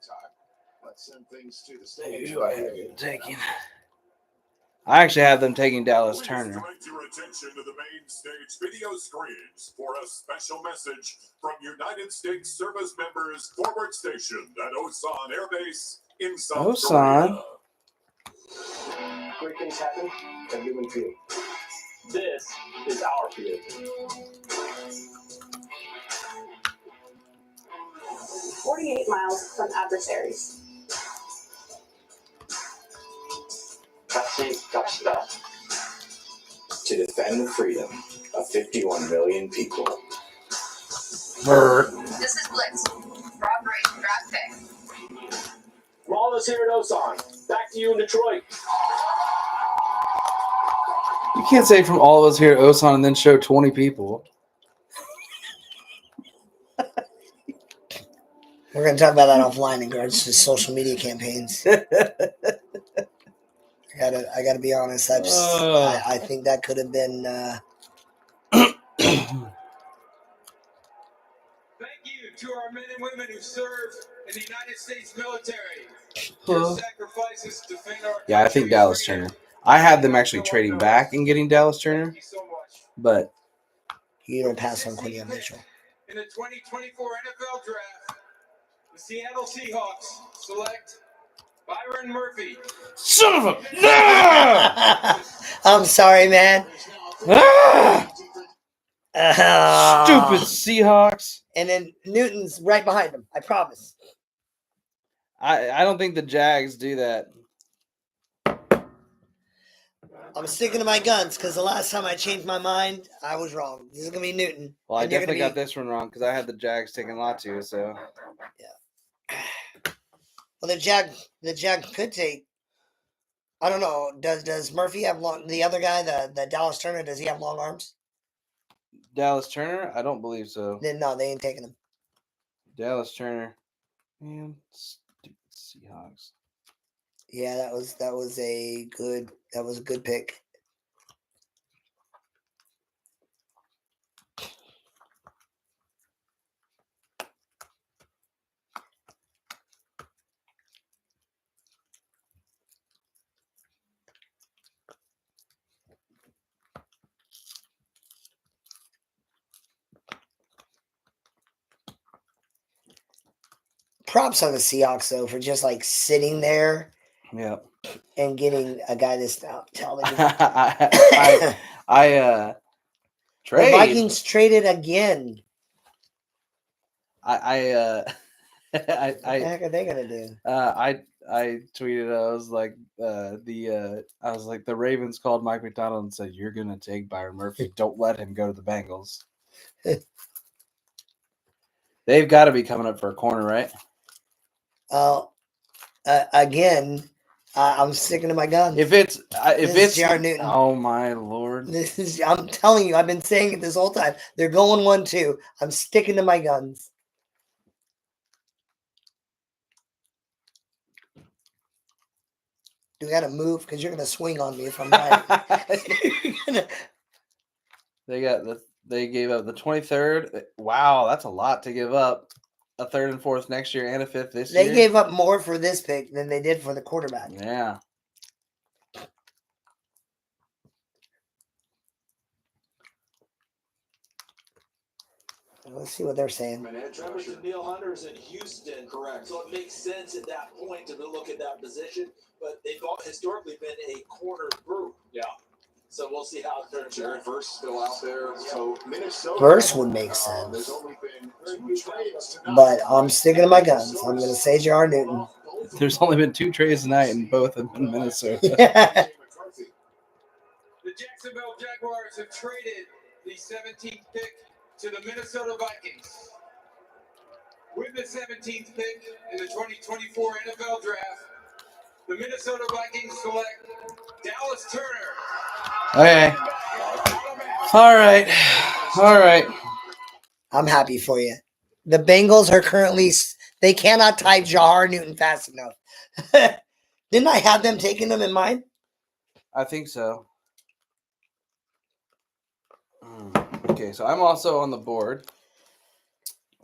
do I have him taking? I actually have them taking Dallas Turner. Direct your attention to the main stage video screens for a special message from United States service members forward stationed at Osan Air Base in South Osan. Korea. Great things happen at Newman Field. This is our field. 48 miles from adversaries. Touchdown. To defend the freedom of 51 million people. This is Blitz. Rob Ray, draft pick. From all of us here at Osan, back to you in Detroit. You can't say from all of us here at Osan and then show 20 people. We're going to talk about that offline in regards to social media campaigns. I gotta be honest. I think that could have been. Thank you to our men and women who serve in the United States military. Your sacrifices defend our Yeah, I think Dallas Turner. I had them actually trading back and getting Dallas Turner, Thank you so much. but You don't pass on Quinion Mitchell. In the 2024 NFL Draft, the Seattle Seahawks select Byron Murphy. son of a no! I'm sorry, man. Stupid Seahawks. And then Newton's right behind him. I promise. I don't think the Jags do that. I'm sticking to my guns because the last time I changed my mind, I was wrong. This is gonna be Newton. Well, I And you're definitely gonna got this one wrong because I had the Jags taking Latu. So Well, the Jag could take. I don't know. Does Murphy have long? The other guy, the Dallas Turner, does he have long arms? Dallas Turner, I don't believe so. Then no, they ain't taking him. Dallas Turner, man, stupid Seahawks. Yeah, that was a good pick. Props on the Seahawks though for just like sitting there Yeah. and getting a guy this talented. I The trade. Vikings traded again. I What the heck are they gonna do? I tweeted. I was like the Ravens called Mike McDonald and said, "You're gonna take Byron Murphy. Don't let him go to the Bengals." They've got to be coming up for a corner, right? Again, I'm sticking to my guns. If it's This is J.R. Newton. oh my lord, This is, I'm telling you, I've been saying it this whole time. They're going 1-2. I'm sticking to my guns. Do we got to move? Because you're going to swing on me if I'm right. they gave up the 23rd. Wow, that's a lot to give up. A 3rd and 4th next year and a 5th this year. They gave up more for this pick than they did for the quarterback. Yeah. Let's see what they're saying. Trevor's and Neil Hunter's in Houston. Correct. So it makes sense at that point to look at that position, but they've historically been a corner group. Yeah. So we'll see how it turns Jared out. Verse still out there. So Minnesota. Verse would make There's sense. only been 2 trades tonight. But I'm sticking to my guns. I'm going to say J.R. Newton. There's only been 2 trades tonight, and both have been Minnesota. The Jacksonville Jaguars have traded the 17th pick to the Minnesota Vikings. With the 17th pick in the 2024 NFL Draft, the Minnesota Vikings select Dallas Turner. Okay. All right. I'm happy for you. The Bengals are currently, they cannot type J.R. Newton fast enough. Didn't I have them taking them in mind? I think so. Okay, so I'm also on the board.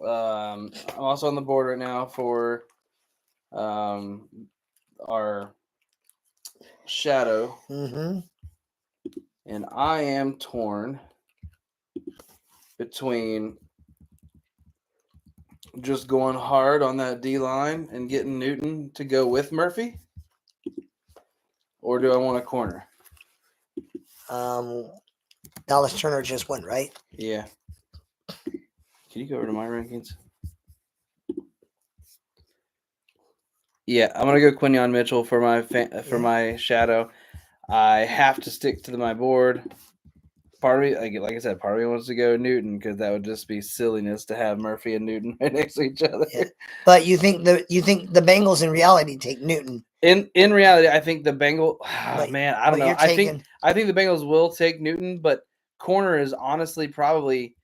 I'm also on the board right now for our shadow. Mm-hmm. And I am torn between just going hard on that D line and getting Newton to go with Murphy, or do I want a corner? Dallas Turner just went, right? Yeah. Can you go over to my rankings? Yeah, I'm gonna go Quinyon Mitchell for my shadow. I have to stick to my board. Part of me, like I said, part of me wants to go Newton because that would just be silliness to have Murphy and Newton right next to each other. Yeah. But you think the Bengals in reality take Newton? In reality, I think the Bengals. Man, I don't know. I think the Bengals will take Newton, but corner is honestly probably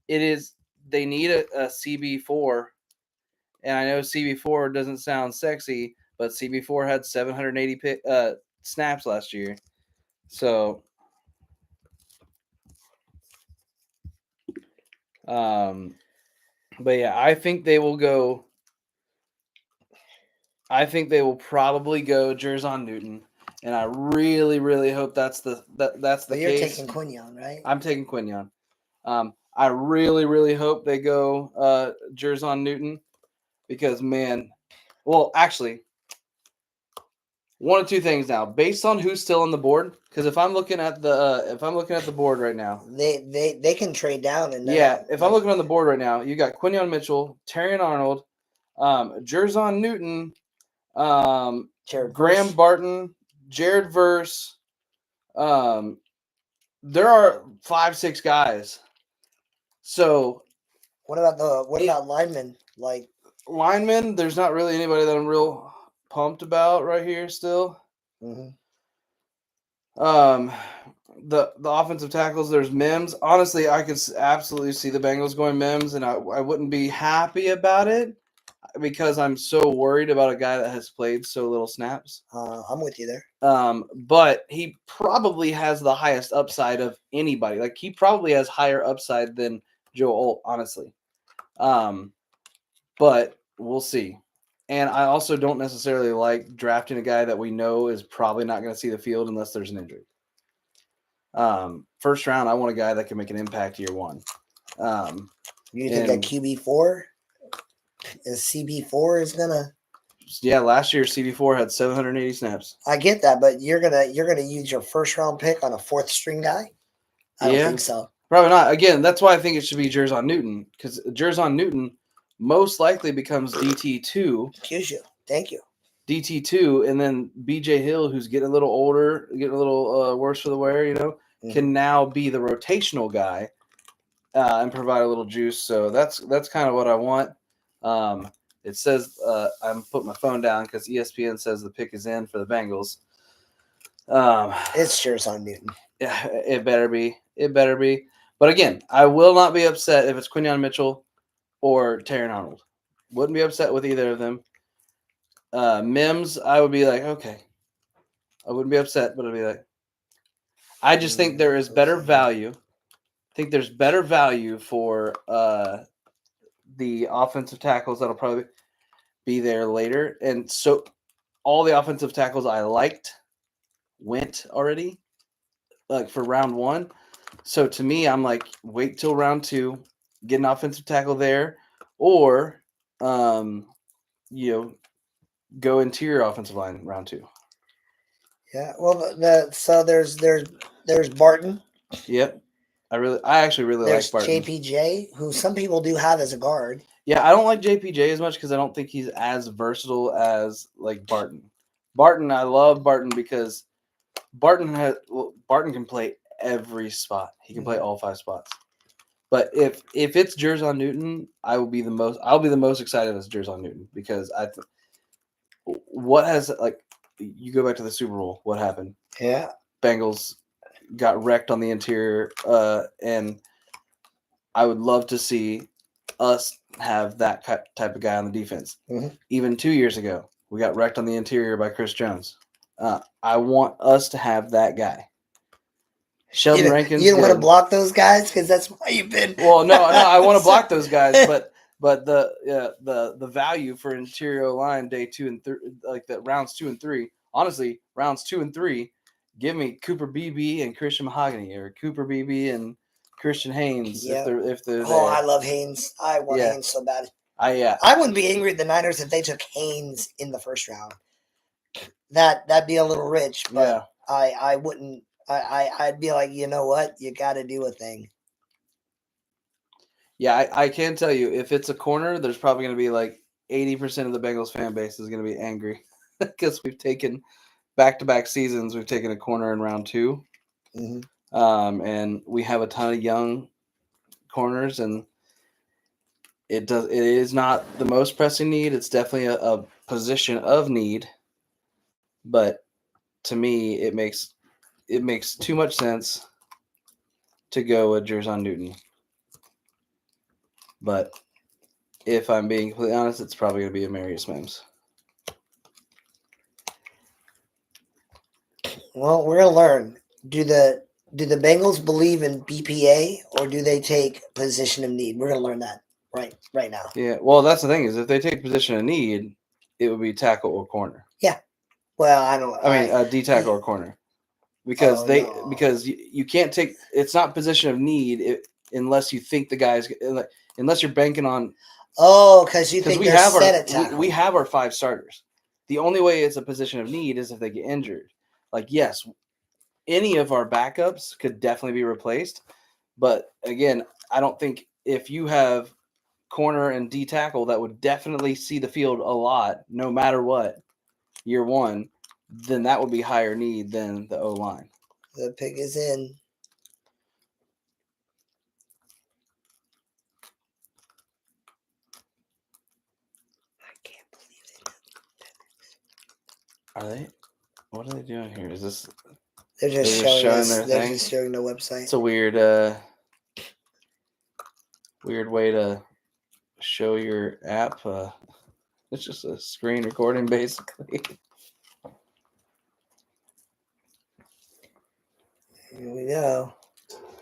it is. They need a CB4, and I know CB4 doesn't sound sexy, but CB4 had 780 snaps last year, so. But yeah, I think they will go. I think they will probably go Jerzon Newton, and I really, really hope that's the case. You're taking Quinyon, right? I'm taking Quinyon. I really, really hope they go Jerzon Newton because man, well, actually, one of two things now, based on who's still on the board. Because if I'm looking at the board right now, they can trade down and if I'm looking on the board right now, you got Quinyon Mitchell, Terrion Arnold, Jerzon Newton, Graham Barton, Jared Verse. There are 5-6 guys. So what about linemen? Like linemen, there's not really anybody that I'm real pumped about right here still. Mm-hmm. The offensive tackles, there's Mims. Honestly, I could absolutely see the Bengals going Mims, and I wouldn't be happy about it because I'm so worried about a guy that has played so little snaps. I'm with you there. But he probably has the highest upside of anybody. Like he probably has higher upside than Joe Alt, honestly. But we'll see. And I also don't necessarily like drafting a guy that we know is probably not going to see the field unless there's an injury. First round, I want a guy that can make an impact year one. You think that QB4 is CB4 is gonna? Yeah, last year CB4 had 780 snaps. I get that, but you're gonna use your first round pick on a 4th string guy? I don't think so. Probably not. Again, that's why I think it should be Jerzon Newton because Jerzon Newton most likely becomes DT2. Excuse you. Thank you. DT2, and then BJ Hill, who's getting a little older, getting a little worse for the wear, can now be the rotational guy and provide a little juice. So that's kind of what I want. It says I'm putting my phone down because ESPN says the pick is in for the Bengals. It's Jerson Newton. Yeah, it better be. It better be. But again, I will not be upset if it's Quinyon Mitchell or Terran Arnold. Wouldn't be upset with either of them. Mims, I would be like, okay. I wouldn't be upset, but I'd be like, I just think there is better value. I think there's better value for the offensive tackles that'll probably be there later. And so all the offensive tackles I liked went already, like for round 1. So to me, I'm like, wait till round 2, get an offensive tackle there, or go interior offensive line round 2. Yeah. Well, so there's Barton. Yep. I actually really like There's Barton. JPJ, who some people do have as a guard. Yeah, I don't like JPJ as much because I don't think he's as versatile as like Barton. Barton, I love Barton because Barton can play every spot. He can play all 5 spots. But if it's Jerson Newton, I'll be the most excited as Jerson Newton because you go back to the Super Bowl, what happened? Yeah. Bengals got wrecked on the interior, and I would love to see us have that type of guy on the defense. Mm-hmm. Even 2 years ago, we got wrecked on the interior by Chris Jones. I want us to have that guy. Sheldon Rankins. You don't want to block those guys because that's why you've been. Well, no, I want to block those guys, but the value for interior line day 2 and 3, like the rounds 2 and 3. Honestly, rounds 2 and 3, give me Cooper Beebe and Christian Mahogany, or Cooper Beebe and Christian Haynes. Yep. If they're Oh, there. I love Haynes. I want Haynes so bad. I wouldn't be angry at the Niners if they took Haynes in the first round. That'd be a little rich, but I wouldn't. I'd be like, you know what? You got to do a thing. Yeah, I can tell you, if it's a corner, there's probably going to be like 80% of the Bengals fan base is going to be angry because we've taken back-to-back seasons. We've taken a corner in round 2, and we have a ton of young corners, and it is not the most pressing need. It's definitely a position of need, but to me, it makes too much sense to go with Jerson Newton. But if I'm being completely honest, it's probably going to be Amarius Mims. Well, we're gonna learn. Do the Bengals believe in BPA or do they take position of need? We're gonna learn that right now. Yeah. Well, that's the thing is if they take position of need, it would be tackle or corner. Yeah. Well, I don't. I mean, D tackle or corner, because because you can't take. It's not position of need unless you think the guys unless you're banking on. Oh, because you think we have set at tackle. We have our 5 starters. The only way it's a position of need is if they get injured. Like, yes, any of our backups could definitely be replaced. But again, I don't think if you have corner and D tackle that would definitely see the field a lot, no matter what, year 1, then that would be higher need than the O-line. The pick is in. Are they? What are they doing here? Is this? They're just showing their they're thing. just showing the website. It's a weird way to show your app. It's just a screen recording, basically. Here we go.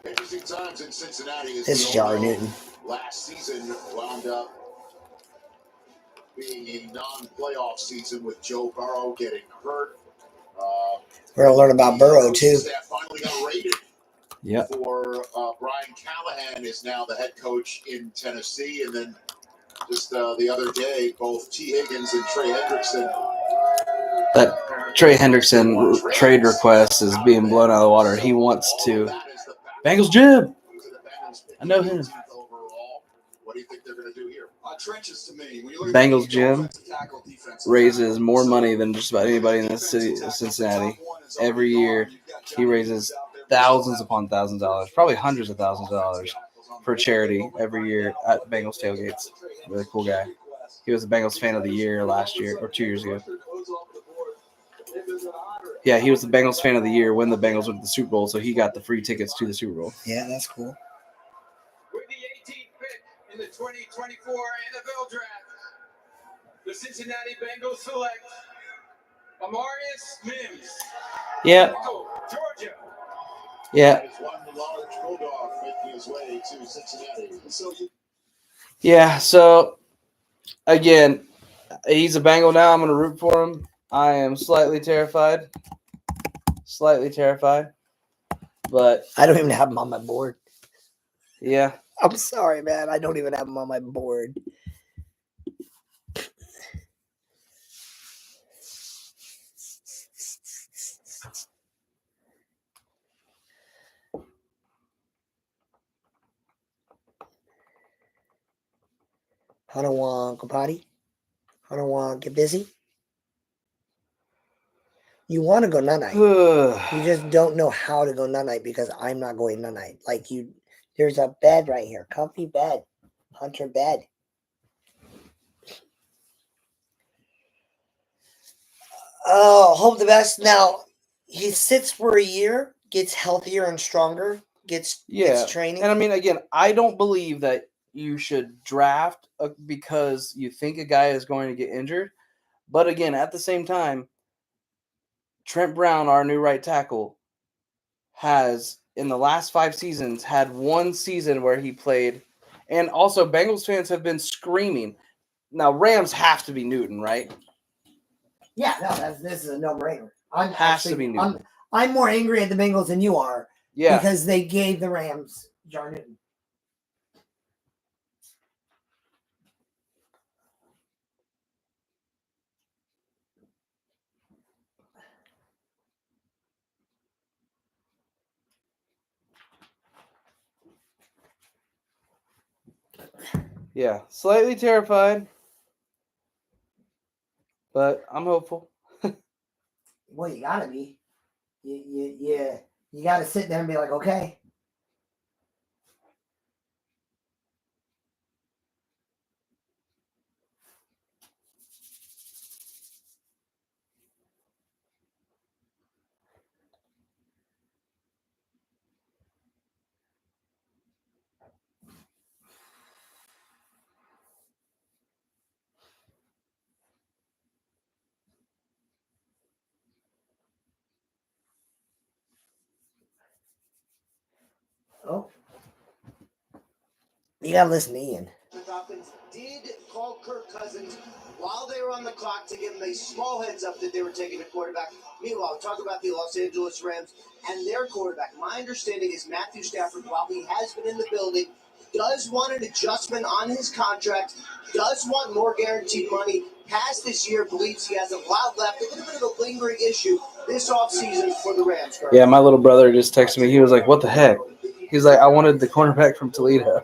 Interesting times in Cincinnati. It's Jerson Newton. Last season wound up being a non-playoff season with Joe Burrow getting hurt. We're gonna learn about Burrow too. Staff finally got rated. Yeah. For Brian Callahan is now the head coach in Tennessee, and then just the other day, both T. Higgins and Trey Hendrickson. That Trey Hendrickson trade request is being blown out of the water. He wants to. Bengals Jim. I know him. What do you think they're going to do here? Trenches to me. Bengals Jim raises more money than just about anybody in the city of Cincinnati. Every year, he raises thousands upon thousands of dollars, probably hundreds of thousands of dollars for charity every year at Bengals tailgates. Really cool guy. He was the Bengals fan of the year last year or 2 years ago. Yeah, he was the Bengals fan of the year when the Bengals went to the Super Bowl, so he got the free tickets to the Super Bowl. Yeah, that's cool. With the 18th pick in the 2024 NFL Draft, the Cincinnati Bengals select Amarius Mims. Yeah. Georgia. Yeah. One large bulldog making his way to Cincinnati. Yeah, so again, he's a Bengal now. I'm going to root for him. I am slightly terrified. But I don't even have him on my board. yeah. I'm sorry, man. I don't even have him on my board. I don't want to go potty. I don't want to get busy. You want to go night-night. You just don't know how to go night-night because I'm not going night-night. Like there's a bed right here. Comfy bed. Hunter bed. Oh, hope the best. Now, he sits for a year, gets healthier and stronger, gets training. And I mean, again, I don't believe that you should draft because you think a guy is going to get injured. But again, at the same time, Trent Brown, our new right tackle, has in the last 5 seasons had one season where he played. And also, Bengals fans have been screaming. Now, Rams have to be Newton, right? Yeah, no, this is a no-brainer. To be Newton. I'm more angry at the Bengals than you are. Yeah. Because they gave the Rams Jar Newton. Yeah, slightly terrified, but I'm hopeful. Well, you gotta be. You gotta sit there and be like, okay. Oh. You gotta listen to Ian. The Falcons did call Kirk Cousins while they were on the clock to give him a small heads up that they were taking a quarterback. Meanwhile, talk about the Los Angeles Rams and their quarterback. My understanding is Matthew Stafford, while he has been in the building, does want an adjustment on his contract, does want more guaranteed money. Past this year, believes he has a lot left, a little bit of a lingering issue this offseason for the Rams. Yeah, my little brother just texted me. He was like, what the heck? He's like, I wanted the cornerback from Toledo.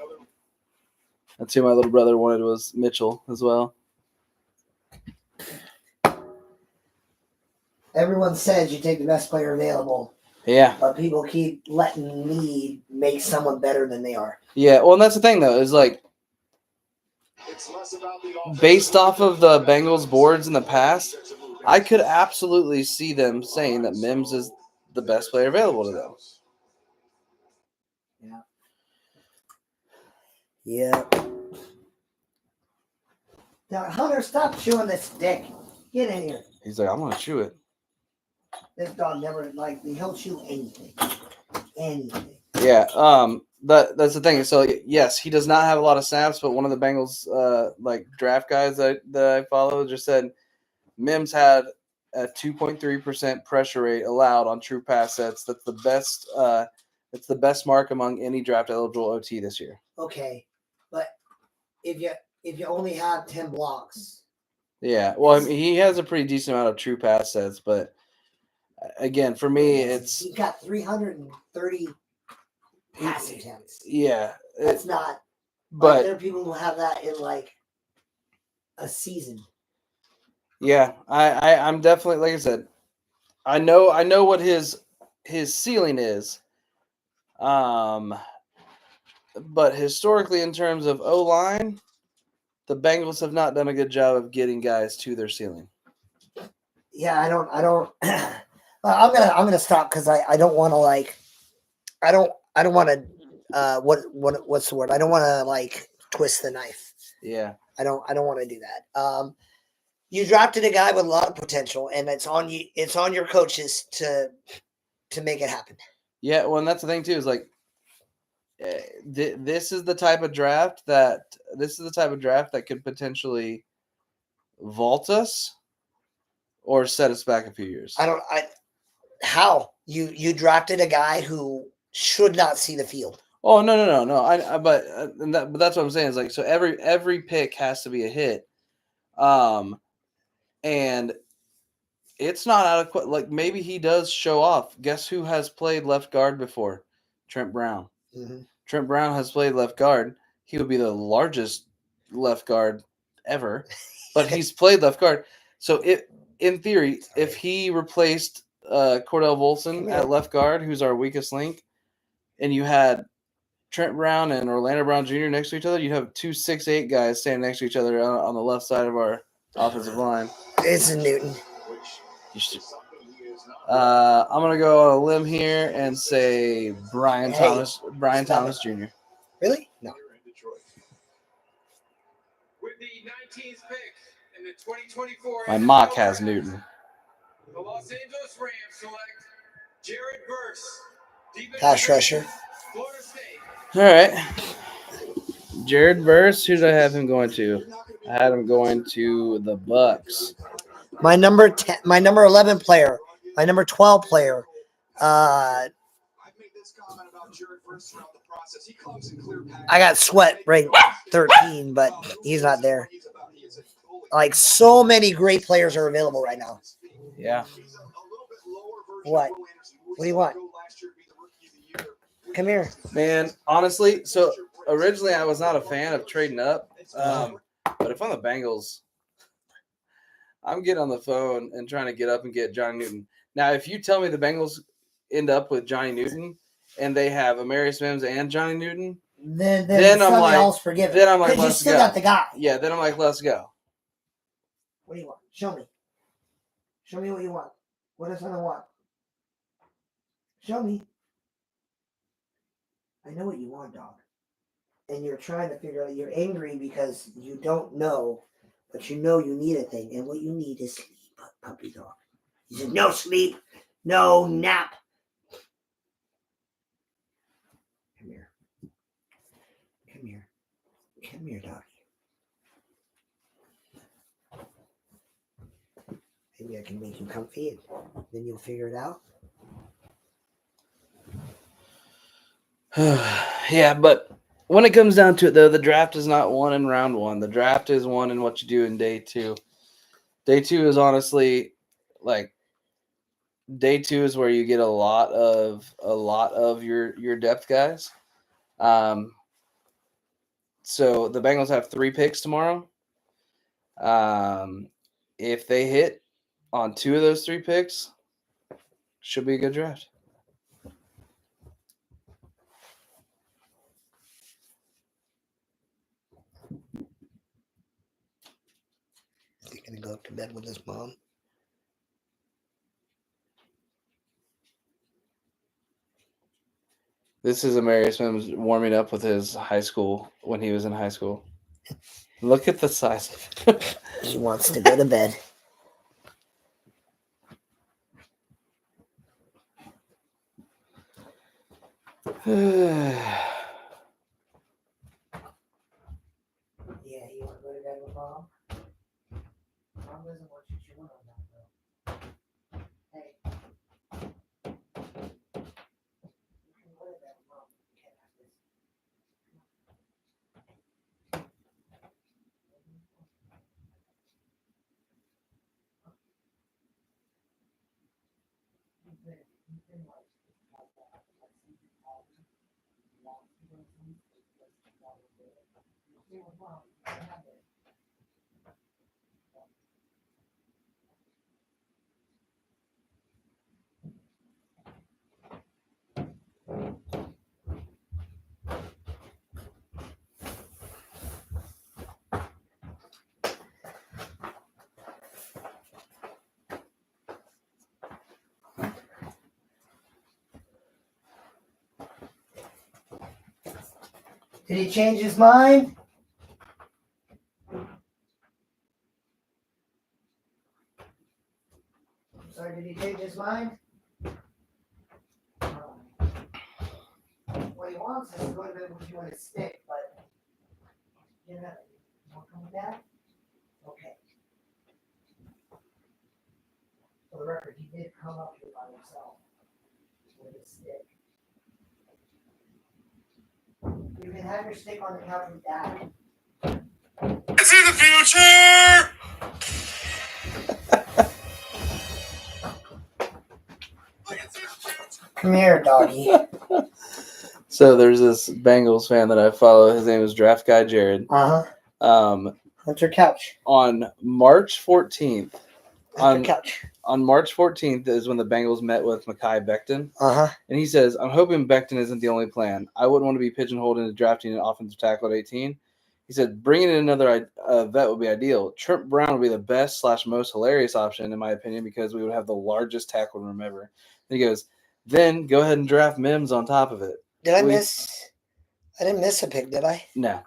That's who my little brother wanted, was Mitchell as well. Everyone says you take the best player available. Yeah. But people keep letting me make someone better than they are. Yeah, well, and that's the thing, though, is like, based off of the Bengals boards in the past, I could absolutely see them saying that Mims is the best player available to them. Yeah. Now, Hunter, stop chewing this stick. Get in here. He's like, I'm going to chew it. This dog never, he'll chew anything. Anything. Yeah, that's the thing. So, yes, he does not have a lot of snaps, but one of the Bengals, draft guys that I follow just said Mims had a 2.3% pressure rate allowed on true pass sets. That's the best. It's the best mark among any draft eligible OT this year. Okay, but if you only have 10 blocks. Yeah, well, I mean, he has a pretty decent amount of true pass sets, but again, for me, He's got 330 pass attempts. Yeah, that's not. But there are people who have that in a season. Yeah, I'm definitely, like I said, I know what his ceiling is. But historically, in terms of O-line, the Bengals have not done a good job of getting guys to their ceiling. Yeah, I don't. I'm gonna stop because I don't want to I don't want to what's the word? I don't want to twist the knife. Yeah. I don't want to do that. You drafted a guy with a lot of potential, and it's on you. It's on your coaches to make it happen. Yeah, well, and that's the thing too. Is this is the type of draft that could potentially vault us or set us back a few years. How you drafted a guy who should not see the field. Oh no. But that's what I'm saying is so every pick has to be a hit, and it's not out of maybe he does show off. Guess who has played left guard before? Trent Brown. Mm-hmm. Trent Brown has played left guard. He would be the largest left guard ever, but he's played left guard. So in theory, if he replaced Cordell Volson at left guard, who's our weakest link, and you had Trent Brown and Orlando Brown Jr. next to each other, you'd have 2 6'8" guys standing next to each other on the left side of our offensive line. It's a Newton. I'm gonna go on a limb here and say Brian Thomas Jr. Really? No. With the 19th pick in the 2024 My mock has Newton. The Los Angeles Rams select Jared Verse, Pass rusher. Florida State. All right. Jared Verse, who did I have him going to? I had him going to the Bucks. My number 10, my number 11 player, my number 12 player. I got Sweat ranked 13, but he's not there. So many great players are available right now. Yeah. What? What do you want? Come here. Man, honestly, so originally I was not a fan of trading up. But if I'm the Bengals, I'm getting on the phone and trying to get up and get Johnny Newton. Now, if you tell me the Bengals end up with Johnny Newton and they have Amarius Mims and Johnny Newton, then I'm like, forgive it. Then I'm like, let's go. You still got the guy. Yeah, then I'm like, let's go. What do you want? Show me. Show me what you want. What does I want? Show me. I know what you want, dog. And you're trying to figure out, you're angry because you don't know, but you know you need a thing. And what you need is sleep, puppy dog. You said, no sleep, no nap. Come here. Come here. Come here, doggy. Maybe I can make you comfy and then you'll figure it out. Yeah, but when it comes down to it, though, the draft is not won in round one. The draft is won in what you do in day two. Day two is honestly day two is where you get a lot of your depth guys. So the Bengals have 3 picks tomorrow. If they hit on 2 of those 3 picks, should be a good draft. Is he gonna go up to bed with his mom? This is Amarius Mims warming up with his high school when he was in high school. Look at the size of it. He wants to go to bed. Yeah, you want to go to bed with mom? Mom doesn't want you chewing on that, though. Hey. You can go to bed with mom. You can't have this. Did he change his mind? Sorry, did he change his mind? What he wants is going to put you in a stick, but you know, you want to come with that? Okay. For the record, he did come up here by himself with a stick. You can have your stick on the couch with Dad. It's in the future! Come here, doggy. So there's this Bengals fan that I follow. His name is Draft Guy Jared. Uh-huh. That's your couch. On March 14th, That's your couch. on March 14th is when the Bengals met with Mekhi Becton. Uh-huh. And he says, I'm hoping Becton isn't the only plan. I wouldn't want to be pigeonholed into drafting an offensive tackle at 18. He said, bringing in another vet would be ideal. Trent Brown would be the best / most hilarious option, in my opinion, because we would have the largest tackle room ever. And he goes, then go ahead and draft Mims on top of it. I didn't miss a pick, did I? No.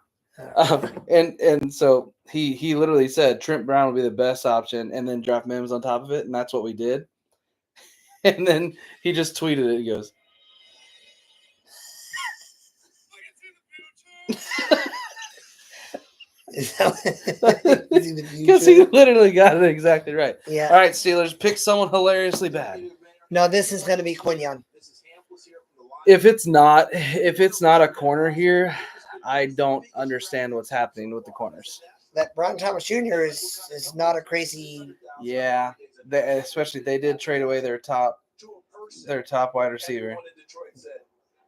And so he literally said Trent Brown would be the best option, and then draft Mims on top of it, and that's what we did. And then he just tweeted it. He goes, because he literally got it exactly right. Yeah. All right, Steelers, pick someone hilariously bad. No, this is going to be Quinyon. If it's not a corner here, I don't understand what's happening with the corners. That Brian Thomas Jr. is not a crazy. Yeah, especially they did trade away their top wide receiver.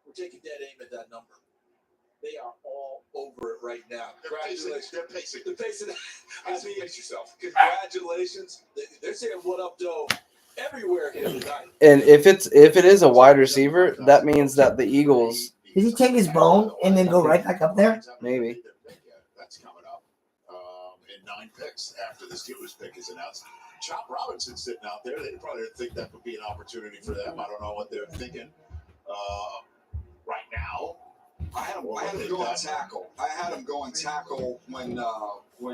We're taking dead aim at that number. They are all over it right now. Congratulations. They're pacing. The pace of I mean, pace yourself. congratulations. They're saying what up, though, everywhere here tonight. And if it is a wide receiver, that means that the Eagles. Did he take his bone and then go right back up there? Maybe. That's coming up in 9 picks after the Steelers pick is announced. Chop Robinson sitting out there. They probably didn't think that would be an opportunity for them. I don't know what they're thinking right now. I had him going tackle. I had him going tackle when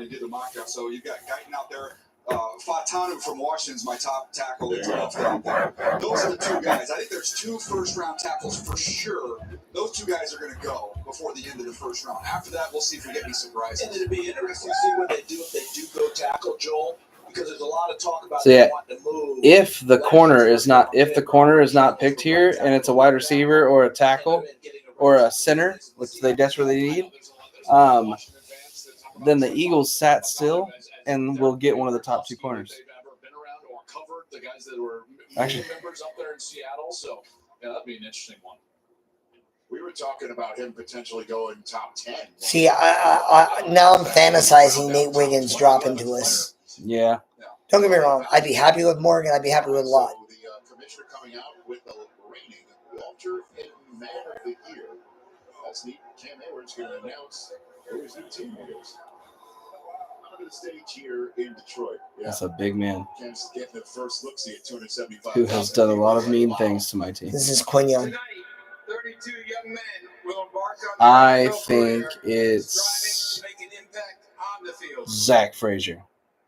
he did the mock draft. So you've got Guyton out there. Fatanu from Washington's my top tackle. That's out there. Those are the two guys. I think there's 2 first-round tackles for sure. Those 2 guys are going to go before the end of the first round. After that, we'll see if we get any surprises. And it'll be interesting to see what they do if they do go tackle, Joel, because there's a lot of talk about wanting to move. If the corner is not picked here and it's a wide receiver or a tackle or a center, which they desperately need, then the Eagles sat still and will get one of the top 2 corners. The guys that were Actually, members up there in Seattle, so yeah, that'd be an interesting one. We were talking about him potentially going top 10. See, I now I'm fantasizing Nate Wiggins dropping to us. Yeah. Don't get me wrong. I'd be happy with Morgan. I'd be happy with Lott. So the commissioner coming out with the reigning Walter Payton Man of the Year. That's neat. Cam Hayward's going to announce who his new team is. Under the stage here in Detroit. Yeah. That's a big man Cam's getting the first look see at 275. who has done a lot of mean things to my team. This is Quinyon. Tonight, 32 young men will embark on I the NFL think career, it's striving to make an impact on the field. Zach Frazier.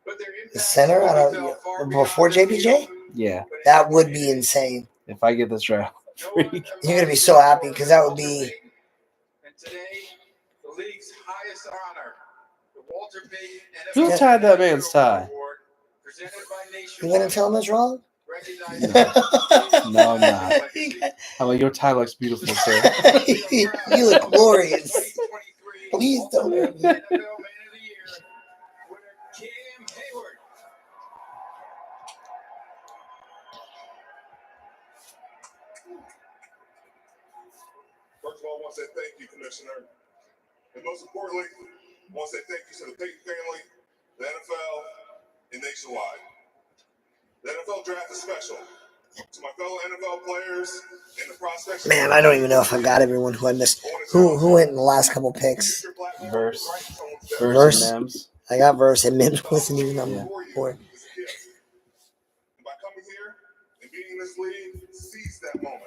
But their impact The center will be felt far before beyond the JPJ? field. Yeah. That would be insane. If I get this right. You're gonna be so happy because that would be. And today, the league's highest honor, the Walter Payton Who NFL tied that man's tie? Award, presented by You gonna tell him it's wrong? No, I'm not. I'm like, your tie looks beautiful, sir. You look glorious. Please don't hurt me. NFL Man of the Year, winner Cam Hayward. First of all, I want to say thank you, Commissioner. And most importantly, I want to say thank you to the Payton family, the NFL, and nationwide. The NFL draft is special. To my fellow NFL players and the prospects. Man, I don't even know if I got everyone who I missed. Who went in the last couple picks? Verse Verse. and Mims. I got Verse and Mims wasn't even on the board. By coming here and being in this league, seize that moment.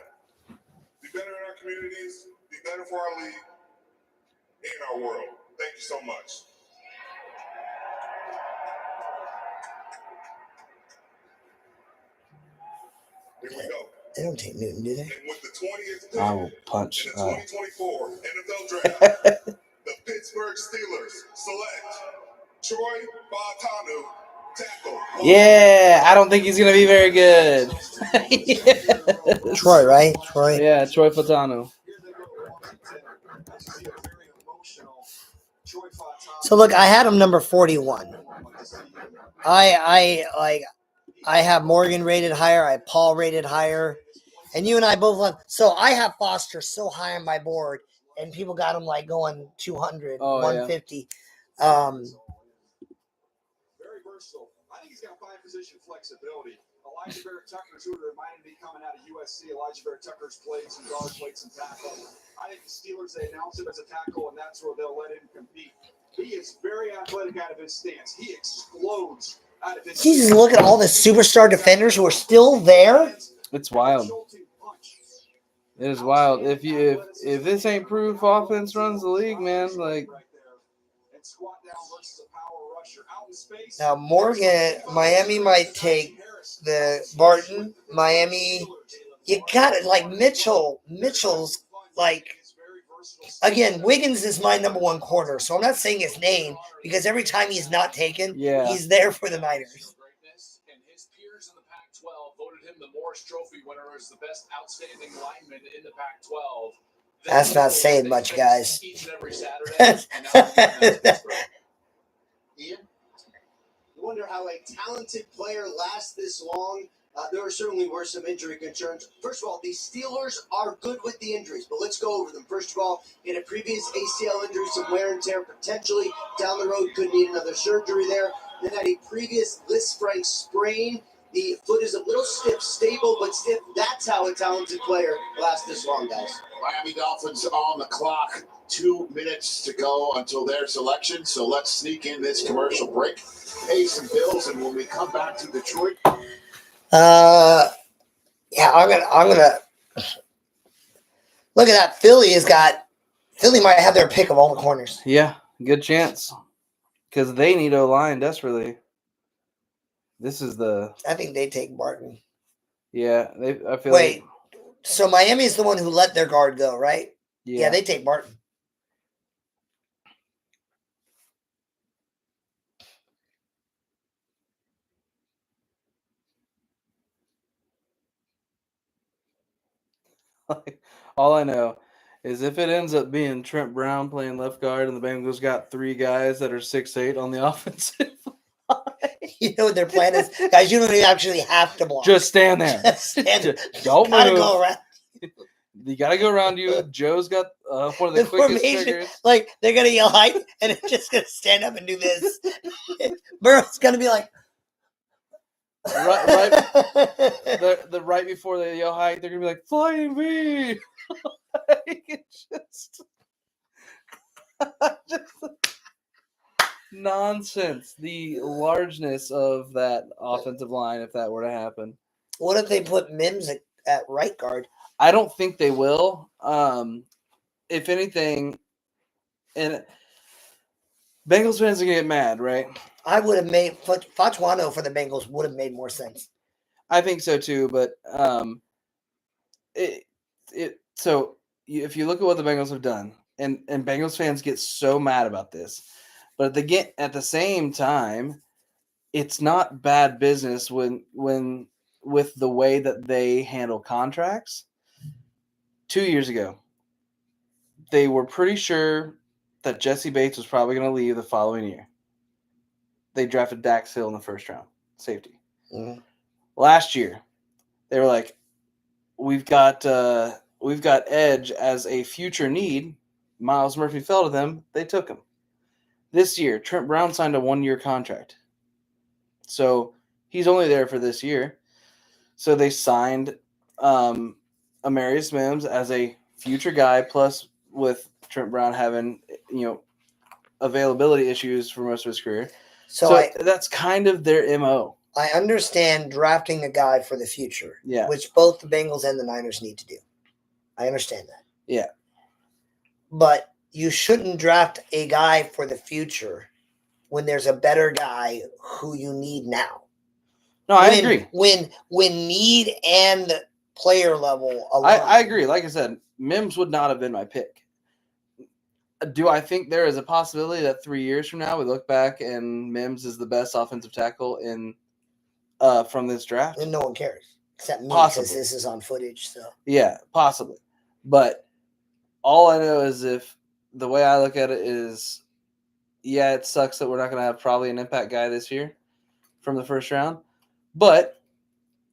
Be better in our communities, be better for our league, in our world. Thank you so much. Here we go. They don't take Newton, do they? And with the 20th pick I will punch. in the 2024 NFL Draft, the Pittsburgh Steelers select Troy Fautanu, tackle. Yeah, I don't think he's gonna be very good. Yes. Troy, right? Troy. Yeah, Troy Fatano. So look, I had him number 41. I have Morgan rated higher. I have Paul rated higher, and you and I both love. So I have Foster so high on my board, and people got him like going 200, Oh, 150. Very versatile. I think he's got fine position flexibility. Elijah Barrett Tucker is who reminded me coming out of USC. Elijah Barrett Tucker's played some guard, played some tackle. I think the Steelers, they announced him as a tackle, and that's where they'll let him compete. He is very athletic out of his stance. He explodes out of his Jesus, look at all the superstar defenders who are still there. It's wild. It is wild. If this ain't proof offense runs the league, man, like Now Morgan, Miami might take the Barton. Miami, you got it. Like Mitchell's like. Again, Wiggins is my number one corner, so I'm not saying his name because every time he's not taken, Yeah. he's there for the Niners. And his peers in the Pac-12 voted him the Morris Trophy winner as the best outstanding lineman in the Pac-12. That's not saying much, guys. Each and every Saturday. And now he's Ian, you wonder how a talented player lasts this long. There certainly were some injury concerns. First of all, the Steelers are good with the injuries, but let's go over them. First of all, in a previous ACL injury, some wear and tear, potentially down the road, could need another surgery there. Then had a previous Lisfranc sprain. The foot is a little stiff, stable but stiff. That's how a talented player lasts this long, guys. Miami Dolphins on the clock. 2 minutes to go until their selection. So let's sneak in this commercial break, pay some bills, and when we come back to Detroit. Yeah, I'm gonna look at that. Philly might have their pick of all the corners. yeah, good chance because they need O-line desperately. This is I think they take Barton. I feel Wait, like, so Miami is the one who let their guard go, right? Yeah, they take Barton. all I know is if it ends up being Trent Brown playing left guard and the Bengals got 3 guys that are 6'8" on the offensive line, You know what their plan is, guys. You don't even actually have to block. just stand there. Just stand. Don't Gotta move. go around. You gotta go around you. Joe's got one of the The quickest formation, triggers. like they're gonna yell height, and it's just gonna stand up and do this. Burrow's gonna be like, Right, the right before they yell height, they're gonna be like flying V. Like, it's just nonsense. The largeness of that offensive line, if that were to happen. What if they put Mims at right guard? I don't think they will. If anything, and Bengals fans are gonna get mad, right? I would have made Fatuano for the Bengals would have made more sense. I think so too, but if you look at what the Bengals have done, and Bengals fans get so mad about this, but at the same time, it's not bad business when with the way that they handle contracts. 2 years ago, they were pretty sure that Jesse Bates was probably going to leave the following year. They drafted Dax Hill in the first round, safety. Mm-hmm. Last year, they were like, "We've got edge as a future need." Miles Murphy fell to them. They took him. This year, Trent Brown signed a 1-year contract, so he's only there for this year. So they signed Amarius Mims as a future guy, plus with Trent Brown having availability issues for most of his career. So that's kind of their MO. I understand drafting a guy for the future, Yeah. which both the Bengals and the Niners need to do. I understand that. Yeah. But you shouldn't draft a guy for the future when there's a better guy who you need now. No, I agree. When need and player level align. I agree. Like I said, Mims would not have been my pick. Do I think there is a possibility that 3 years from now we look back and Mims is the best offensive tackle in from this draft? And no one cares except me Possibly. because this is on footage. So Yeah, possibly. But all I know is if the way I look at it is, yeah, it sucks that we're not going to have probably an impact guy this year from the first round. But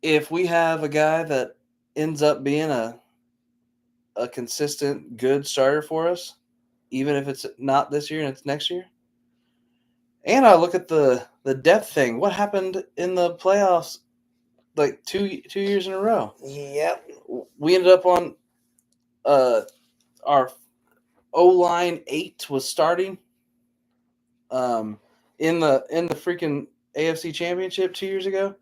if we have a guy that ends up being a consistent, good starter for us, even if it's not this year and it's next year. And I look at the depth thing. What happened in the playoffs like two years in a row? Yep. We ended up on our O-line 8 was starting in the freaking AFC Championship 2 years ago.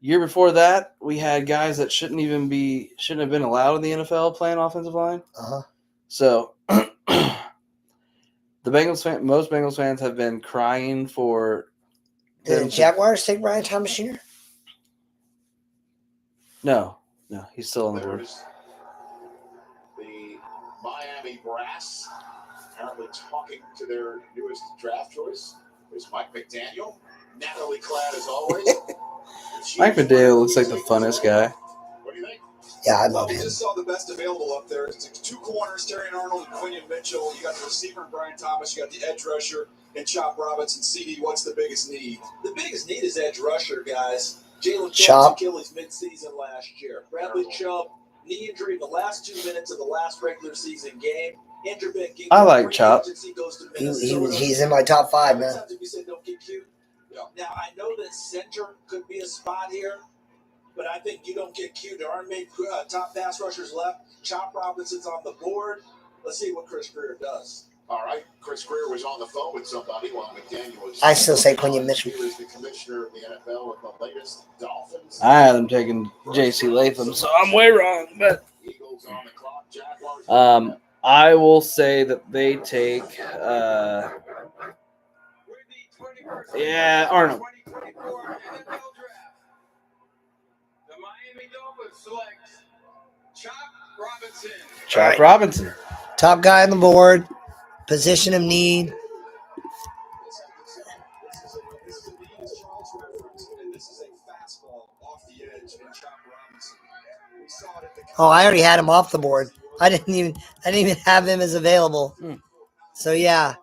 Year before that, we had guys that shouldn't have been allowed in the NFL playing offensive line. Uh-huh. So most Bengals fans have been crying for. Did the Jaguars take Brian Thomas Jr.? No, he's still on the board. There's the Miami Brass apparently talking to their newest draft choice. There's Mike McDaniel, Natalie clad as always. Mike McDaniel looks like the funnest guy. What do you think? Yeah, I Well, love we him. just saw the best available up there. It's 2 corners, Terrion Arnold and Quinion Mitchell. You got the receiver, Brian Thomas. You got the edge rusher, and Chop Robinson. CD, what's the biggest need? The biggest need is edge rusher, guys. Jalen Chop. Chubb's Achilles midseason last year. Bradley Chubb, knee injury in the last 2 minutes of the last regular season game. Andrew Ben King, I like Chop. goes to He's in my top 5, man. Sometimes we said don't get cute. Now, I know that center could be a spot here, but I think you don't get cute. There aren't many top pass rushers left. Chop Robinson's on the board. Let's see what Chris Greer does. All right, Chris Greer was on the phone with somebody while McDaniel was. I still say Quinion Mitchell. He was the commissioner of the NFL with the latest Dolphins. I had them taking J.C. Latham, so I'm way wrong. But Eagles on the clock. Jaguars. I will say that they take Arnold. 2024 NFL Draft. The Miami Dolphins select Chop Robinson. Chop Robinson. Top guy on the board. Position of need. This is a need, as Charles referenced, and this is a fastball off the edge in Chop Robinson. We saw it at the Oh, I already had him off the board. I didn't even have him as available. So yeah.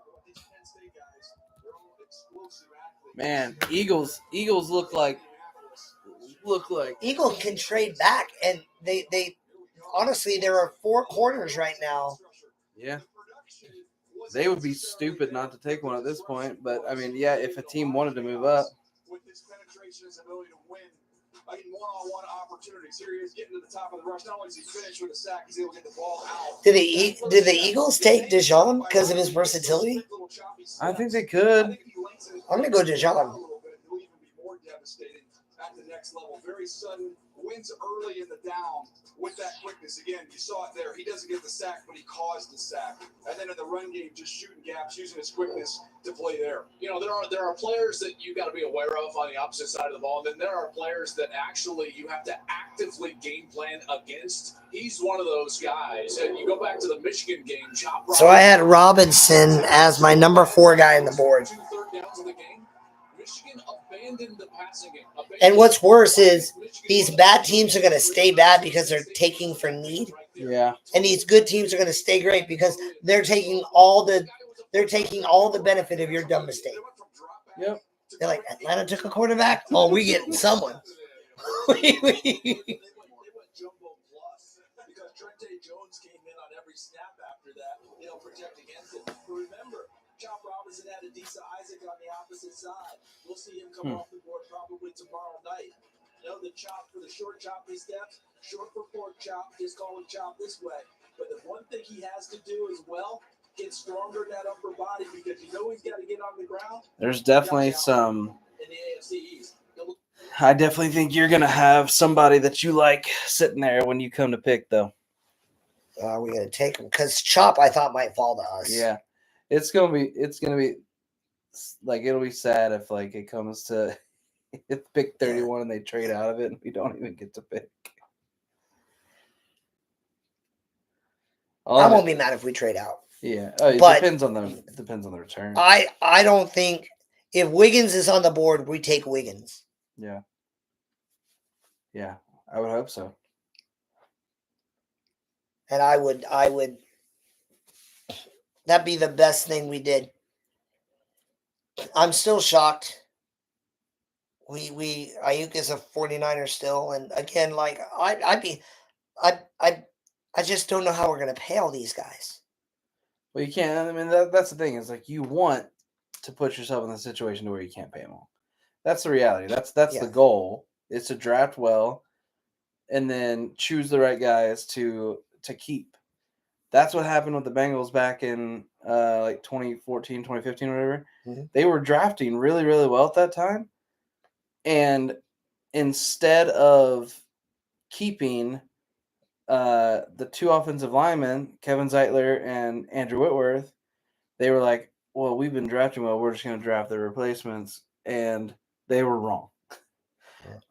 Man, Eagles look like Eagles can trade back, and they honestly there are 4 corners right now. yeah. They would be stupid not to take one at this point, but I mean, yeah, if a team wanted to move up. with his penetration, his ability to win in one-on-one opportunities. Here he is getting to the top of the rush. Not only is he finished with a sack, he's able to get the ball out. Did the Eagles take DeJean because of his versatility? I think they could. I'm gonna go DeJean. He'll even be more devastating at the next level. Very sudden, wins early in the down with that quickness. Again, you saw it there. He doesn't get the sack, but he caused the sack. And then in the run game, just shooting gaps, using his quickness to play there. You know, there are players that you got to be aware of on the opposite side of the ball. And then there are players that actually you have to actively game plan against. He's one of those guys. And you go back to the Michigan game, Chop Robinson. So I had Robinson as my number 4 guy on the board. 2 third downs of the game. Michigan abandoned the passing game. And what's worse is these bad teams are going to stay bad because they're taking for need, Yeah. and these good teams are going to stay great because they're taking all the benefit of your dumb mistake. Yep. They're like, Atlanta took a quarterback. Oh, we getting someone. They went jumbo plus because Trente Jones came in on every snap after that. Protect against it. But remember, Chop Robinson had Adisa Isaac on the opposite side. We'll see him come off the board probably tomorrow night. The chop for the short choppy steps, short for pork chop, just call him Chop this way. But the one thing he has to do as well, get stronger in that upper body because he's got to get on the ground. There's definitely some. In the AFC East. I definitely think you're gonna have somebody that you like sitting there when you come to pick, though. Are we gonna take him? Because Chop, I thought might fall to us. Yeah, it's gonna be like it'll be sad if like it comes to it's pick 31 and they trade out of it and we don't even get to pick. I won't be mad if we trade out. Yeah, it But- depends on the return. I don't think if Wiggins is on the board, we take Wiggins. Yeah, I would hope so. And I would that'd be the best thing we did. I'm still shocked. Ayuk is a 49er still, and again, like I just don't know how we're gonna pay all these guys. Well, you can't. I mean, that's the thing. Is like you want to put yourself in the situation to where you can't pay them all. That's the reality. That's the goal. Is to draft well, and then choose the right guys to keep. That's what happened with the Bengals back in like 2014, 2015, whatever. Mm-hmm. They were drafting really, really well at that time. And instead of keeping the two offensive linemen, Kevin Zeitler and Andrew Whitworth, they were like, well, we've been drafting well. We're just going to draft the replacements. And they were wrong.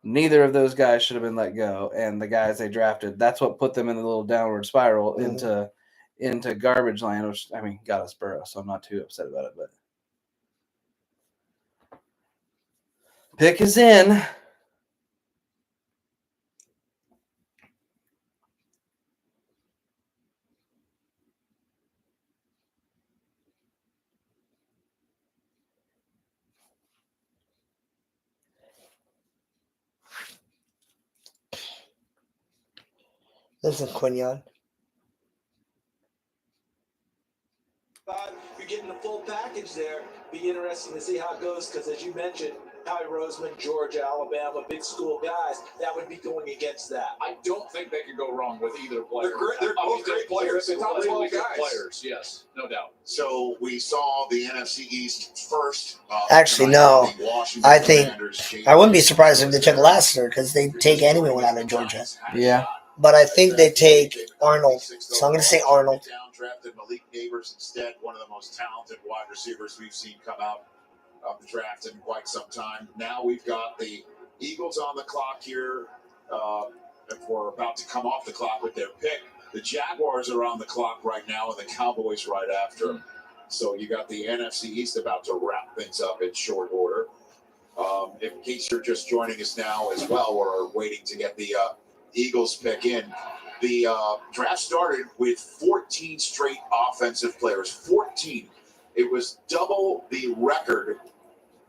Neither of those guys should have been let go. And the guys they drafted, that's what put them in a little downward spiral into garbage land, which, I mean, got us Burrow, so I'm not too upset about it. But pick is in. Listen, Quinion. You're getting the full package there. Be interesting to see how it goes because, as you mentioned, Howie Roseman, Georgia, Alabama, big school guys, that would be going against that. I don't think they could go wrong with either player. They're both great players. They're top Really 12 good players, yes, no doubt. So we saw the NFC East first. Actually, tonight, no. the Washington I think Commanders. I wouldn't be surprised if they took Lassiter because they take anyone out of Georgia. Yeah. But I think they take Arnold. So I'm going to say Arnold. Down drafted Malik Neighbors instead, one of the most talented wide receivers we've seen come out of the draft in quite some time. Now we've got the Eagles on the clock here. If we're about to come off the clock with their pick. The Jaguars are on the clock right now, and the Cowboys right after them. So you got the NFC East about to wrap things up in short order. In case you're just joining us now as well, we're waiting to get the Eagles pick in. The draft started with 14 straight offensive players. 14. It was double the record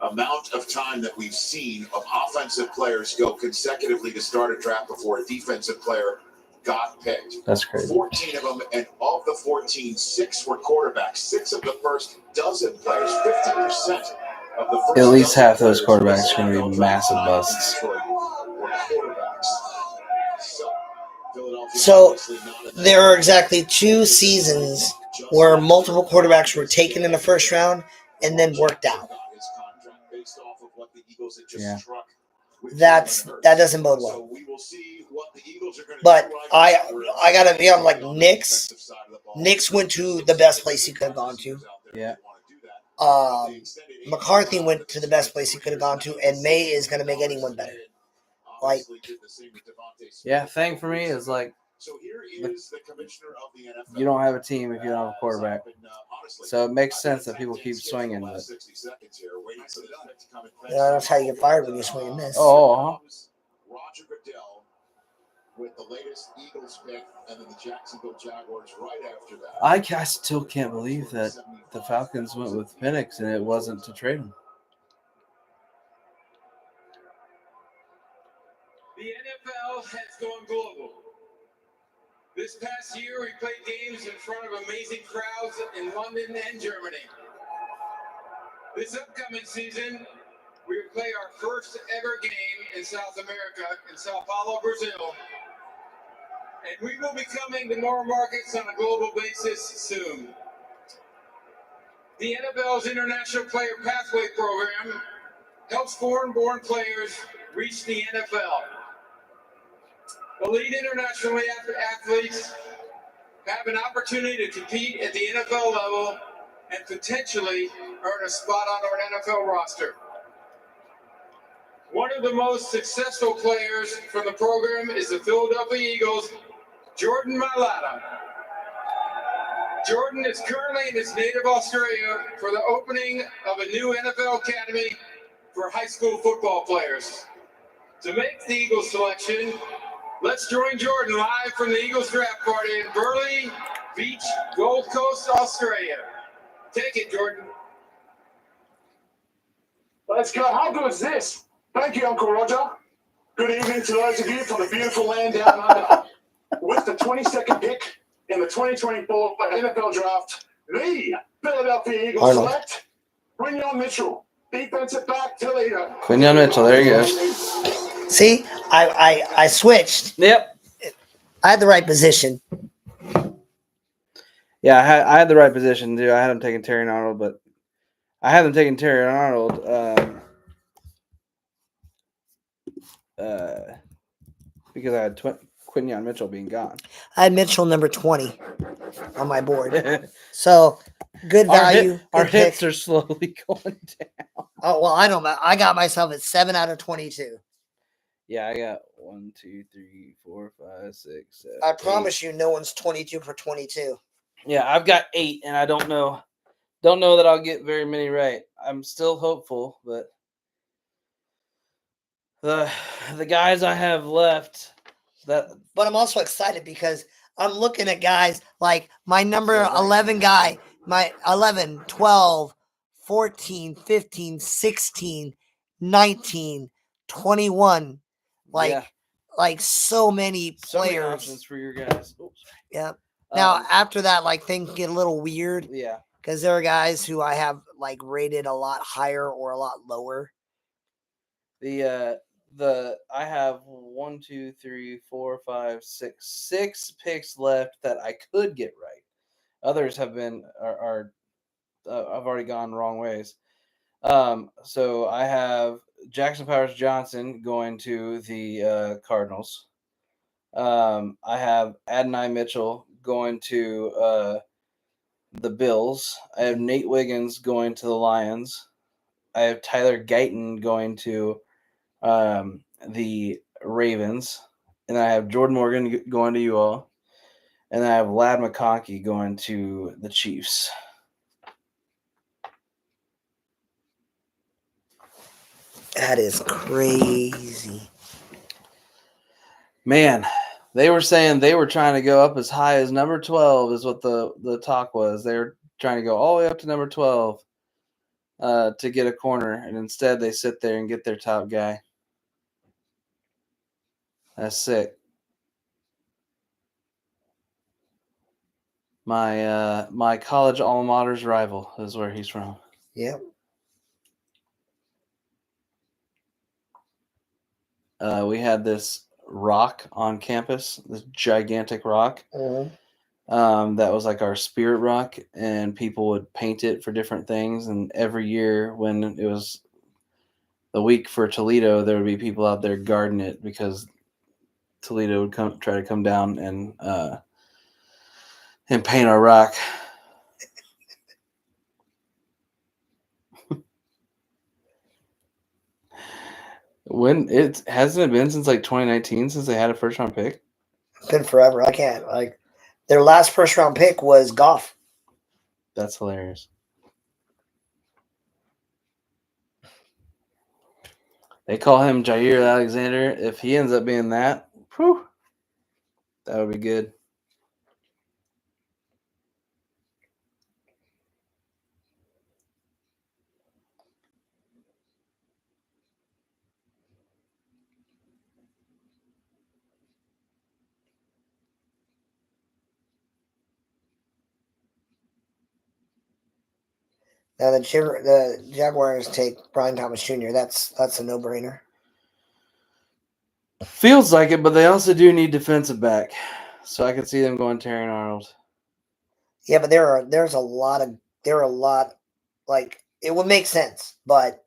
amount of time that we've seen of offensive players go consecutively to start a draft before a defensive player got picked. That's crazy. 14 of them, and of the 14, 6 were quarterbacks. 6 of the first dozen players, 50% of the first At least dozen half those players quarterbacks are going to be massive busts. were quarterbacks. So there are exactly 2 seasons where multiple quarterbacks were taken in the first round and then worked out. Yeah. That doesn't bode well. But I gotta be on like Knicks. Knicks went to the best place he could have gone to. Yeah. McCarthy went to the best place he could have gone to, and May is gonna make anyone better. Like, Yeah, thing for me is like you don't have a team if you don't have a quarterback. So it makes sense that people keep swinging. But that's how you get fired when you swing and miss. oh, Roger Goodell with the latest Eagles pick, and then the Jacksonville Jaguars right after that. I still can't believe that the Falcons went with Penix and it wasn't to trade him. The NFL has gone global. This past year, we played games in front of amazing crowds in London and Germany. This upcoming season, we will play our first ever game in South America, in Sao Paulo, Brazil. And we will be coming to more markets on a global basis soon. The NFL's International Player Pathway Program helps foreign-born players reach the NFL. Elite international athletes have an opportunity to compete at the NFL level and potentially earn a spot on our NFL roster. One of the most successful players from the program is the Philadelphia Eagles, Jordan Mailata. Jordan is currently in his native Australia for the opening of a new NFL academy for high school football players. To make the Eagles selection, let's join Jordan live from the Eagles draft party in Burleigh Beach, Gold Coast, Australia. Take it, Jordan. Let's go. How good is this? Thank you, Uncle Roger. Good evening to those of you from the beautiful land down under. With the 22nd pick in the 2024 NFL Draft, the Philadelphia Eagles Arnold. select Quinyon Mitchell, defensive back, Toledo. Quinyon Mitchell, there you go. See, I switched. Yep. I had the right position. Yeah, I had the right position too. I had him taking Terry Arnold, but I had him taking Terry Arnold because I had Quinyon Mitchell being gone. I had Mitchell number 20 on my board. So good value. Our good hits pick. are slowly going down. Oh, well, I don't know. I got myself at 7 out of 22. Yeah, I got 1, 2, 3, 4, 5, 6, 7. I promise you, no one's 22 for 22. Yeah, I've got 8, and I don't know that I'll get very many right. I'm still hopeful, but the guys I have left that. But I'm also excited because I'm looking at guys like my number 11 guy, my 11, 12, 14, 15, 16, 19, 21. Like so many So many players. options for your guys. Oops. Yeah. Now after that, like things get a little weird. Yeah. Because there are guys who I have like rated a lot higher or a lot lower. I have 1, 2, 3, 4, 5, 6 picks left that I could get right. Others have been I've already gone wrong ways. So I have Jackson Powers Johnson going to the Cardinals. I have Adonai Mitchell going to the Bills. I have Nate Wiggins going to the Lions. I have Tyler Guyton going to the Ravens. And I have Jordan Morgan going to you all. And I have Ladd McConkey going to the Chiefs. That is crazy. Man, they were saying they were trying to go up as high as number 12 is what the talk was. They were trying to go all the way up to number 12 to get a corner, and instead they sit there and get their top guy. That's sick. My college alma mater's rival is where he's from. Yep. We had this rock on campus, this gigantic rock. That was like our spirit rock, and people would paint it for different things. And every year when it was the week for Toledo, there would be people out there guarding it because Toledo would try to come down and paint our rock. When hasn't it been since like 2019 since they had a first round pick? It's been forever. I can't their last first round pick was Goff. That's hilarious. They call him Jair Alexander. If he ends up being that, whew, that would be good. Now the Jaguars take Brian Thomas Jr. That's a no-brainer. Feels like it, but they also do need defensive back, so I could see them going Terry Arnold. Yeah, but there are a lot like it would make sense, but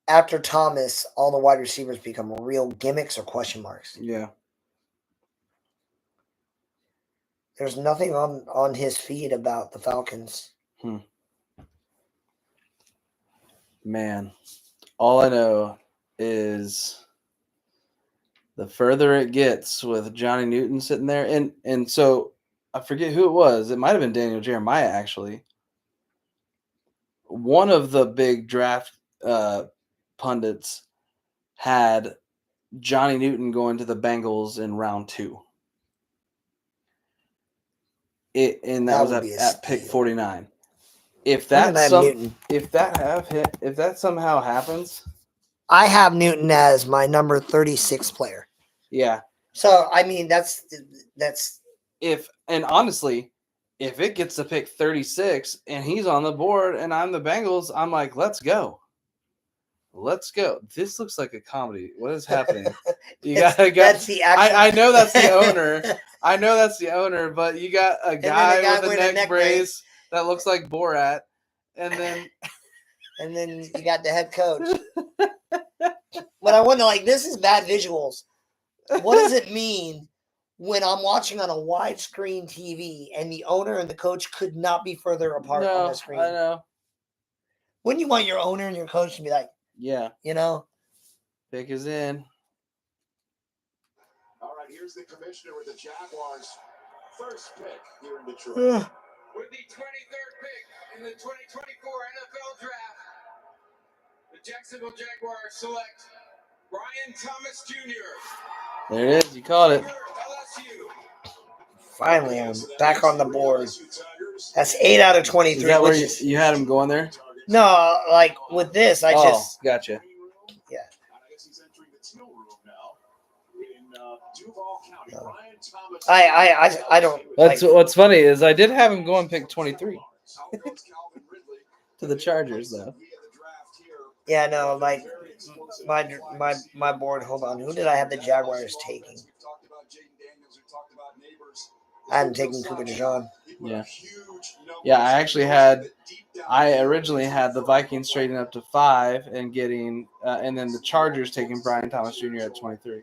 after Thomas, all the wide receivers become real gimmicks or question marks. Yeah. There's nothing on his feed about the Falcons. Man, all I know is the further it gets with Johnny Newton sitting there, and so I forget who it was. It might have been Daniel Jeremiah, actually. One of the big draft pundits had Johnny Newton going to the Bengals in round 2. And that was would be a at pick steal. 49. If Look at that Newton. if that somehow happens, I have Newton as my number 36 player. yeah. So I mean that's And honestly, if it gets to pick 36 and he's on the board and I'm the Bengals, I'm like, let's go. Let's go. This looks like a comedy. What is happening? that's the actual. I know that's the owner. I know that's the owner, but you got a guy with a neck brace that looks like Borat, and then you got the head coach. But I wonder, like, this is bad visuals. What does it mean when I'm watching on a widescreen TV and the owner and the coach could not be further apart on the screen? I know. Wouldn't you want your owner and your coach to be like, yeah, pick is in. All right, here's the commissioner with the Jaguars' first pick here in Detroit. With the 23rd pick in the 2024 NFL Draft, the Jacksonville Jaguars select Brian Thomas Jr. There it is. You caught it. LSU. Finally, I'm back on the board. That's 8 out of 23. Is that where you had him going there? No, like with this, I just gotcha. Yeah. I don't. That's what's funny is I did have him going pick 23 to the Chargers though. Yeah, no, like my board. Hold on, who did I have the Jaguars taking? I hadn't taken Cooper DeJean. Yeah. I originally had the Vikings trading up to 5 and getting, and then the Chargers taking Brian Thomas Jr. at 23.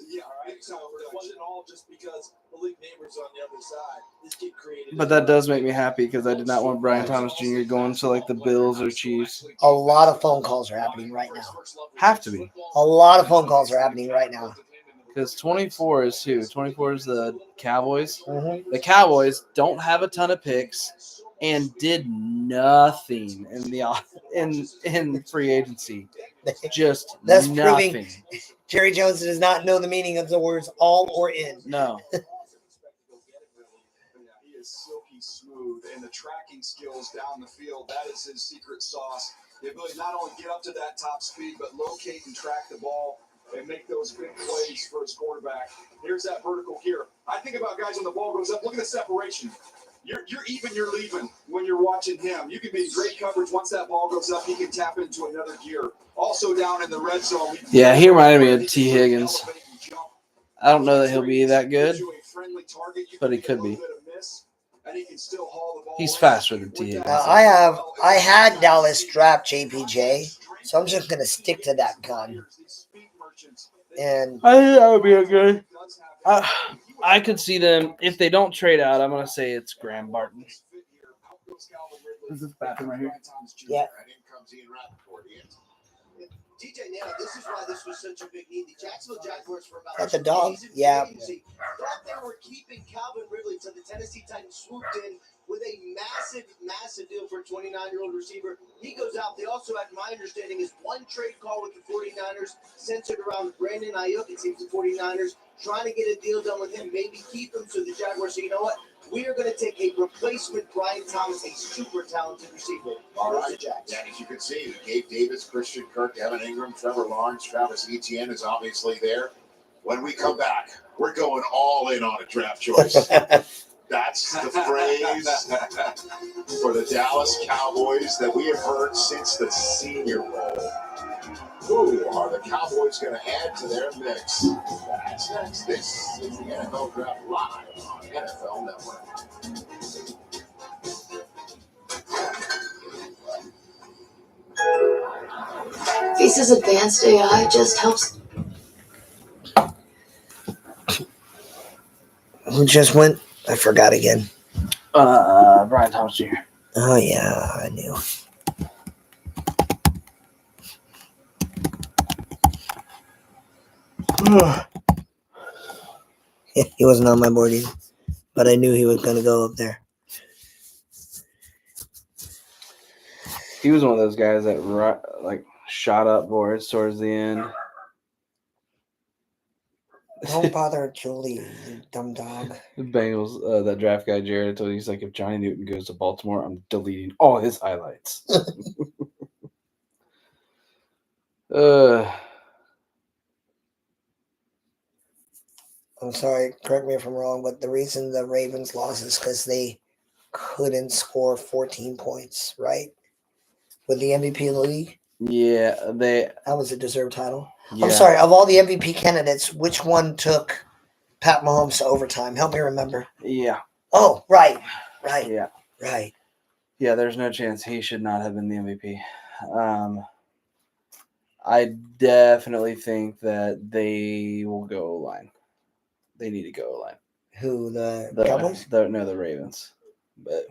Yeah, all right. So it wasn't all just because Malik Neighbors on the other side. This kid created. But that does make me happy because I did not want Brian Thomas Jr. going to like the Bills or Chiefs. A lot of phone calls are happening right now. Have to be. A lot of phone calls are happening right now. Because 24 is who? 24 is the Cowboys. Mm-hmm. The Cowboys don't have a ton of picks and did nothing in free agency. Just That's nothing. proving Jerry Jones does not know the meaning of the words all or in. No. He is silky smooth, and the tracking skills down the field, that is his secret sauce. The ability to not only get up to that top speed, but locate and track the ball and make those big plays for his quarterback. Here's that vertical here. I think about guys when the ball goes up. Look at the separation. You're even, you're leaving when you're watching him. You can be in great coverage. Once that ball goes up, he can tap into another gear. Also down in the red zone. Yeah, he reminded me of T. Higgins. I don't know that he'll be that good, but he could be. He's faster than T. Higgins. I had Dallas draft JPJ, so I'm just gonna stick to that gun. And I think that would be okay. I could see them if they don't trade out. I'm gonna say it's Graham Barton. Is this bathroom right here? Yeah. DJ, now this is why this was such a big need. The Jacksonville Jaguars for about That's a dog. seasons Yeah. thought they were keeping Calvin Ridley, so the Tennessee Titans swooped in with a massive deal for a 29-year-old receiver. He goes out. They also had, my understanding, is one trade call with the 49ers centered around Brandon Ayuk. It seems the 49ers trying to get a deal done with him, maybe keep him. So the Jaguars say, you know what? We are going to take a replacement Brian Thomas, a super talented receiver. All right, and as you can see, Gabe Davis, Christian Kirk, Evan Ingram, Trevor Lawrence, Travis Etienne is obviously there. When we come back, we're going all in on a draft choice. That's the phrase for the Dallas Cowboys that we have heard since the Senior Bowl. Who are the Cowboys going to add to their mix? That's next. This is the NFL Draft Live on NFL Network. Visa's advanced AI just helps. Who just went I forgot again. Brian Thomas Jr. Oh yeah, I knew. He wasn't on my board either, but I knew he was going to go up there. He was one of those guys that like shot up boards towards the end. Don't bother Julie, you dumb dog. The Bengals, that draft guy Jared told you, he's like, if Johnny Newton goes to Baltimore, I'm deleting all his highlights. I'm sorry, correct me if I'm wrong, but the reason the Ravens lost is because they couldn't score 14 points, right? With the MVP of the league? Yeah, that was a deserved title. Yeah. I'm sorry, of all the MVP candidates, which one took Pat Mahomes to overtime? Help me remember. Yeah. Oh, right. Yeah. Right. Yeah, there's no chance he should not have been the MVP. I definitely think that they will go line. They need to go line. Who, the Cowboys? No, the Ravens. But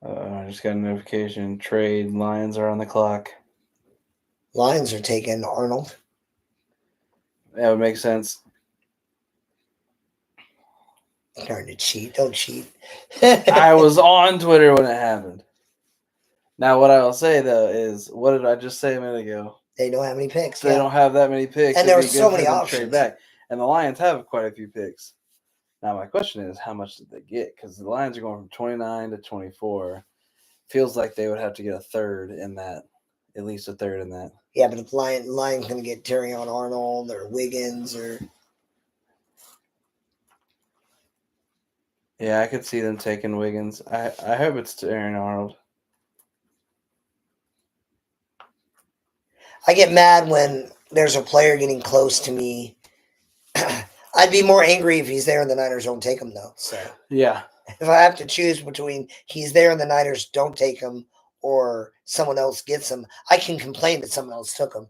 I just got a notification. Trade Lions are on the clock. Lions are taking Arnold. That would make sense. Trying to cheat. Don't cheat. I was on Twitter when it happened. Now, what I will say, though, is what did I just say a minute ago? They don't have any picks. They don't have that many picks. And there were so many options. Trade back. And the Lions have quite a few picks. Now, my question is, how much did they get? Because the Lions are going from 29 to 24. Feels like they would have to get a third in that, at least a third in that. Yeah, but if Lions going to get Terrion Arnold or Wiggins or... Yeah, I could see them taking Wiggins. I hope it's Aaron Arnold. I get mad when there's a player getting close to me. I'd be more angry if he's there and the Niners don't take him, though. So yeah, if I have to choose between he's there and the Niners don't take him or someone else gets him, I can complain that someone else took him.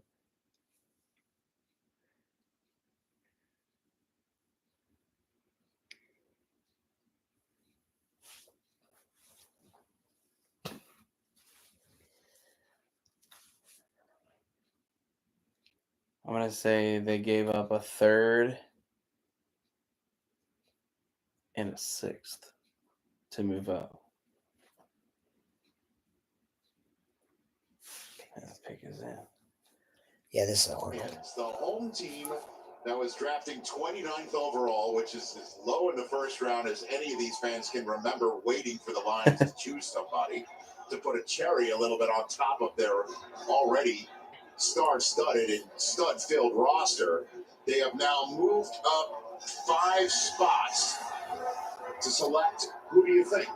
I'm going to say they gave up a third and a sixth to move up. And the pick is in. Yeah, this is Arnold. It's the home team that was drafting 29th overall, which is as low in the first round as any of these fans can remember waiting for the Lions to choose somebody to put a cherry a little bit on top of their already star-studded and stud-filled roster. They have now moved up 5 spots to select. Who do you think?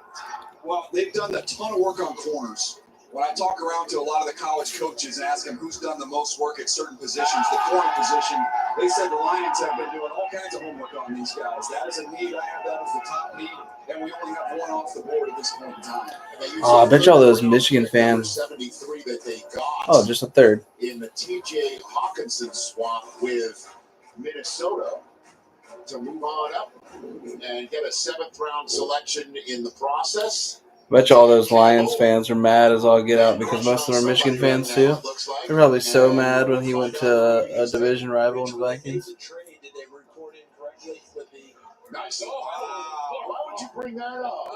Well, they've done a ton of work on corners. When I talk around to a lot of the college coaches and ask them who's done the most work at certain positions, the corner position, they said the Lions have been doing all kinds of homework on these guys. That is a need. I have that as the top need, and we only have one off the board at this point in time. Oh, I bet you all those Michigan fans. 73 that they got. Oh, just a third. In the T.J. Hawkinson swap with Minnesota to move on up and get a 7th round selection in the process. I bet you all those Lions fans are mad as all get out because most of them are Michigan fans too. They're probably so mad when he went to a division rival in the Vikings. Nice. Why would you bring that up?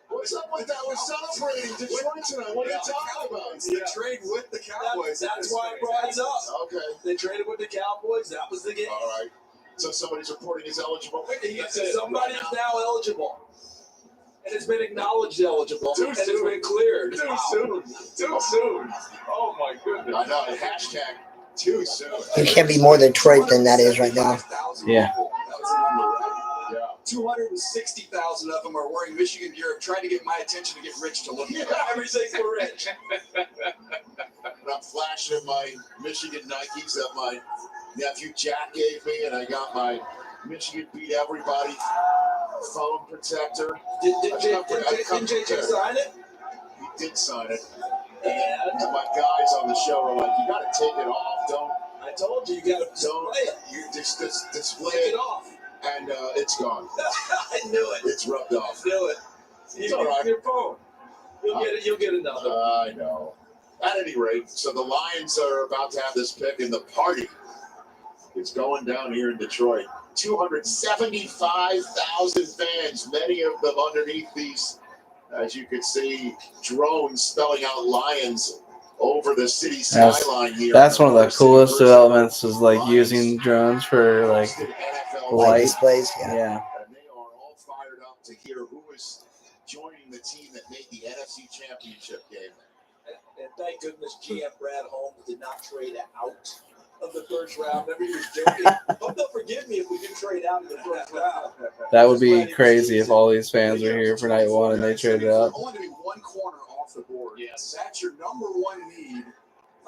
What's up with that? We're celebrating Detroit tonight. What are you talking about? It's the trade with the Cowboys. That's why I brought it up. Okay. They traded with the Cowboys. That was the game. All right. So somebody's reporting he's eligible. Somebody is now eligible. And it's been acknowledged eligible. Too and soon. It's been cleared. Too soon. Too soon. Oh, my goodness. I know. Hashtag too soon. He can't be more Detroit than that is right now. Yeah. Yeah. 260,000 of them are wearing Michigan gear, trying to get my attention to get rich to look at everything for rich. Now, I'm flashing at my Michigan Nikes that my nephew Jack gave me, and I got my Michigan beat everybody phone protector. Did JJ sign it? He did sign it. And my guys on the show are like, you got to take it off. Don't. I told you, you got to display it. You just display Take it it off. and it's gone. I knew it. It's rubbed off. I knew it. It's all right. Your phone. You'll get another. I know. At any rate, so the Lions are about to have this pick, and the party is going down here in Detroit. 275,000 fans, many of them underneath these, as you can see, drones spelling out Lions over the city skyline here. That's one of the coolest developments is like using drones for like light displays. Yeah. And they are all fired up to hear who is joining the team that made the NFC Championship game. And thank goodness GM Brad Holmes did not trade out of the first round. Remember, he was joking. Hope they'll forgive me if we do trade out in the first round. That would be crazy if all these fans are here for night one and they traded out. Only to be one corner off the board. Yes, that's your number one need.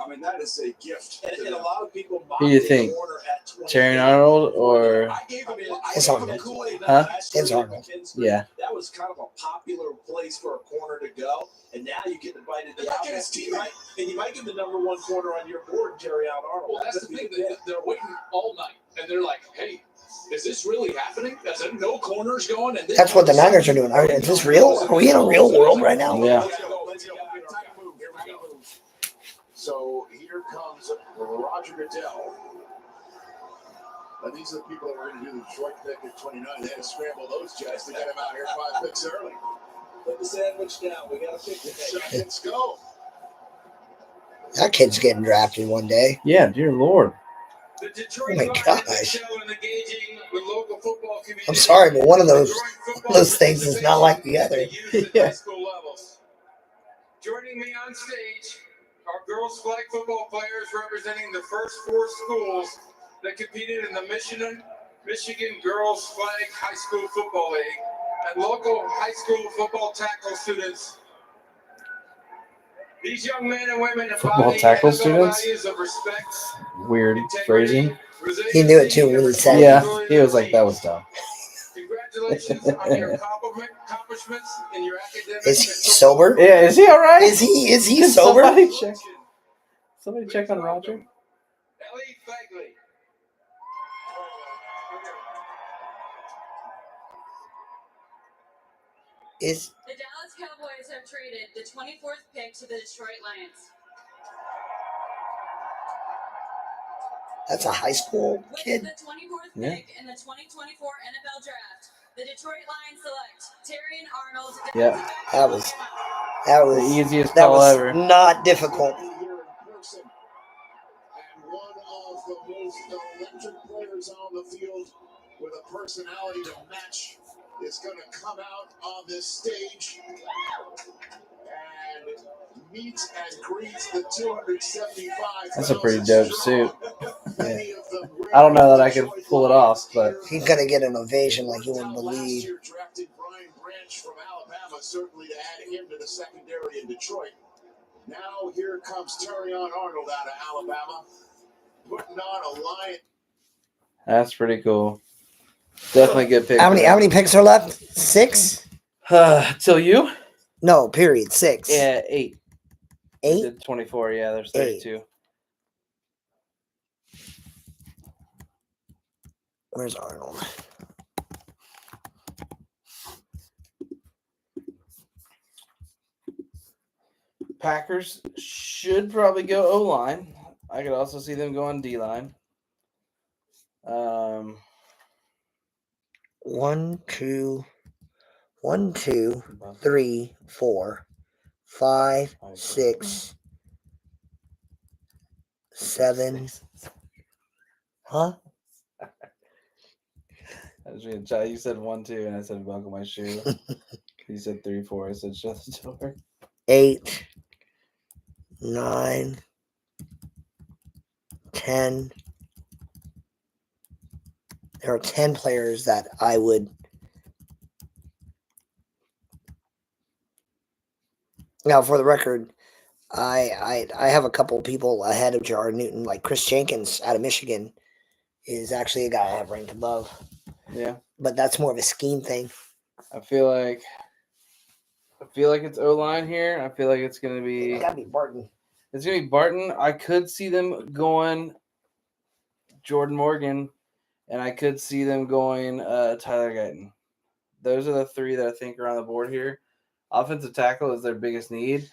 I mean, that is a gift. And a lot of people mock Who do you the think? corner at 20. Terry Arnold or I gave him It's Arnold. Huh? It's Arnold. Yeah. That was kind of a popular place for a corner to go, and now you get invited to Look at that. his team. And you might get the number one corner on your board, Jerry Arnold. Well, that's the thing. They're waiting all night, and they're like, hey, is this really happening? Is there no corners going? And That's what the Niners are doing. Is this real? Are we in a real world right now? Yeah. Let's go. Here we go. So here comes Roger Goodell. And these are the people that were going to do the Detroit pick at 29. They had to scramble those Jets to get him out here 5 picks early. Put the sandwich down. We got to pick today. Let's go. That kid's getting drafted one day. Yeah, dear Lord. The Oh Detroit my Lions gosh. show and engaging the local football community. I'm sorry, but one of those things is not like the other. Yeah. High school levels. Joining me on stage are girls flag football players representing the first 4 schools that competed in the Michigan Girls Flag High School Football League and local high school football tackle students. These young men and women Football embody tackle NFL students? values of respect, Weird integrity, phrasing. He knew it too when he said it. Yeah, he was like, that was dumb. Congratulations on your accomplishments in your academics. Is he sober? Yeah, is he all right? Is he sober? Somebody check on Roger. Ellie Fagley. Is The Dallas Cowboys have traded the 24th pick to the Detroit Lions. that's a high school With kid? the 24th Yeah. pick in the 2024 NFL Draft, the Detroit Lions select Terrion Arnold. Yeah. That was The easiest that call was ever. not difficult. Here in person. And one of the most electric players on the field with a personality to match is going to come out on this stage and meet and greet the 275. That's a pretty dope suit. Yeah. I don't know that I could pull it off, but He's gonna get an ovation like you wouldn't Last believe. year drafted Brian Branch from Alabama, certainly to add him to the secondary in Detroit. Now here comes Terrion Arnold out of Alabama, putting on a Lion. that's pretty cool. Definitely good pick. How many picks are left? 6? Till you? No, period. 6. Yeah, 8. 8? Did 24. Yeah, there's 32. Where's Arnold? Packers should probably go O line. I could also see them going D line. 1, 2, 3, 4, 5, 6, 7. Huh? I was being shy. You said 1, 2, and I said buckle my shoe. You said 3, 4. I said shut the door. 8, 9, 10. There are 10 players that I would. Now, for the record, I have a couple of people ahead of Jar Newton, like Chris Jenkins out of Michigan is actually a guy I have ranked above. Yeah. But that's more of a scheme thing. I feel like it's O-line here. I feel like it's going to be... It's got to be Barton. It's going to be Barton. I could see them going Jordan Morgan, and I could see them going Tyler Guyton. Those are the three that I think are on the board here. Offensive tackle is their biggest need.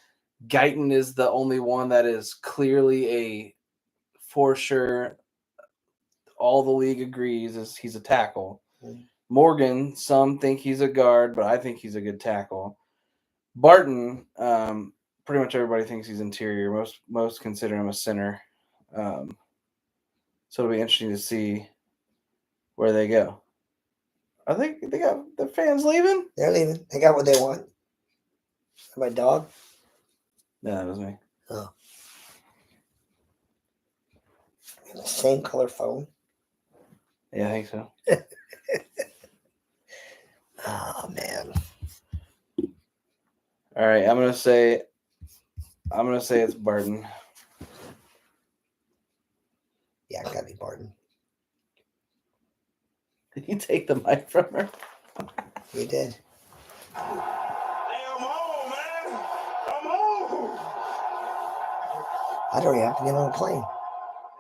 Guyton is the only one that is clearly a for sure. All the league agrees is he's a tackle. Morgan, some think he's a guard, but I think he's a good tackle. Barton, pretty much everybody thinks he's interior. Most consider him a center. So it'll be interesting to see where they go. I think they got the fans leaving. They're leaving. They got what they want. My dog? No, that was me. Oh. Same color phone. Yeah, I think so. Oh man. All right, I'm gonna say it's Barton. Yeah, it gotta be Barton. Did you take the mic from her? You did. Hey, I'm home, man. I'm home. I don't even have to get on a plane.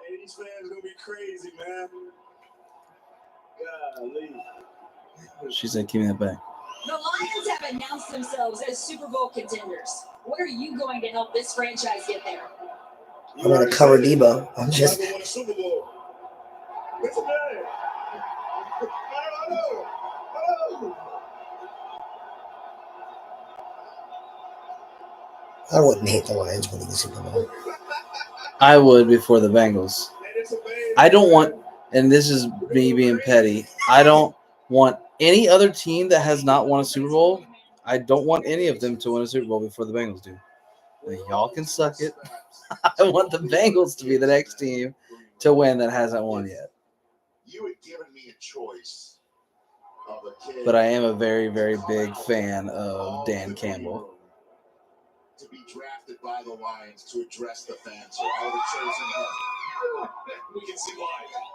Hey, these fans gonna be crazy, man. Golly. She said, "Give me that back." The Lions have announced themselves as Super Bowl contenders. What are you going to help this franchise get there? I'm gonna cover Debo. I'm just. Never won a Super Bowl. What's the name? I wouldn't hate the Lions winning the Super Bowl. I would before the Bengals. I don't want, and this is me being petty, I don't want any other team that has not won a Super Bowl. I don't want any of them to win a Super Bowl before the Bengals do. Now, y'all can suck it. I want the Bengals to be the next team to win that hasn't won yet. You had given me a choice of a kid. But I am a very, very big fan of Dan Campbell. To be drafted by the Lions to address the fans. So I would have chosen him. We can see why.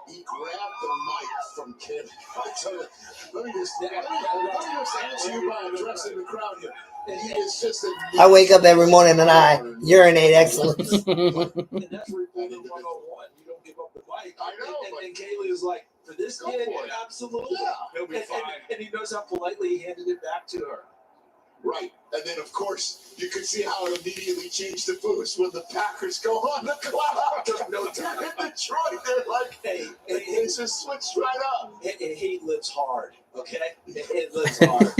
He grabbed the mic from Kim. I tell you, let me just answer you by addressing the crowd here. And he is just I wake up every morning and I urinate excellence. And that's reporter 101. You don't give up the mic. I know. And Kaylee is like, for this kid, absolutely. Yeah, He'll be fine. And he knows how politely he handed it back to her. Right. And then, of course, you could see how it immediately changed the boost when the Packers go on the clock. No time. In Detroit, they're like, Hey, they just switched right up. Hate lives hard, okay? It lives hard.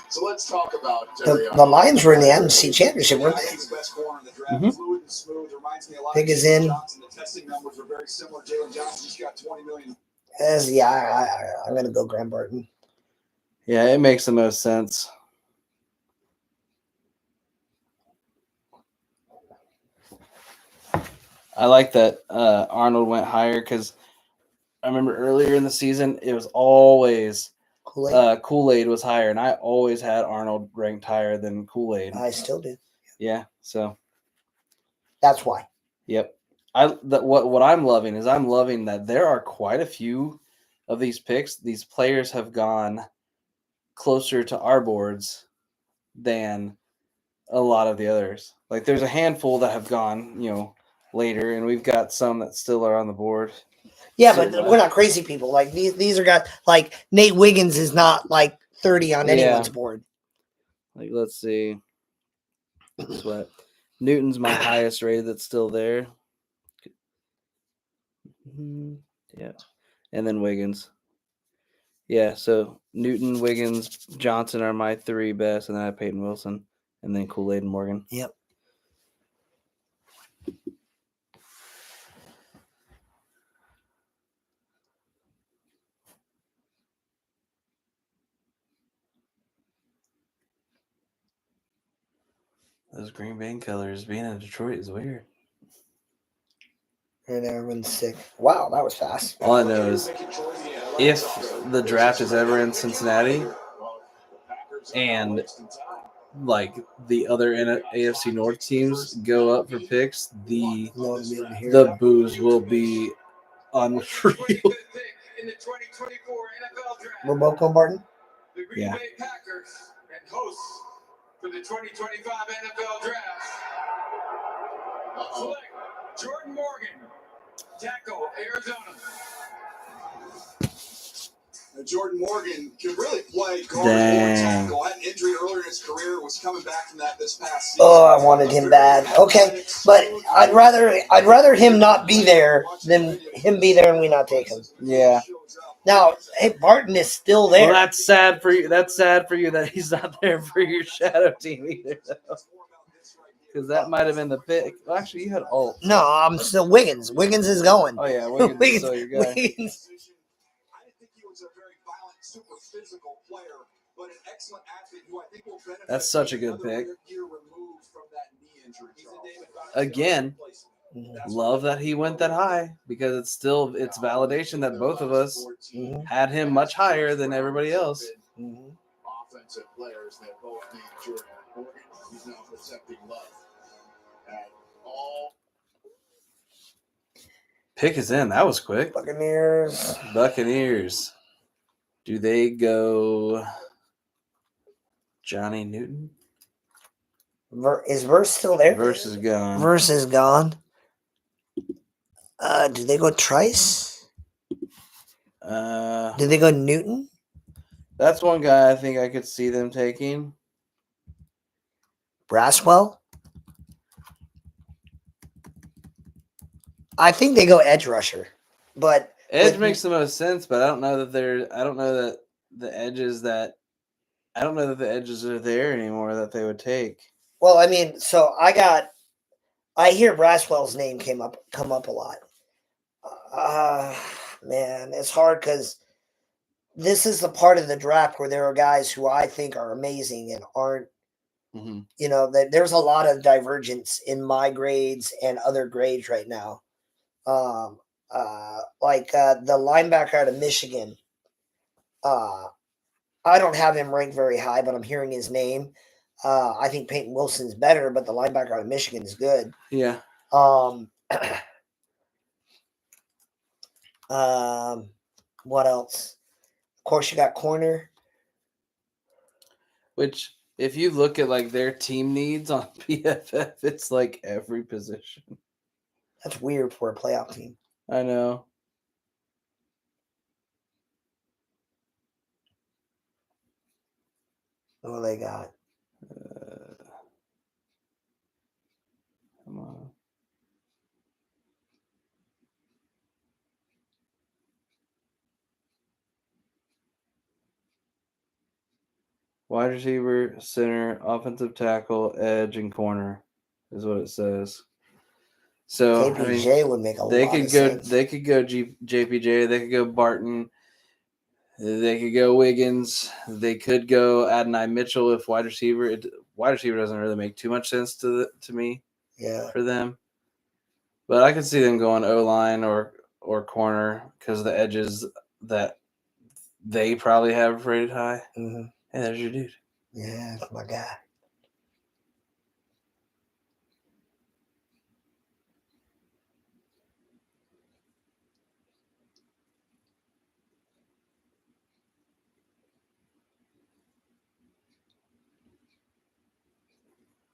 So let's talk about The Lions were in the NFC Championship, weren't they? He's the best corner in the draft. Mhm. Fluid and smooth. Reminds me a lot Pick of is Jalen in. Johnson. The testing numbers were very similar. Jalen Johnson just got $20 million. I'm going to go Graham Barton. Yeah, it makes the most sense. I like that Arnold went higher because I remember earlier in the season it was always Kool-Aid was higher, and I always had Arnold ranked higher than Kool-Aid. I still do. Yeah, so that's why. Yep. What I'm loving is I'm loving that there are quite a few of these picks. These players have gone closer to our boards than a lot of the others. Like there's a handful that have gone, later, and we've got some that still are on the board. Yeah, but we're not crazy people. Like these are guys like Nate Wiggins is not like 30 on anyone's board. Like let's see. What Newton's my highest rated that's still there. Yeah. And then Wiggins. Yeah, so Newton, Wiggins, Johnson are my three best, and then I have Peyton Wilson, and then Kool-Aid and Morgan. Yep. Those Green Bay colors being in Detroit is weird. And everyone's sick. Wow, that was fast. All I know is if the draft is ever in Cincinnati and like the other AFC North teams go up for picks, the No one didn't hear the that. boos will be unreal. In the 2024 NFL Draft, We're both going Barton. the Green Yeah. Bay Packers and hosts for the 2025 NFL Draft select Jordan Morgan, tackle, Arizona. Jordan Morgan could really play guard or Dang. tackle. Had an injury earlier in his career, was coming back from that this past season. Oh, I wanted him bad. Okay, but I'd rather him not be there than him be there and we not take him. Yeah. Now, hey, Barton is still there. Well, that's sad for you. That's sad for you that he's not there for your shadow team either, because that might have been the pick. Well, actually, you had Alt. No, I'm still Wiggins. Wiggins is going. Oh yeah, Wiggins is still your guy. Wiggins. I didn't think he was a very violent, super physical player, but an excellent athlete who I think will benefit. That's such a good another pick. year removed from that knee injury. Again, love that he went that high, because it's validation that both of us had him much higher than everybody else. Offensive players that both need Jordan Morgan. He's now accepting love at all. Pick is in. That was quick. Buccaneers. Do they go Johnny Newton? Is Verse still there? Verse is gone. Verse is gone. Do they go Trice? Do they go Newton? That's one guy I think I could see them taking. Braswell? I think they go edge rusher, but Edge makes the most sense, but I don't know that the edges are there anymore that they would take. well, I mean, so I hear Braswell's name come up a lot. Man, it's hard because this is the part of the draft where there are guys who I think are amazing and aren't. Mm-hmm. You know, there's a lot of divergence in my grades and other grades right now. Like the linebacker out of Michigan. I don't have him ranked very high, but I'm hearing his name. I think Peyton Wilson's better, but the linebacker out of Michigan is good. Yeah. What else? Of course, you got corner. Which, if you look at like their team needs on PFF, it's like every position. That's weird for a playoff team. I know. What they got? Come on. Wide receiver, center, offensive tackle, edge, and corner is what it says. So JPJ would make a lot of sense. They could go JPJ. They could go Barton. They could go Wiggins. They could go Adonai Mitchell if wide receiver. Wide receiver doesn't really make too much sense to me. Yeah. For them, but I could see them going O-line or corner because of the edges that they probably have rated high. Mm-hmm. Hey, there's your dude. Yeah, that's my guy.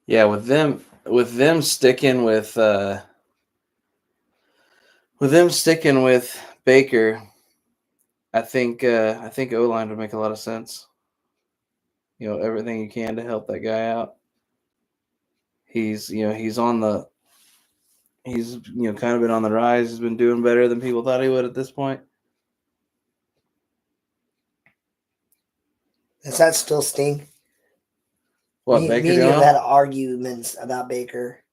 Yeah, with them sticking with Baker, I think O-line would make a lot of sense. You know, everything you can to help that guy out. He's kind of been on the rise. He's been doing better than people thought he would at this point. Does that still sting? What, Baker Me and you doing? had arguments about Baker.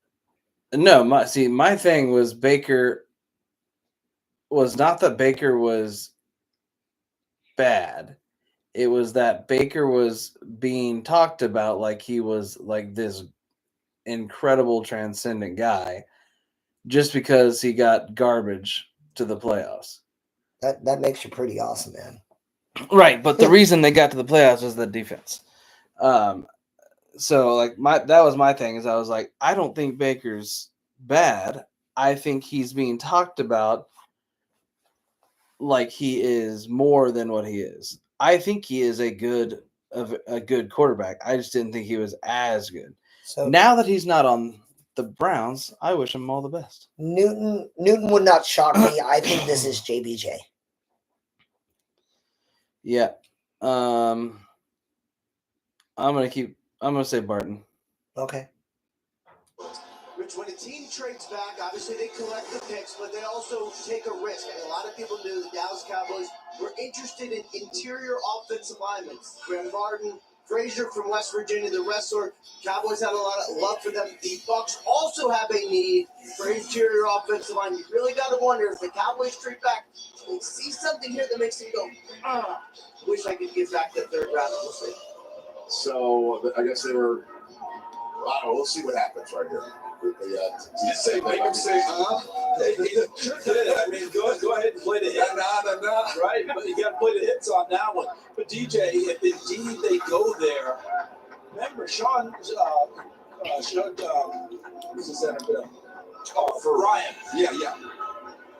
No, my thing was Baker was not that Baker was bad. It was that Baker was being talked about like he was like this incredible transcendent guy just because he got garbage to the playoffs. That makes you pretty awesome, man. Right, but the reason they got to the playoffs was the defense. So like that was my thing is I was like, I don't think Baker's bad. I think he's being talked about like he is more than what he is. I think he is a good quarterback. I just didn't think he was as good. So Now that he's not on the Browns, I wish him all the best. Newton would not shock me. I think this is JBJ. Yeah. I'm gonna say Barton. Okay. Which, when a team trades back, obviously they collect the picks, but they also take a risk. And a lot of people knew the Dallas Cowboys were interested in interior offensive linemen. Graham Barton, Frazier from West Virginia, the wrestler. Cowboys had a lot of love for them. The Bucs also have a need for interior offensive line. You really got to wonder if the Cowboys trade back, they see something here that makes them go, wish I could get back to third round. We'll see. So I guess they were. I don't know. We'll see what happens right here. You say make him say, He sure did. I mean, go ahead and play the hit. Right? But you got to play the hits on that one. But DJ, if indeed they go there, remember Sean who's the center Bill? Oh, for Ryan. Yeah.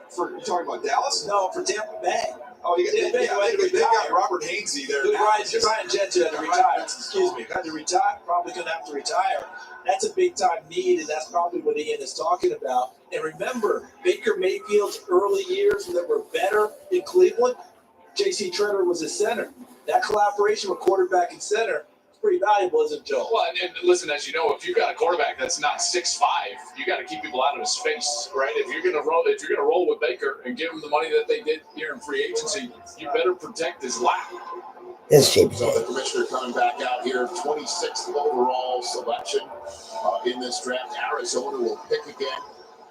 For you talking about Dallas? No, for Tampa Bay. Oh, they got Robert Hainsey there. Ryan Jensen had to retire. Excuse me, had to retire. Probably going to have to retire. That's a big time need, and that's probably what Ian is talking about. And remember, Baker Mayfield's early years that were better in Cleveland, J.C. Tretter was a center. That collaboration with quarterback and center is pretty valuable, isn't it, Joe? Well, and listen, as you know, if you've got a quarterback that's not 6'5", you got to keep people out of his face, right? If you're gonna roll with Baker and give him the money that they did here in free agency, you better protect his lap. It's JBJ. So the commissioner coming back out here, 26th overall selection in this draft. Arizona will pick again.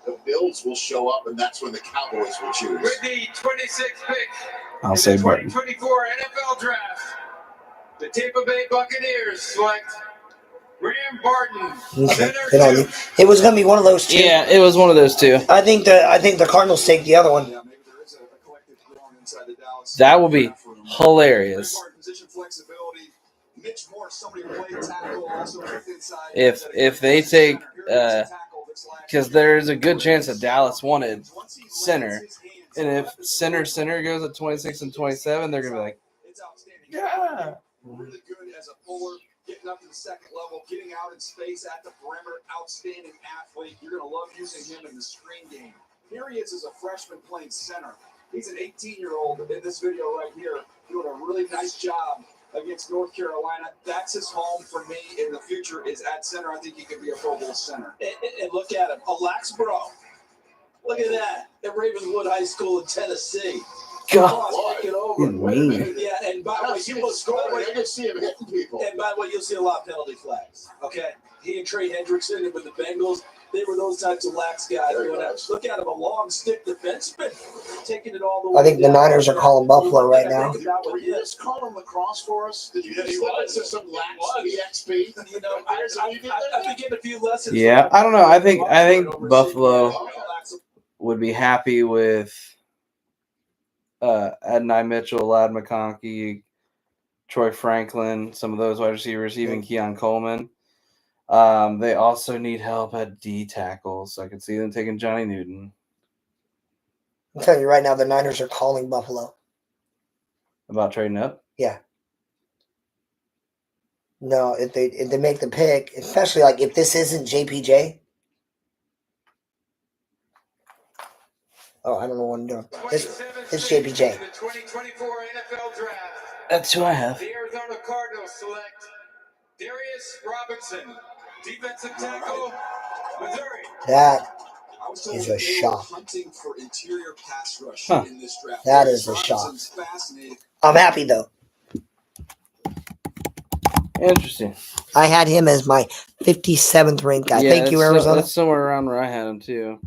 The Bills will show up, and that's when the Cowboys will choose. With the 26th pick I'll say Barton. 2024 NFL Draft, the Tampa Bay Buccaneers select Graham Barton. Okay. It was going to be one of those two. Yeah, it was one of those two. I think the Cardinals take the other one. Yeah, maybe there is a collective groan inside the Dallas. That will be hilarious. Position flexibility. Mitch Morse, somebody who played tackle, also inside. If they take because there's a good chance that Dallas wanted center, and if center goes at 26 and 27, they're gonna be like, It's outstanding. yeah. Really good as a puller, getting up to the second level, getting out in space at the perimeter. Outstanding athlete. You're gonna love using him in the screen game. Here he is as a freshman playing center. He's an 18-year-old in this video right here, doing a really nice job against North Carolina. That's his home for me in the future is at center. I think he could be a Pro Bowl center. And look at him, Alaxbro. Look at that at Ravenwood High School in Tennessee. God. Take it over. Mean. Yeah, and by the way, I can see him hitting people. And by the way, you'll see a lot of penalty flags. Okay, he and Trey Hendrickson with the Bengals, they were those types of lax guys. Look at him, a long stick defenseman, taking it all the way. I think the Niners are calling Buffalo right now. Were you just calling lacrosse for us? Did you just slip into some lax EXP? You know, I've been getting a few lessons. Yeah, I don't know. I think Buffalo would be happy with Adonai Mitchell, Ladd McConkey, Troy Franklin, some of those wide receivers, even Keon Coleman. They also need help at D tackles. So I could see them taking Johnny Newton. I'm telling you right now, the Niners are calling Buffalo. About trading up? Yeah. No, if they make the pick, especially like if this isn't JPJ. Oh, I don't know what I'm doing. It's JPJ. The 2024 NFL Draft. That's who I have. The Arizona Cardinals select Darius Robinson, defensive tackle, Missouri. That I was told is that a they shock. were hunting for interior pass rush Huh. in this draft. That is a shock. Robinson's fascinating. I'm happy though. Interesting. I had him as my 57th ranked guy. Thank you, that's Arizona. That's somewhere around where I had him too.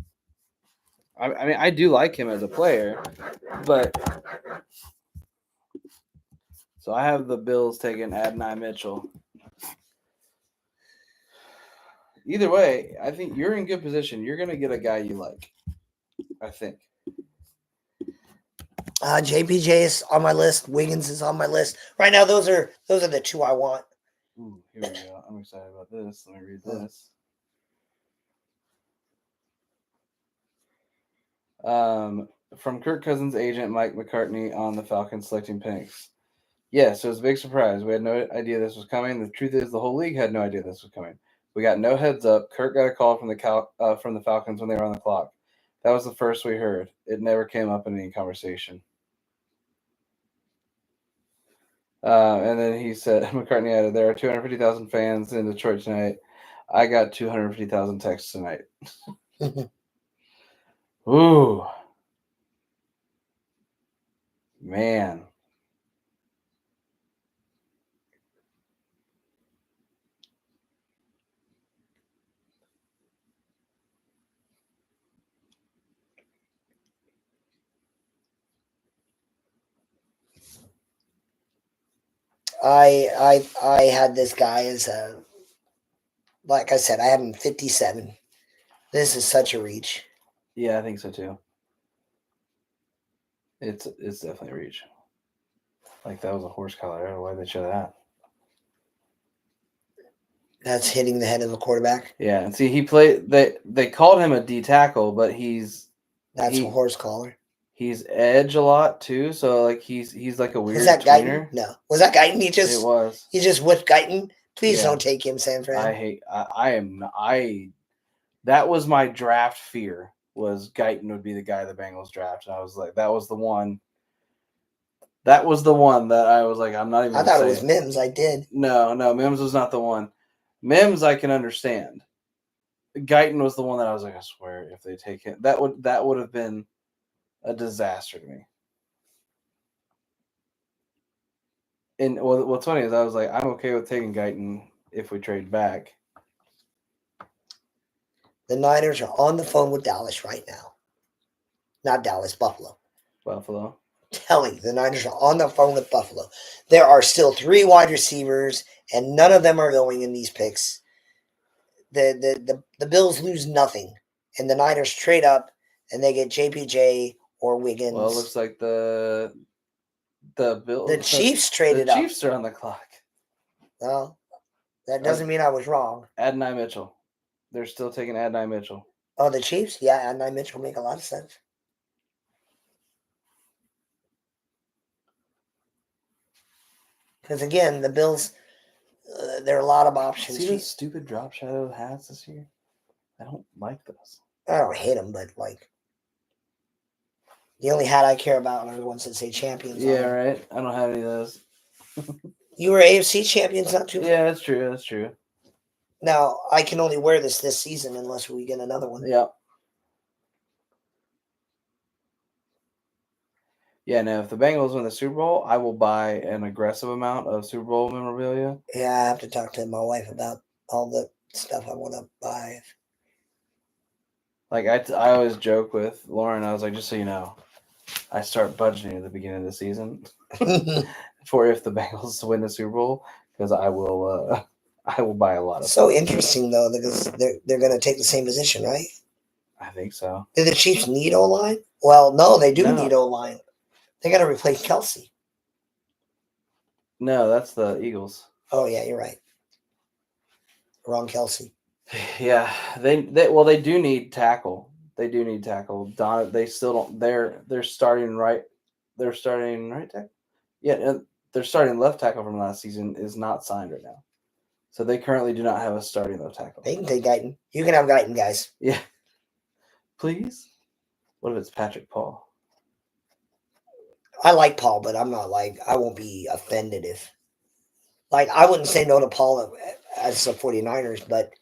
I mean, I do like him as a player, but so I have the Bills taking Adonai Mitchell. Either way, I think you're in good position. You're going to get a guy you like, I think. JPJ is on my list. Wiggins is on my list. Right now, those are the two I want. Ooh, here we go. I'm excited about this. Let me read this. From Kirk Cousins' agent Mike McCartney on the Falcons selecting picks. Yes, it was a big surprise. We had no idea this was coming. The truth is, the whole league had no idea this was coming. We got no heads up. Kirk got a call from the Falcons when they were on the clock. That was the first we heard. It never came up in any conversation. And then he said, McCartney added, there are 250,000 fans in Detroit tonight. I got 250,000 texts tonight. Ooh. Man. I had this guy as a, like I said, I have him 57. This is such a reach. Yeah, I think so too. It's definitely a reach. Like that was a horse collar. Why did they show that? That's hitting the head of a quarterback. Yeah, and see, he played. They called him a D tackle, but that's a horse collar. He's edge a lot too, so like he's like a weird. Was that tweener. Guyton? No, was that Guyton? It was. He just whipped Guyton. Please don't take him, San Fran. That was my draft fear. Was Guyton would be the guy the Bengals draft, and I was like, that was the one. That was the one that I was like, I'm not even. I thought it was Mims. I did. No, Mims was not the one. Mims, I can understand. Guyton was the one that I was like, I swear, if they take him, that would have been a disaster to me. And what's funny is I was like, I'm okay with taking Guyton if we trade back. The Niners are on the phone with Dallas right now. Not Dallas, Buffalo. Buffalo. Telling you, the Niners are on the phone with Buffalo. There are still 3 wide receivers, and none of them are going in these picks. The Bills lose nothing, and the Niners trade up, and they get JPJ or Wiggins. Well, it looks like the Bills. The Chiefs traded up. The Chiefs are on the clock. Well, that doesn't mean I was wrong. Adonai Mitchell. They're still taking Adonai Mitchell. Oh, the Chiefs? Yeah, Adonai Mitchell make a lot of sense. Because again, the Bills, there are a lot of options. See those stupid drop shadow hats this year? I don't like those. I don't hate them, but like the only hat I care about are the ones that say champions. Yeah, right. I don't have any of those. You were AFC champions not too. Yeah, that's true. That's true. Now I can only wear this season unless we get another one. Yep. Yeah, now if the Bengals win the Super Bowl, I will buy an aggressive amount of Super Bowl memorabilia. Yeah, I have to talk to my wife about all the stuff I want to buy. Like I always joke with Lauren. I was like, just so you know, I start budgeting at the beginning of the season for if the Bengals win the Super Bowl, because I will buy a lot of. So interesting though, because they're going to take the same position, right? I think so. Do the Chiefs need O-line? Well, no, they do need O-line. They got to replace Kelsey. No, that's the Eagles. Oh yeah, you're right. Wrong Kelsey. Yeah, they do need tackle. They do need tackle. They still don't. They're starting right. They're starting right tackle. Yeah, their starting left tackle from last season is not signed right now, so they currently do not have a starting left tackle. They can take Guyton. You can have Guyton, guys. Yeah, please. What if it's Patrick Paul? I like Paul, but I'm not like, I won't be offended if, like, I wouldn't say no to Paul as the 49ers, but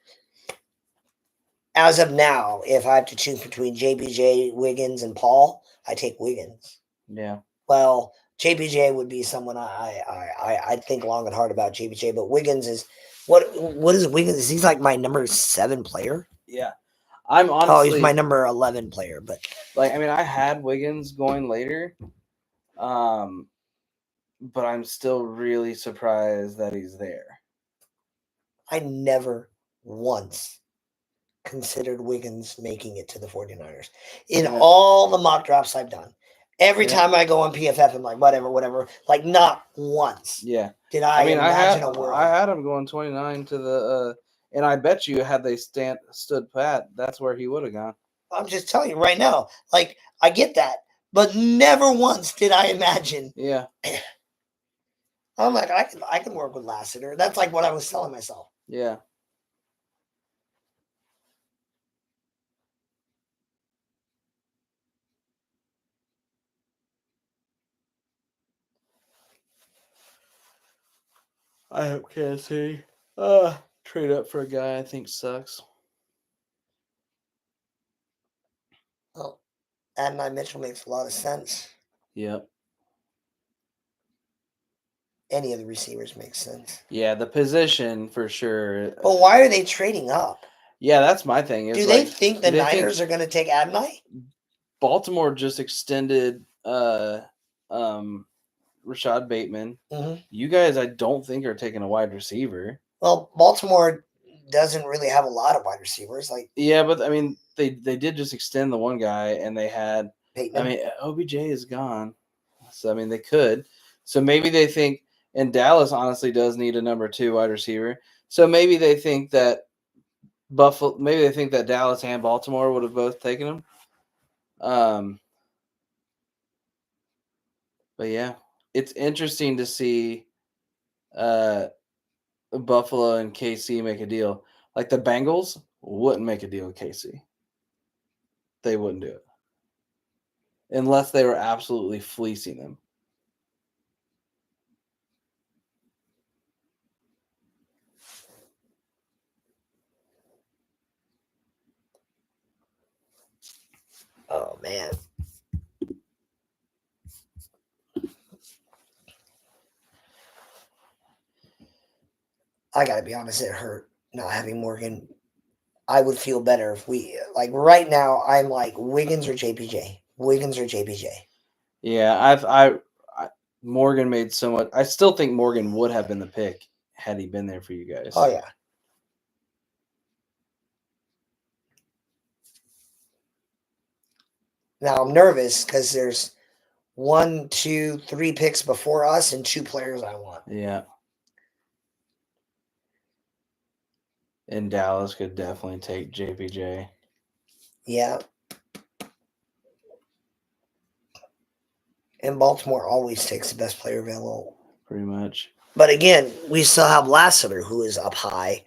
as of now, if I have to choose between JPJ, Wiggins, and Paul, I take Wiggins. Yeah. Well, JPJ would be someone I'd think long and hard about JPJ, but Wiggins is, what is Wiggins? He's like my number 7 player. Yeah. I'm honestly. Oh, he's my number 11 player, but. Like, I mean, I had Wiggins going later. But I'm still really surprised that he's there. I never once considered Wiggins making it to the 49ers. In all the mock drafts I've done, Every Yeah. time I go on PFF, I'm like, whatever. Like, not once Yeah. did I, I imagine had a world. I had him going 29 to the and I bet you had they stood pat, that's where he would have gone. I'm just telling you right now. Like, I get that, but never once did I imagine. Yeah. I'm like, I can work with Lassiter. That's like what I was telling myself. Yeah. I hope KC trade up for a guy I think sucks. Well, Adonai Mitchell makes a lot of sense. Yep. Any of the receivers makes sense. Yeah, the position for sure. But why are they trading up? Yeah, that's my thing. Do they think the Niners are going to take Adonai? Baltimore just extended Rashad Bateman. Mm-hmm. You guys, I don't think are taking a wide receiver. Well, Baltimore doesn't really have a lot of wide receivers. Like, yeah, but I mean, they did just extend the one guy, and they had. Bateman. I mean, OBJ is gone, so I mean they could. So maybe they think, and Dallas honestly does need a number 2 wide receiver. So maybe they think that Buffalo, maybe they think that Dallas and Baltimore would have both taken him. But yeah, it's interesting to see Buffalo and KC make a deal. Like the Bengals wouldn't make a deal with KC. They wouldn't do it. Unless they were absolutely fleecing them. Oh, man. I got to be honest, it hurt not having Morgan. I would feel better if we, like right now, I'm like Wiggins or JPJ. Wiggins or JPJ. Yeah, Morgan made so much. I still think Morgan would have been the pick had he been there for you guys. Oh, yeah. Now I'm nervous because there's 1, 2, 3 picks before us and 2 players I want. Yeah. And Dallas could definitely take JPJ. Yeah. And Baltimore always takes the best player available. Pretty much. But again, we still have Lassiter, who is up high.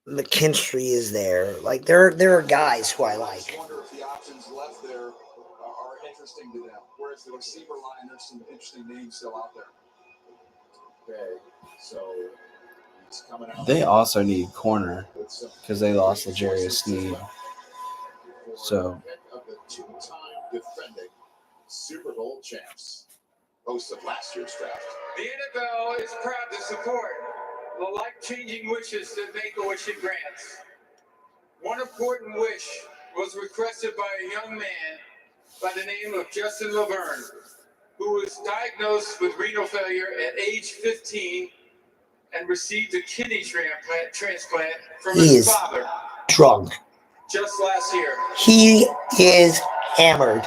McKinstry is there. Like there are guys who I like. I wonder if the options left there are interesting to them. Whereas the receiver line, there's some interesting names still out there. Okay, so he's coming out. They also need corner because they lost L'Jarius Sneed. So Of the 2-time defending Super Bowl champs, host of last year's draft. The NFL is proud to support the life-changing wishes that Make-A-Wish grants. One important wish was requested by a young man by the name of Justin Laverne, who was diagnosed with renal failure at age 15 and received a kidney transplant from his father Drunk. just last year. He is hammered.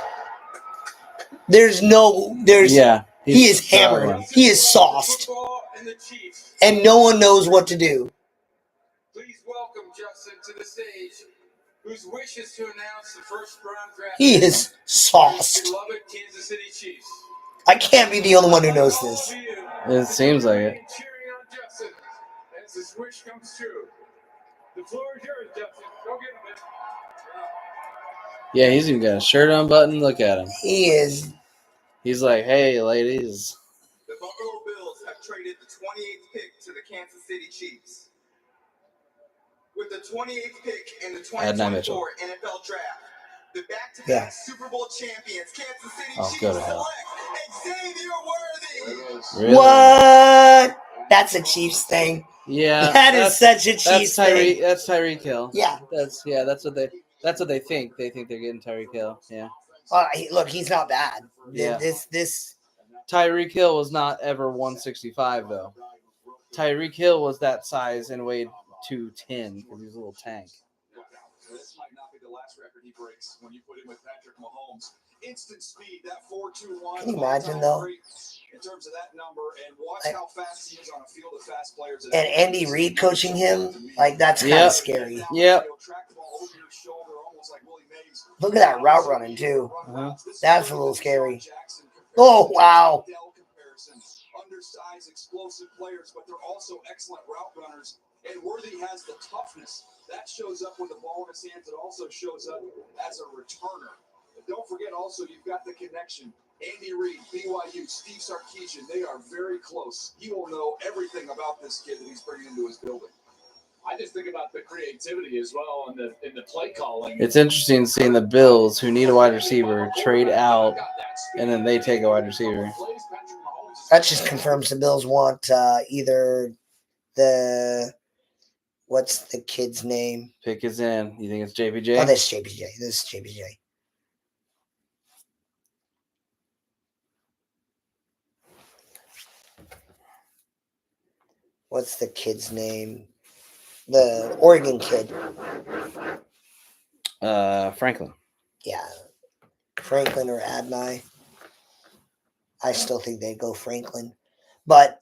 He is hammered. He is sauced. And no one knows what to do. Please welcome Justin to the stage, whose wish is to announce the first round draft. He is sauced. Beloved Kansas City Chiefs. I can't be the only one who knows this. it seems like it. Cheering on Justin as his wish comes true. The floor is yours, Justin. Go get him, man. Yeah, he's even got a shirt unbuttoned. Look at him. He is. He's like, hey, ladies. The Buffalo Bills have traded the 28th pick to the Kansas City Chiefs. With the 28th pick in the 2024 NFL Draft, the back-to-back Super Bowl champions, Kansas City Chiefs, go to hell. select Xavier Worthy. Really? What? That's a Chiefs thing. Yeah, That is such a Chiefs thing. That's Tyreek Hill. Yeah. That's what they think. They think they're getting Tyreek Hill. Yeah. Look, he's not bad. Yeah. This Tyreek Hill was not ever 165 though. Tyreek Hill was that size and weighed 210 because he's a little tank. This might not be the last pass record he breaks when you put him with Patrick Mahomes. Instant speed, that 4.21. Can you imagine, though? In terms of that number, and watch how fast he is on a field of fast players. And Andy Reid coaching him, like, that's kind Yep. of scary. Yep. Look at that route running, too. Uh-huh. That's a little scary. Oh, wow. Undersized, explosive players, but they're also excellent route runners. And Worthy has the toughness. That shows up with the ball in his hands. It also shows up as a returner. And don't forget also, you've got the connection. Andy Reid, BYU, Steve Sarkisian, they are very close. He will know everything about this kid that he's bringing into his building. I just think about the creativity as well in the play calling. It's interesting seeing the Bills, who need a wide receiver, trade out, and then they take a wide receiver. That just confirms the Bills want either the what's the kid's name? Pick is in. You think it's JPJ? Oh, this is JPJ. This is JPJ. What's the kid's name? The Oregon kid. Franklin. Yeah. Franklin or Adnai. I still think they go Franklin. But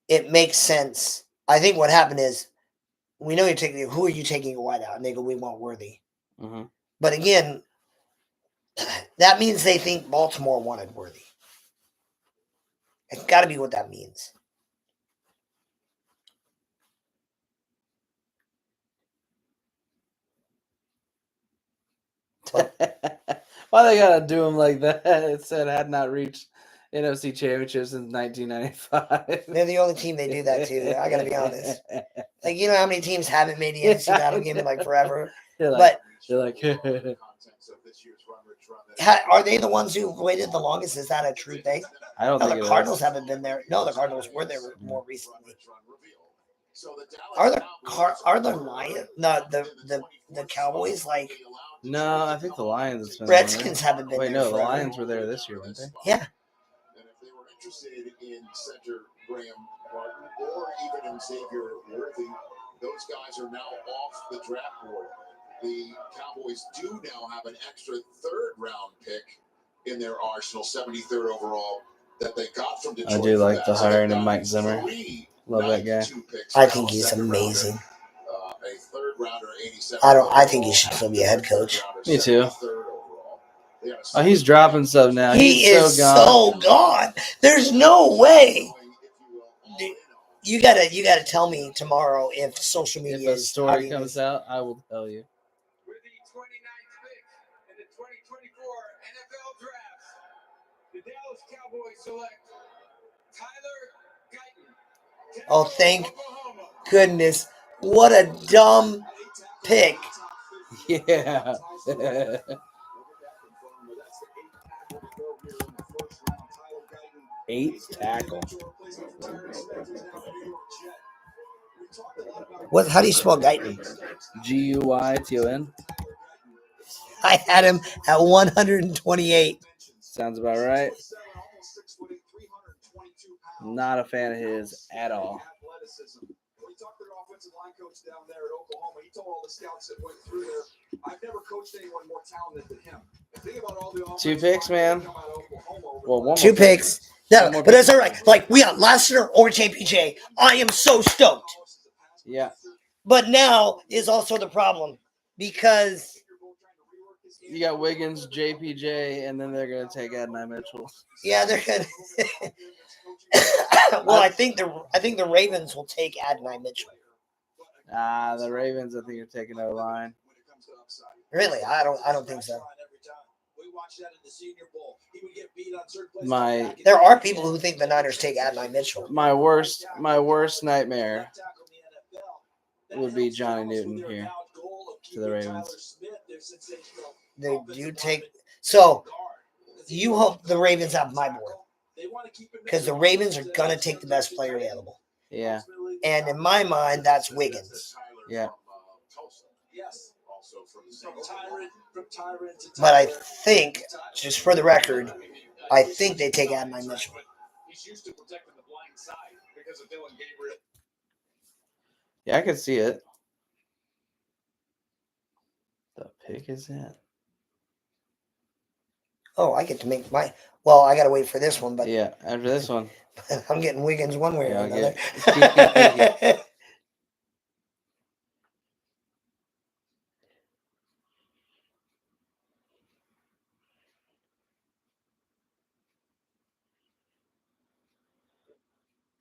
it makes sense. I think what happened is, we know you're taking, who are you taking a wide out? And they go, we want Worthy. Mm-hmm. But again, that means they think Baltimore wanted Worthy. It's got to be what that means. Why they gotta do him like that? It said had not reached NFC Championship since 1995. They're the only team they do that to. I gotta be honest. Like, you know how many teams haven't made the NFC title game in like forever? They're But like are they the ones who waited the longest? Is that a true thing? I don't No, think the it Cardinals is. haven't been there. No, the Cardinals were there more recently. Are the Lions, the Cowboys, like, No, I think the Lions. Has been Redskins there. haven't been Wait, there no, the forever. Lions were there this year, weren't they? Yeah. And if they were interested in center Graham Martin or even in Xavier Worthy, those guys are now off the draft board. The Cowboys do now have an extra third-round pick in their arsenal, 73rd overall, that they got from Detroit. I do like the So they've hiring of got Mike Zimmer. 3 Love that guy. 92 picks I now, think he's second amazing. rounder, a third rounder, 87. I think he should still be a head coach. Me too. 73rd overall. They got a Oh, he's dropping stuff now. He He's is so gone. so gone. There's no way. You gotta tell me tomorrow if social If media a is story hiding comes this. out, I will tell you. With the 29th pick in the 2024 NFL Draft, the Dallas Cowboys select Tyler Guyton. Oh, thank goodness. What a dumb pick. Yeah. Eighth tackle. How do you spell Guyton? Guyton. I had him at 128. Sounds about right. Not a fan of his at all. We talked to their offensive line coach down there at Oklahoma. He told all the scouts that went through there, I've never coached anyone more talented than him. And think about all the 2 picks, man. Well, one 2 more pick. picks. No, One more but pick. that's all right. Like, we got Lassiter or JPJ. I am so stoked. Yeah. But now is also the problem because You got Wiggins, JPJ, and then they're gonna take Adonai Mitchell. yeah, they're gonna. Well, I think the Ravens will take Adonai Mitchell. The Ravens, I think, are taking their line. Really, I don't think so. There are people who think the Niners take Adonai Mitchell. My worst nightmare would be Johnny Newton here to the Ravens. They do take. So you hope the Ravens have my board because the Ravens are gonna take the best player available. Yeah. And in my mind, that's Wiggins. Yeah. But I think, just for the record, I think they take Adonai Mitchell. He's used to protecting the blind side because of Dylan Gabriel. Yeah, I could see it. The pick is it? Oh, I get to make my. Well, I got to wait for this one, but Yeah, after this one. I'm getting Wiggins one way Yeah, or I'll another. get-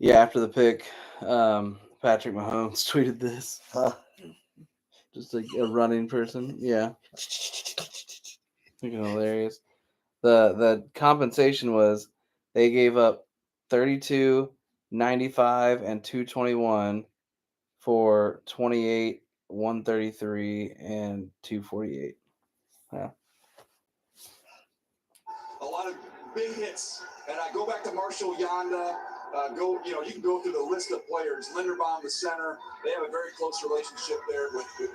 Yeah, after the pick, Patrick Mahomes tweeted this. Huh? Just like a running person. Yeah. Freaking hilarious. The compensation was they gave up 32, 95, and 221 for 28, 133, and 248. Yeah. A lot of big hits. And I go back to Marshall Yanda. You can go through the list of players. Linderbaum, the center. They have a very close relationship there with Kirk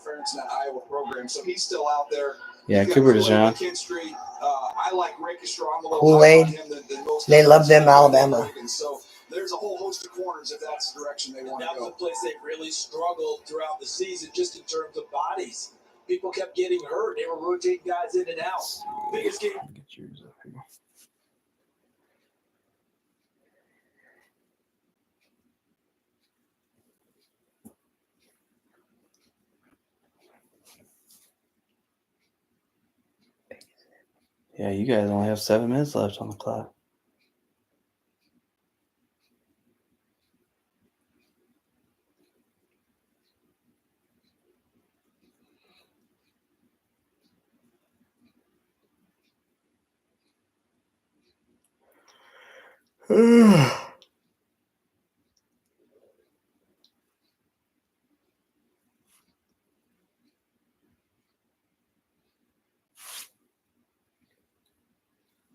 Ferentz in that Iowa program. So he's still out there. Yeah, You've got Cooper Kool-Aid DeJean. McKinstry. I like Rick Estrada. I'm a little Kool-Aid. higher on him than most They of love us. them, Alabama. So there's a whole host of corners if that's the direction they want to That was go. a place they really struggled throughout the season, just in terms of bodies. People kept getting hurt. They were rotating guys in and out. Biggest game. Get yours up here. Yeah, you guys only have 7 minutes left on the clock.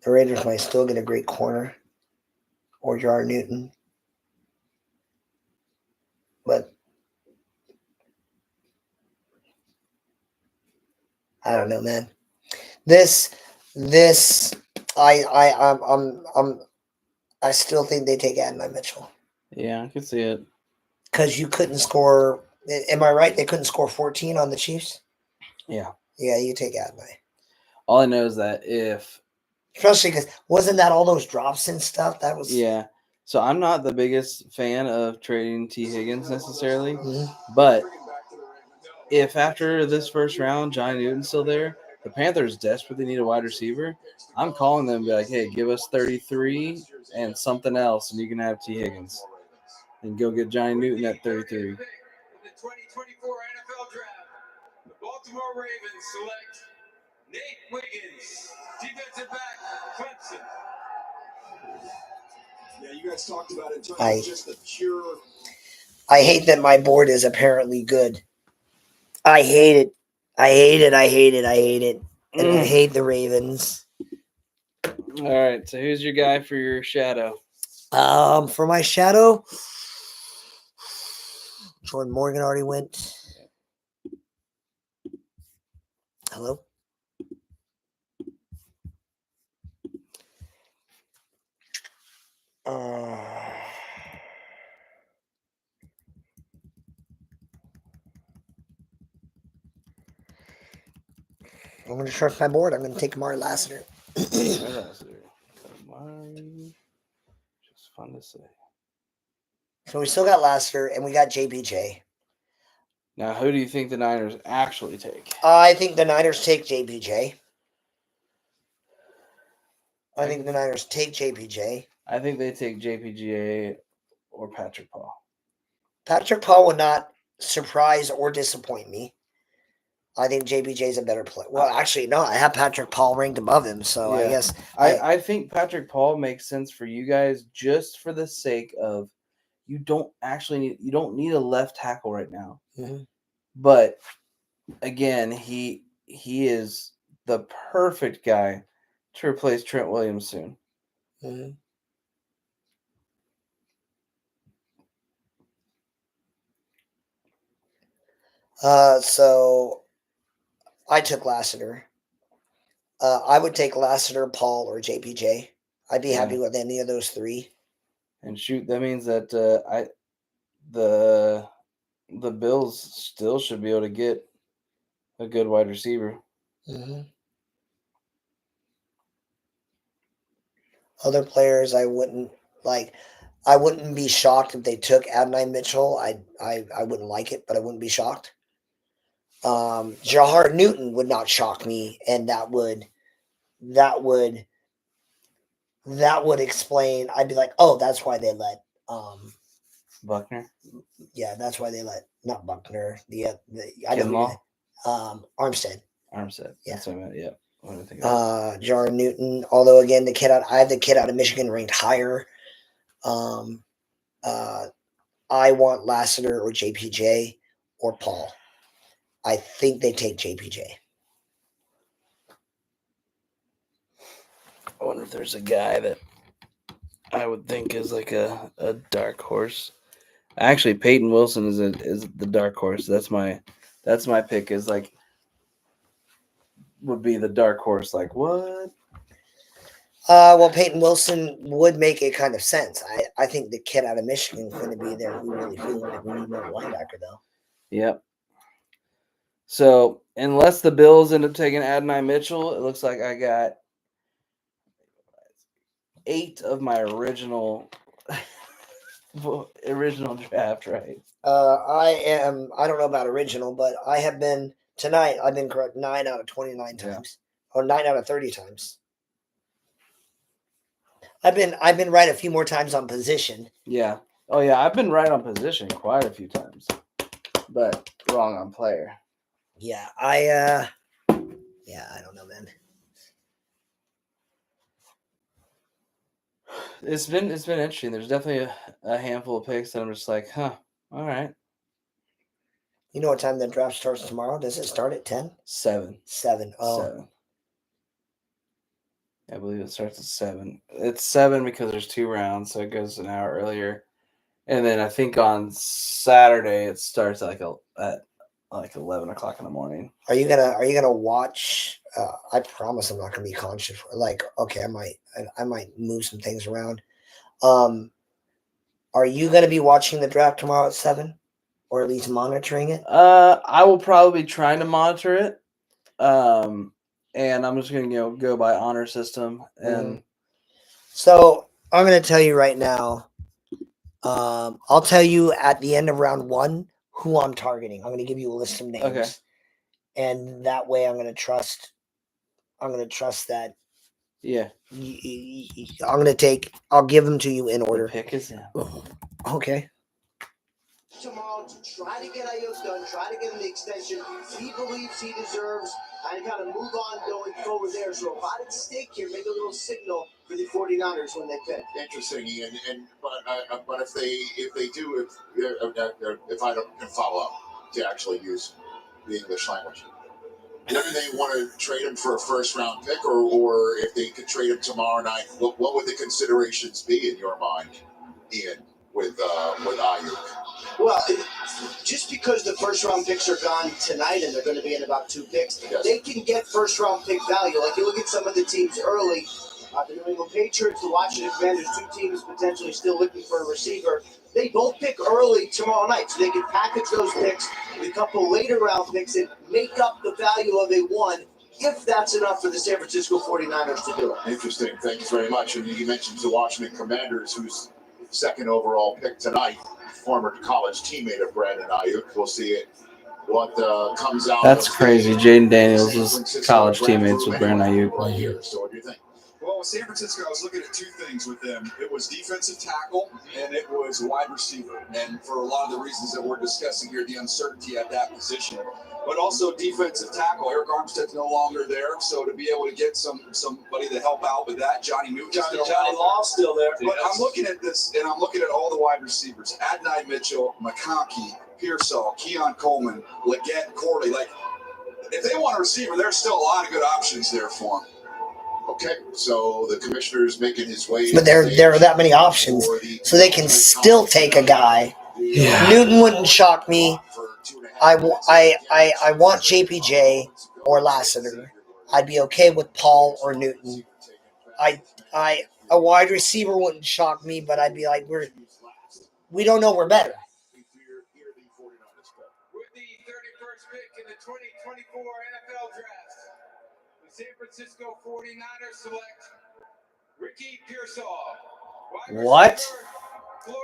The Raiders might still get a great corner or Jar Newton. But I don't know, man. This I still think they take Adonai Mitchell. Yeah, I can see it. Because you couldn't score. Am I right? They couldn't score 14 on the Chiefs? Yeah. Yeah, you take Adonai. All I know is that if Especially because wasn't that all those drops and stuff? That was yeah. So I'm not the biggest fan of trading T. Higgins necessarily, Mhm. but if after this first round Johnny Newton's still there, the Panthers desperately need a wide receiver, I'm calling them and be like, hey, give us 33 and something else, and you can have T. Higgins. And go get Johnny Newton at 33. In the 2024 NFL Draft, the Baltimore Ravens select Nate Wiggins, defensive back, Clemson. Yeah, you guys talked about it. Just the pure. I hate that my board is apparently good. I hate it. I hate it. I hate it. I hate it. And I hate the Ravens. All right, so who's your guy for your shadow? For my shadow, Jordan Morgan already went. Hello? I'm going to shrink my board. I'm going to take Amari Lassiter. Just fun to say. So we still got Lassiter and we got JPJ. Now, who do you think the Niners actually take? I think the Niners take JPJ. I think the Niners take JPJ. I think they take JPGA or Patrick Paul. Patrick Paul would not surprise or disappoint me. I think JPJ is a better player. Well, actually, no. I have Patrick Paul ranked above him, so I Yeah. guess I think Patrick Paul makes sense for you guys just for the sake of you don't need a left tackle right now. Mhm. But again, he is the perfect guy to replace Trent Williams soon. Mm-hmm. So I took Lassiter. I would take Lassiter, Paul, or JPJ. I'd be happy with any of those three. And shoot, that means that the Bills still should be able to get a good wide receiver. Mm-hmm. Other players, I wouldn't be shocked if they took Adonai Mitchell. I wouldn't like it, but I wouldn't be shocked. Jahar Newton would not shock me, and that would explain. I'd be like, oh, that's why they let Buckner. Yeah, that's why they let not Buckner. Kinlaw? Armstead. Armstead. Yeah. That's what I meant. Yeah. What did I think of? Jahar Newton. Although again, I have the kid out of Michigan ranked higher. I want Lassiter or JPJ or Paul. I think they take JPJ. I wonder if there's a guy that I would think is like a dark horse. Actually, Peyton Wilson is the dark horse. That's my pick. Is like would be the dark horse. Like what? Well, Peyton Wilson would make it kind of sense. I think the kid out of Michigan is going to be there. We really feel like we need another linebacker, though. Yep. So unless the Bills end up taking Adonai Mitchell, it looks like I got 8 of my original draft right. I don't know about original, but I have been tonight. I've been correct 9 out of 29 times, or 9 out of 30 times. I've been right a few more times on position. Yeah. Oh yeah, I've been right on position quite a few times, but wrong on player. Yeah, I don't know, man. It's been interesting. There's definitely a handful of picks that I'm just like, huh, all right. You know what time the draft starts tomorrow? Does it start at 10? 7. 7. Oh. 7. I believe it starts at 7. It's 7 because there's 2 rounds, so it goes an hour earlier. And then I think on Saturday it starts at 11 o'clock in the morning. Are you gonna watch? I promise I'm not gonna be conscious. Okay, I might move some things around. Are you gonna be watching the draft tomorrow at 7, or at least monitoring it? I will probably be trying to monitor it. And I'm just gonna go by honor system. And so I'm gonna tell you right now. I'll tell you at the end of round 1 who I'm targeting. I'm gonna give you a list of names. Okay. And that way I'm gonna trust that. Yeah. I'll give them to you in order. The pick is Okay. Tomorrow to try to get Ayuk done, try to get him the extension he believes he deserves, and kind of move on going forward there. So a lot at stake here. Make a little signal for the 49ers when they pick. Interesting, Ian. But if I don't follow up to actually use the English language, wouldn't they want to trade him for a first-round pick, or if they could trade him tomorrow night? What would the considerations be in your mind, Ian, with Ayuk? Well, just because the first-round picks are gone tonight and they're going to be in about 2 picks, they can get first-round pick value. Like you look at some of the teams early, the New England Patriots, the Washington Commanders, 2 teams potentially still looking for a receiver. They both pick early tomorrow night, so they can package those picks with a couple later-round picks and make up the value of a 1, if that's enough for the San Francisco 49ers to do it. Interesting. Thanks very much. And you mentioned the Washington Commanders, whose second overall pick tonight, former college teammate of Brandon Ayuk. We'll see what comes out. That's crazy. Jaden Daniels was college teammates with Brandon Ayuk. Right here. So what do you think? Well, with San Francisco, I was looking at 2 things with them. It was defensive tackle, and it was wide receiver. And for a lot of the reasons that we're discussing here, the uncertainty at that position. But also defensive tackle. Eric Armstead's no longer there, so to be able to get somebody to help out with that, Johnny Newton's Johnny Law's still there. But I'm looking at this, and I'm looking at all the wide receivers. Adonai Mitchell, McConkey, Pearsall, Keon Coleman, Leggett, Corley. Like, if they want a receiver, there's still a lot of good options there for them. Okay, so the commissioner's making his way. But there are that many options, so they can still take a guy. Yeah. Newton wouldn't shock me. I want JPJ or Lassiter. I'd be okay with Paul or Newton. A wide receiver wouldn't shock me, but I'd be like, we don't know we're better. With the 31st first pick in the 2024 NFL Draft, the San Francisco 49ers select Ricky Pearsall. What?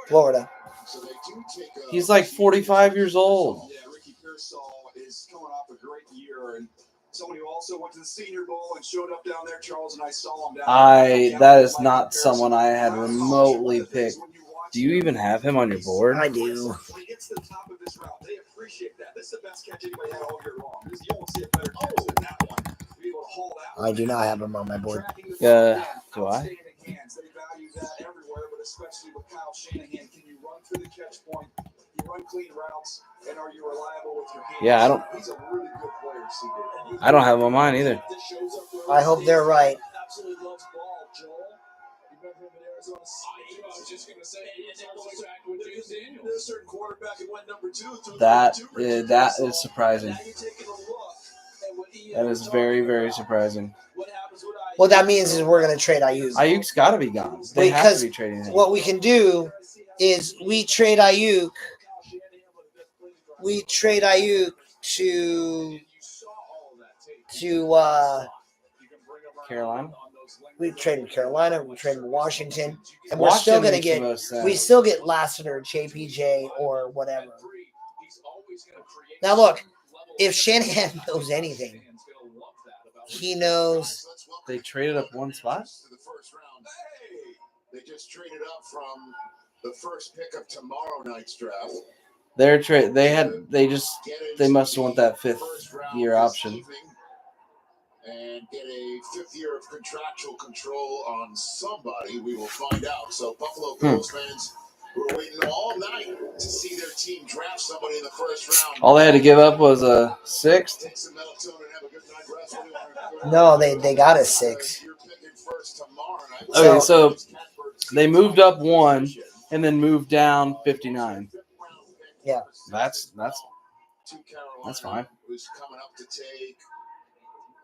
Florida. So they do take a He's like 45 years old. Yeah, Ricky Pearsall is coming off a great year, and somebody who also went to the Senior Bowl and showed up down there, Charles, and I saw him down there. That is not someone I had remotely picked. Do you even have him on your board? I do. When he gets to the top of his route, they appreciate that. This is the best catch anybody had all year long. You won't see a better catch than that one. To be able to hold out. I do not have him on my board. Do I? They value that everywhere, but especially with Kyle Shanahan. Can you run through the catch point? You run clean routes, and are you reliable with your hands? Yeah, I don't. He's a really good player, CJ. I don't have him on mine either. I hope they're right. Absolutely loves ball, Joel. You remember him in Arizona State? I was just going to say, it's almost back with James Daniels. There's a certain quarterback who went number 2. That is surprising. That is very, very surprising. What that means is we're going to trade Ayuk. Ayuk's got to be gone. They have Because to be trading him. what we can do is we trade Ayuk. We trade Ayuk to Carolina. we trade him to Carolina. We trade him to Washington, and we're still going to makes the get. most sense. We still get Lassiter, JPJ, or whatever. Now look, if Shanahan knows anything, he knows They traded up one spot. to the first round. They just traded up from the first pick of tomorrow night's draft. Their trade. They must want that fifth First round year this option. evening and get a 5th year of contractual control on somebody. We will find out. So Buffalo Bills fans who are waiting all night to see their team draft somebody in the first round. All they had to give up was a sixth. Take some melatonin and have a good night rest. What do you want to do? no. They got a 6. You're picking first tomorrow night. Okay, so they moved up 1 and then moved down 59. Yeah. That's to Carolina, fine. Who's coming up to take?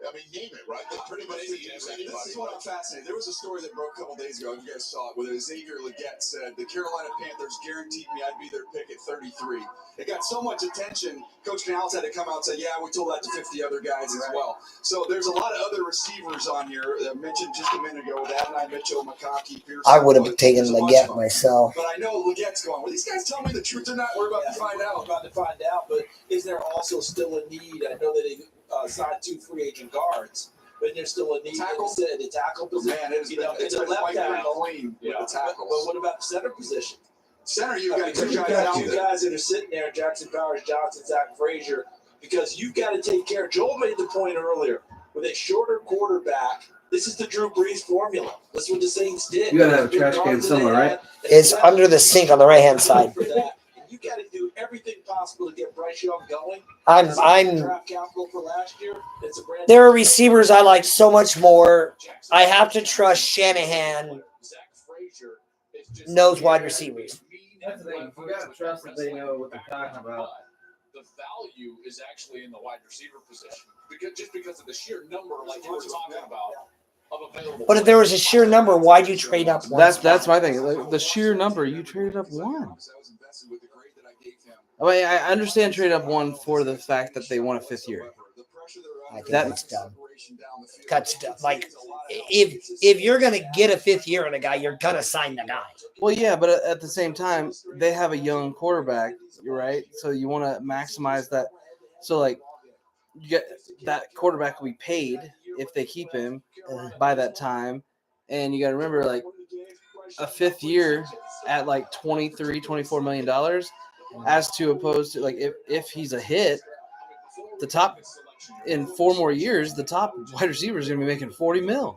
I mean, name it, right? They pretty much use anybody. This is what I'm fascinated. There was a story that broke a couple days ago. You guys saw it, where Xavier Legette said the Carolina Panthers guaranteed me I'd be their pick at 33. It got so much attention. Coach Canales had to come out and say, "Yeah, we told that to 50 other guys as well." So there's a lot of other receivers on here that I mentioned just a minute ago with Adonai Mitchell, McConkey, Pearson. I would have taken There's a bunch Leggett of them. myself. But I know Legette's going, well, these guys tell me the truth or not. We're about to find out. About to find out, but is there also still a need? I know that they signed 2 free agent guards, but there's still a need. Tackle? The tackle position. Man, it's been it's a quite left tackle. clean with the But tackles. what about the center position? Center, you've got Because two you've guys got out 2 there. guys that are sitting there, Jackson Powers Johnson, Zach Frazier, because you've got to take care. Joel made the point earlier, with a shorter quarterback, this is the Drew Brees formula. That's what the Saints did. You gotta have a trash can somewhere, right? It's under the sink on the right-hand side. For that. And you got to do everything possible to get Bryce Young going. I'm Draft capital for last year. It's a brand there are receivers I like so much more. I have to trust Shanahan knows wide receivers. That's the thing. You gotta trust that they know what they're talking about. The value is actually in the wide receiver position because of the sheer number, like you were talking about, of available. But if there was a sheer number, why'd you trade up one That's spot? my thing. Like, the sheer number, you traded up 1. I mean, I understand trade up 1 for the fact that they want a 5th year. I think That- that's dumb. That's dumb. Like, if you're gonna get a 5th year on a guy, you're gonna sign the guy. Well, yeah, but at the same time, they have a young quarterback, right? So you want to maximize that. So, like, you get that quarterback will be paid if they keep him by that time. And you got to remember, like, a 5th year at like $23-24 million, as to opposed to, like, if he's a hit, the top in 4 more years, the top wide receiver is going to be making $40 million.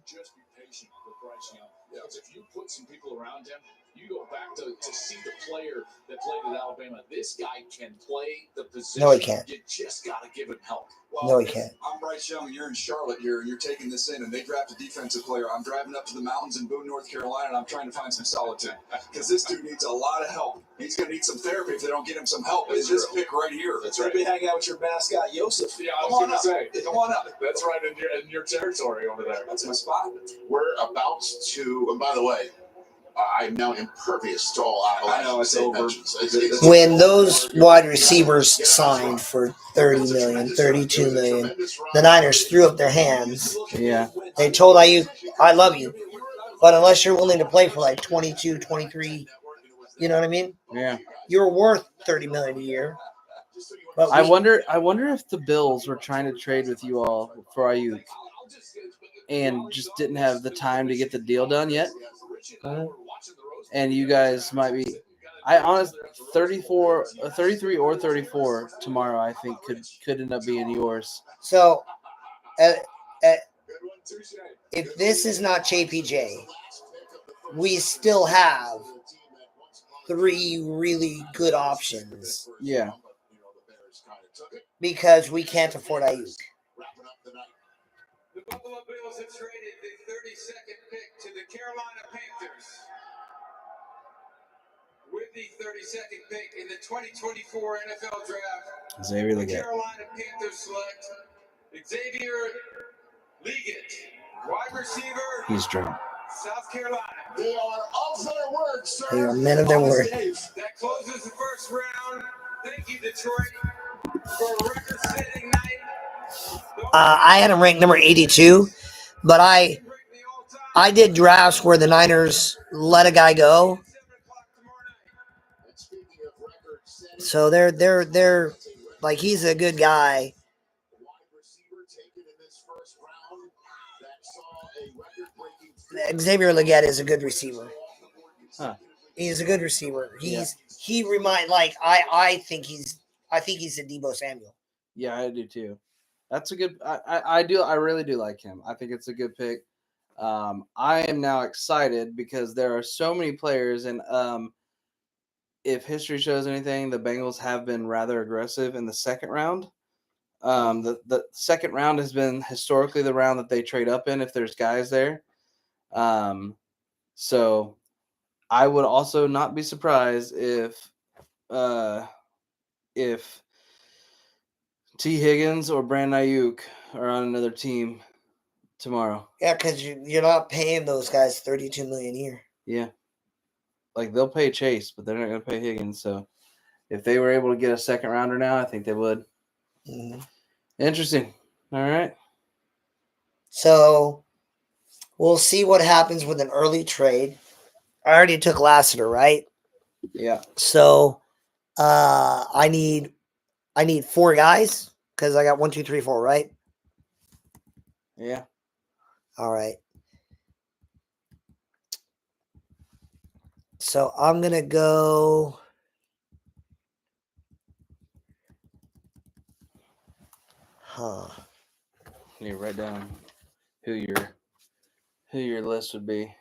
Just be patient with Bryce Young. Because if you put some people around him, you go back to see the player that played at Alabama. This guy can play the position. No, he can't. You just got to give him help. No, he can't. I'm Bryce Young, and you're in Charlotte here, and you're taking this in, and they draft a defensive player. I'm driving up to the mountains in Boone, North Carolina, and I'm trying to find some solitude because this dude needs a lot of help. He's going to need some therapy if they don't get him some help. It's this pick right here. That's right. Maybe hang out with your mascot, Yosef. Yeah, I Come was on going to up. say. Come on up. That's right in your territory over there. That's my spot. We're about to, and by the way, I'm now impervious to all I know, it's over. When those wide receivers signed for 30 million, 32 million, the Niners threw up their hands. Yeah. They told Ayuk, I love you, but unless you're willing to play for like 22, 23, you know what I mean? Yeah. You're worth 30 million a year. But I wonder if the Bills were trying to trade with you all for Ayuk and just didn't have the time to get the deal done yet. And you guys might be, I honestly, 33 or 34 tomorrow, I think could end up being yours. So, if this is not JPJ, we still have 3 really good options. Yeah. Because we can't afford Ayuk. The Buffalo Bills have traded the 32nd pick to the Carolina Panthers. With the 32nd pick in the 2024 NFL Draft, Xavier the Leggett. Carolina Panthers select Xavier Leggett, wide receiver. He's drunk. South Carolina. They are of their word, sir. They are men of their word. That closes the first round. Thank you, Detroit, for a record-setting night. I had him ranked number 82, but I did drafts where the Niners let a guy go. So they're like, he's a good guy. Xavier Leggett is a good receiver. Huh. He's a good receiver. I think he's a Deebo Samuel. Yeah, I do too. That's a good. I really do like him. I think it's a good pick. I am now excited because there are so many players, and if history shows anything, the Bengals have been rather aggressive in the second round. The second round has been historically the round that they trade up in if there's guys there. So I would also not be surprised if T. Higgins or Brandon Ayuk are on another team tomorrow. Yeah, because you're not paying those guys $32 million a year. Yeah. Like, they'll pay Chase, but they're not going to pay Higgins. So if they were able to get a second rounder now, I think they would. Mm-hmm. Interesting. All right. So we'll see what happens with an early trade. I already took Lassiter, right? Yeah. So I need 4 guys because I got 1, 2, 3, 4, right? Yeah. All right. So I'm gonna go. Huh. You write down who your list would be.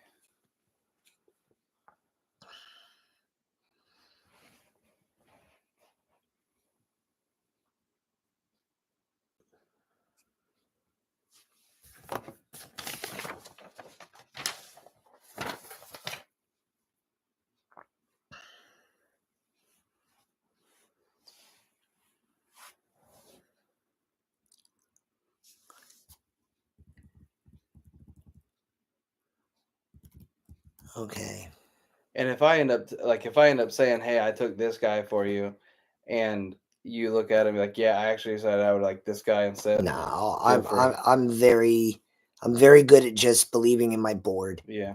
Okay. And if I end up saying, "Hey, I took this guy for you," and you look at him like, "Yeah, I actually said I would like this guy instead." No, I'm very good at just believing in my board. Yeah.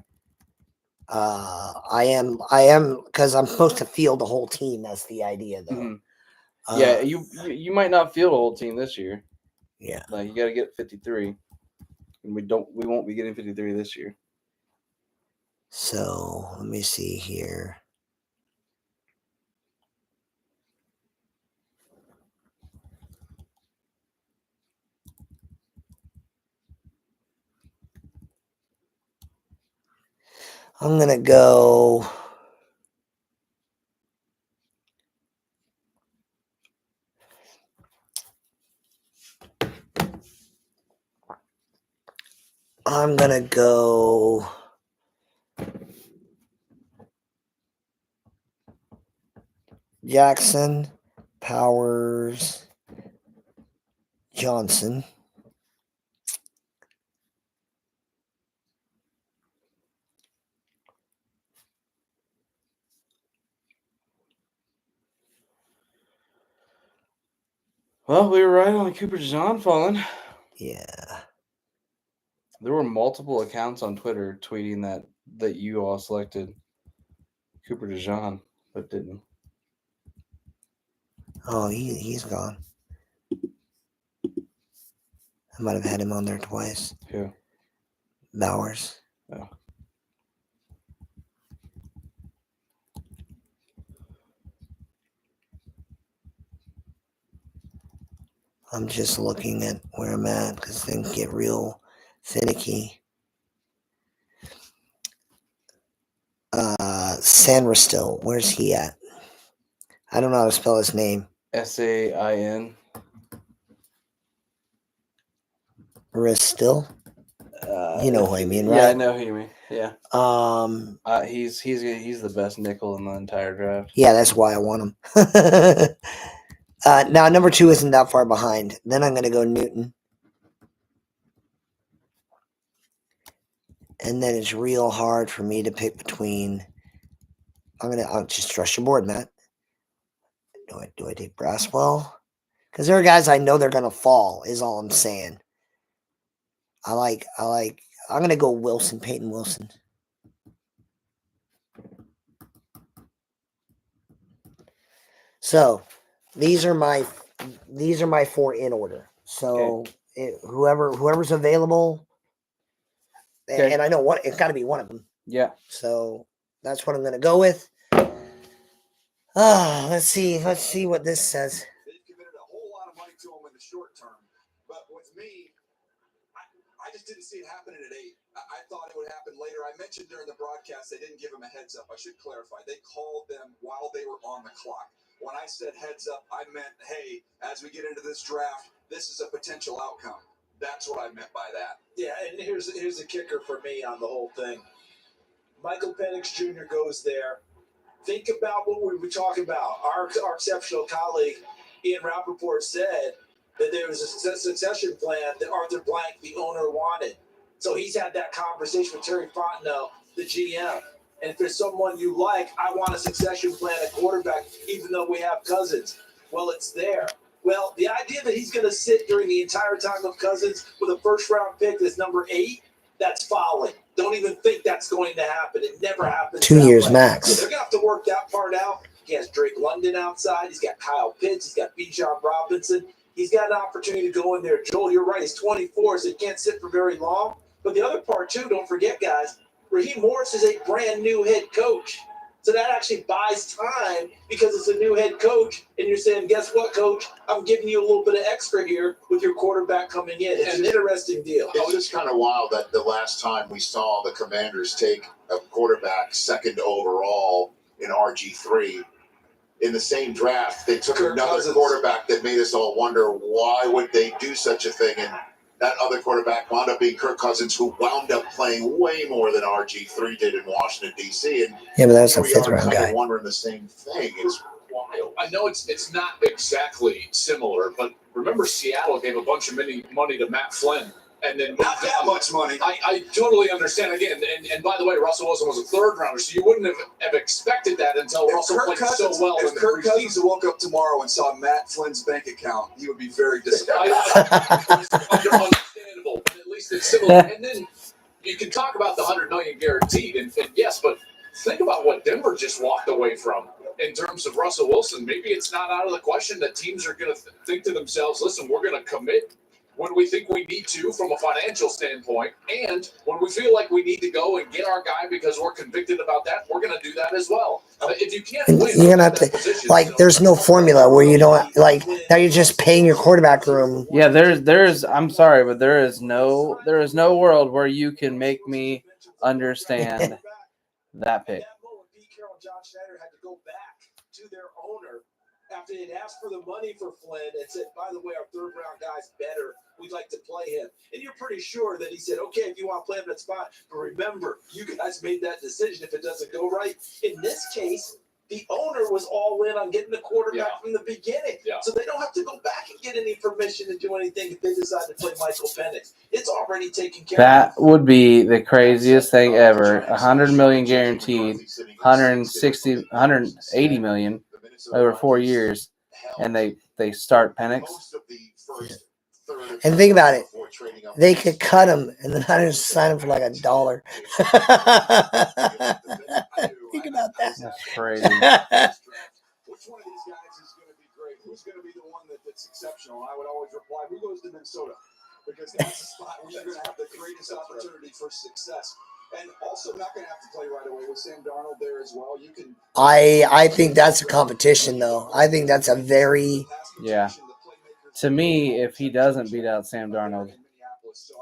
I am because I'm supposed to field the whole team. That's the idea, though. Mm-hmm. Yeah, you might not field a whole team this year. Yeah. Like, you got to get 53, and we won't be getting 53 this year. So let me see here. I'm gonna go. I'm gonna go. Jackson, Powers, Johnson. Well, we were right on Cooper DeJean falling. Yeah. There were multiple accounts on Twitter tweeting that you all selected Cooper DeJean, but didn't. Oh, he's gone. I might have had him on there twice. Who? Bowers. Oh. I'm just looking at where I'm at because things get real finicky. Sanristil, where's he at? I don't know how to spell his name. Sain. Ristil? You know who I mean, right? Yeah, I know who you mean. Yeah. He's He's the best nickel in the entire draft. Yeah, that's why I want him. Now, number 2 isn't that far behind. Then I'm going to go Newton. And then it's real hard for me to pick between. I'll just trust your board, Matt. Do I take Braswell? Because there are guys I know they're going to fall, is all I'm saying. I'm going to go Wilson, Peyton Wilson. So, these are my 4 in order. So, whoever's available, and I know it's got to be one of them. Yeah. So, that's what I'm going to go with. Let's see what this says. They've committed a whole lot of money to him in the short term, but with me, I just didn't see it happening at 8. I thought it would happen later. I mentioned during the broadcast they didn't give him a heads up. I should clarify. They called them while they were on the clock. When I said heads up, I meant, hey, as we get into this draft, this is a potential outcome. That's what I meant by that. Yeah, and here's the kicker for me on the whole thing. Michael Penix Jr. goes there. Think about what we were talking about. Our exceptional colleague, Ian Rappaport, said that there was a succession plan that Arthur Blank, the owner, wanted. So he's had that conversation with Terry Fontenot, the GM. And if there's someone you like, I want a succession plan at quarterback, even though we have Cousins. Well, it's there. Well, the idea that he's going to sit during the entire time of Cousins with a first-round pick that's number 8, that's folly. Don't even think that's going to happen. It never happens. 2 years way. max. So they're going to have to work that part out. He has Drake London outside. He's got Kyle Pitts. He's got Bijan Robinson. He's got an opportunity to go in there. Joel, you're right. He's 24, so he can't sit for very long. But the other part, too, don't forget, guys, Raheem Morris is a brand new head coach. So that actually buys time because it's a new head coach. And you're saying, guess what, coach? I'm giving you a little bit of extra here with your quarterback coming in. It's an interesting deal. It's just kind of wild that the last time we saw the Commanders take a quarterback second overall in RG3, in the same draft, they took another quarterback that made us all wonder why would they do such a thing. And that other quarterback wound up being Kirk Cousins, who wound up playing way more than RG3 did in Washington, D.C. And yeah, but that's a we are fifth-round kind guy. of wondering the same thing. It's wild. I know it's not exactly similar, but remember Seattle gave a bunch of money to Matt Flynn. And then not that much money. I totally understand again. And by the way, Russell Wilson was a 3rd rounder, so you wouldn't have expected that until Russell played so well. If Kirk Cousins woke up tomorrow and saw Matt Flynn's bank account, he would be very disappointed. Understandable, but at least it's similar. And then you can talk about the $100 million guaranteed, and yes, but think about what Denver just walked away from in terms of Russell Wilson. Maybe it's not out of the question that teams are going to think to themselves, listen, we're going to commit when we think we need to from a financial standpoint, and when we feel like we need to go and get our guy because we're convicted about that, we're going to do that as well. If you can't win, You're gonna have to there's no formula where you don't now you're just paying your quarterback room. Yeah, there's I'm sorry, but there is no world where you can make me understand that pick. Pete Carroll and John Schneider had to go back to their owner after they had asked for the money for Flynn and said, by the way, our 3rd-round guy's better. We'd like to play him. And you're pretty sure that he said, okay, if you want to play him, that's fine. But remember, you guys made that decision if it doesn't go right. In this case, the owner was all in on getting the quarterback from the beginning. Yeah. So they don't have to go back and get any permission to do anything if they decide to play Michael Penix. It's already taken care of. That would be the craziest thing ever. $100 million guaranteed, 180 million over 4 years, and they they start Penix. Most of the first third of And think about it. before trading up They to could cut him, and the Niners sign him for like $1. Think about that. That's crazy. Which one of these guys is going to be great? Who's going to be the one that's exceptional? I would always reply, who goes to Minnesota? Because that's the spot where you're going to have the greatest opportunity for success. And also not going to have to play right away with Sam Darnold there as well. You can. I think that's a competition, though. I think that's a very Yeah. To me, if he doesn't beat out Sam Darnold, So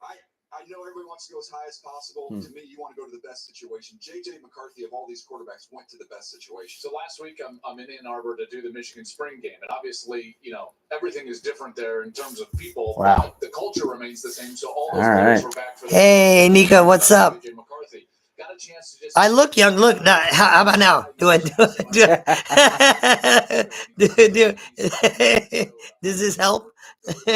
I know everybody wants to go as high as possible. To me, you want to go to the best situation. J.J. McCarthy of all these quarterbacks went to the best situation. So last week I'm in Ann Arbor to do the Michigan spring game, and obviously, everything is different there in terms of people. Wow. But the culture remains the same. So all those All players right. were back for the Hey, Nico, what's up? J.J. McCarthy got a chance to just. I look young. Look, now, how about now? Do it. Does this help? Because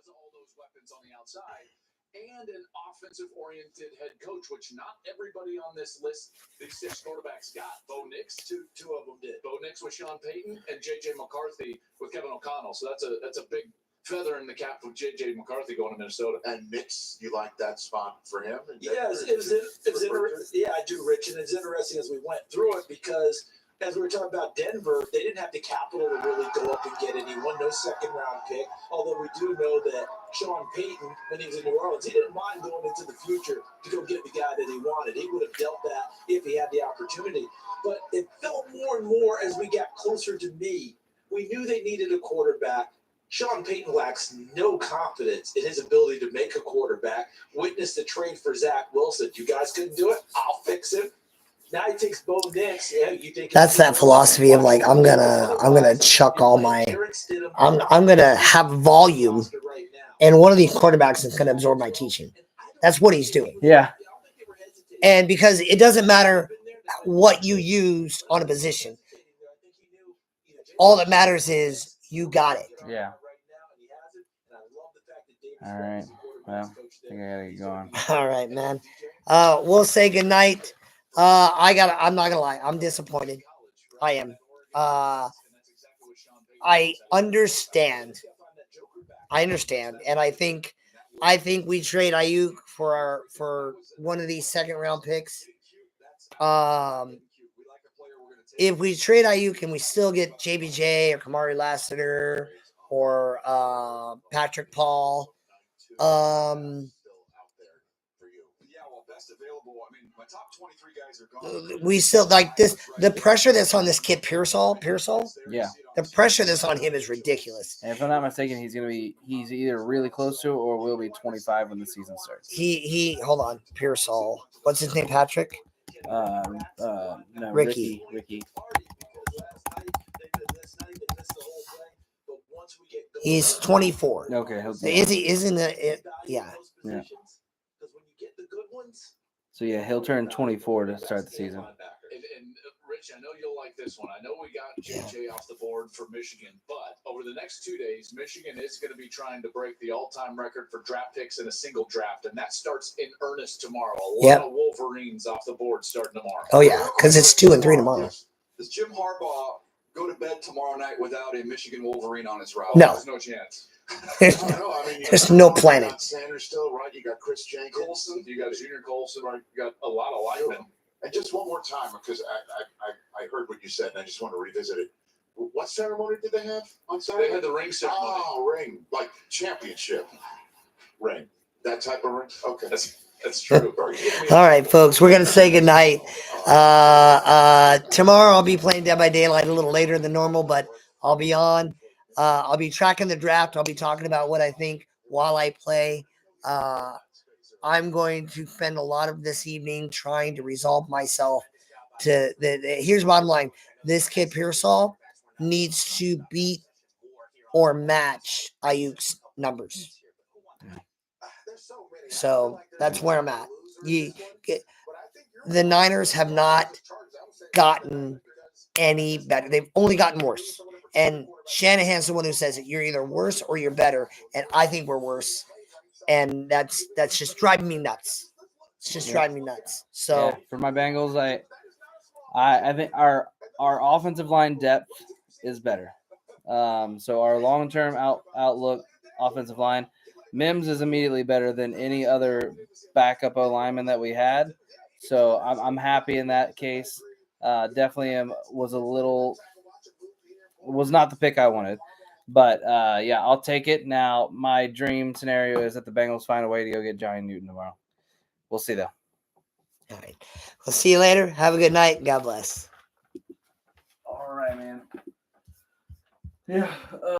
of all those weapons on the outside and an offensive-oriented head coach, which not everybody on this list, these 6 quarterbacks got. Bo Nix, two of them did. Bo Nix with Sean Payton and J.J. McCarthy with Kevin O'Connell. So that's a big feather in the cap of J.J. McCarthy going to Minnesota. And Nix, you like that spot for him? Yeah, it was interesting. Yeah, I do, Rich, and it's interesting as we went through it because as we were talking about Denver, they didn't have the capital to really go up and get anyone, no second-round pick. Although we do know that Sean Payton, when he was in New Orleans, he didn't mind going into the future to go get the guy that he wanted. He would have dealt that if he had the opportunity. But it felt more and more as we got closer to me. We knew they needed a quarterback. Sean Payton lacks no confidence in his ability to make a quarterback. Witness the trade for Zach Wilson. You guys couldn't do it? I'll fix him. Now he takes Bo Nix. Yeah, you think That's that philosophy of like I'm gonna chuck all my I'm gonna have volume, and one of these quarterbacks is gonna absorb my teaching. That's what he's doing. yeah, And because it doesn't matter what you use on a position, all that matters is you got it. yeah. All right. Well, I think I gotta get going. All right, man. We'll say goodnight. I'm not gonna lie, I'm disappointed. I am. I understand. And I think we trade Ayuk for one of these second round picks. If we trade Ayuk and we still get JBJ or Kamari Lassiter or Patrick Paul, we still like this. The pressure that's on this kid Pearsall, Yeah. the pressure that's on him is ridiculous. And if I'm not mistaken, he's either really close to or will be 25 when the season starts. He hold on, Pearsall. What's his name? Patrick? No, Ricky. Ricky. He's 24. Okay. Is he? Isn't it? Yeah. Yeah. So yeah, he'll turn 24 to start the season. And Rich, I know you'll like this one. I know we got JJ off the board for Michigan, but over the next 2 days, Michigan is going to be trying to break the all-time record for draft picks in a single draft, and that starts in earnest tomorrow. A lot of Wolverines off the board starting tomorrow. Oh yeah, because it's 2 and 3 tomorrow. Does Jim Harbaugh go to bed tomorrow night without a Michigan Wolverine on his route? No. There's no chance. There's no planet. Sanders still, right? You got Chris Jenkins. Colson, you got Junior Colson, right? You got a lot of linemen. And just one more time, because I heard what you said, and I just want to revisit it. What ceremony did they have on Saturday? They had the ring ceremony. Oh, ring. Like championship ring. That type of ring? Okay. That's true. All right, folks, we're going to say goodnight. Tomorrow I'll be playing Dead by Daylight a little later than normal, but I'll be on. I'll be tracking the draft. I'll be talking about what I think while I play. I'm going to spend a lot of this evening trying to resolve myself to here's bottom line. This kid Pearsall needs to beat or match Ayuk's numbers. So that's where I'm at. The Niners have not gotten any better. They've only gotten worse. And Shanahan's the one who says it. You're either worse or you're better. And I think we're worse. And that's just driving me nuts. It's just driving me nuts. So for my Bengals, I think our offensive line depth is better. So our long-term outlook offensive line, Mims is immediately better than any other backup O lineman that we had. So I'm happy in that case. Definitely was not the pick I wanted. But, yeah, I'll take it. Now, my dream scenario is that the Bengals find a way to go get Johnny Newton tomorrow. We'll see, though. All right. We'll see you later. Have a good night. God bless. All right, man. Yeah.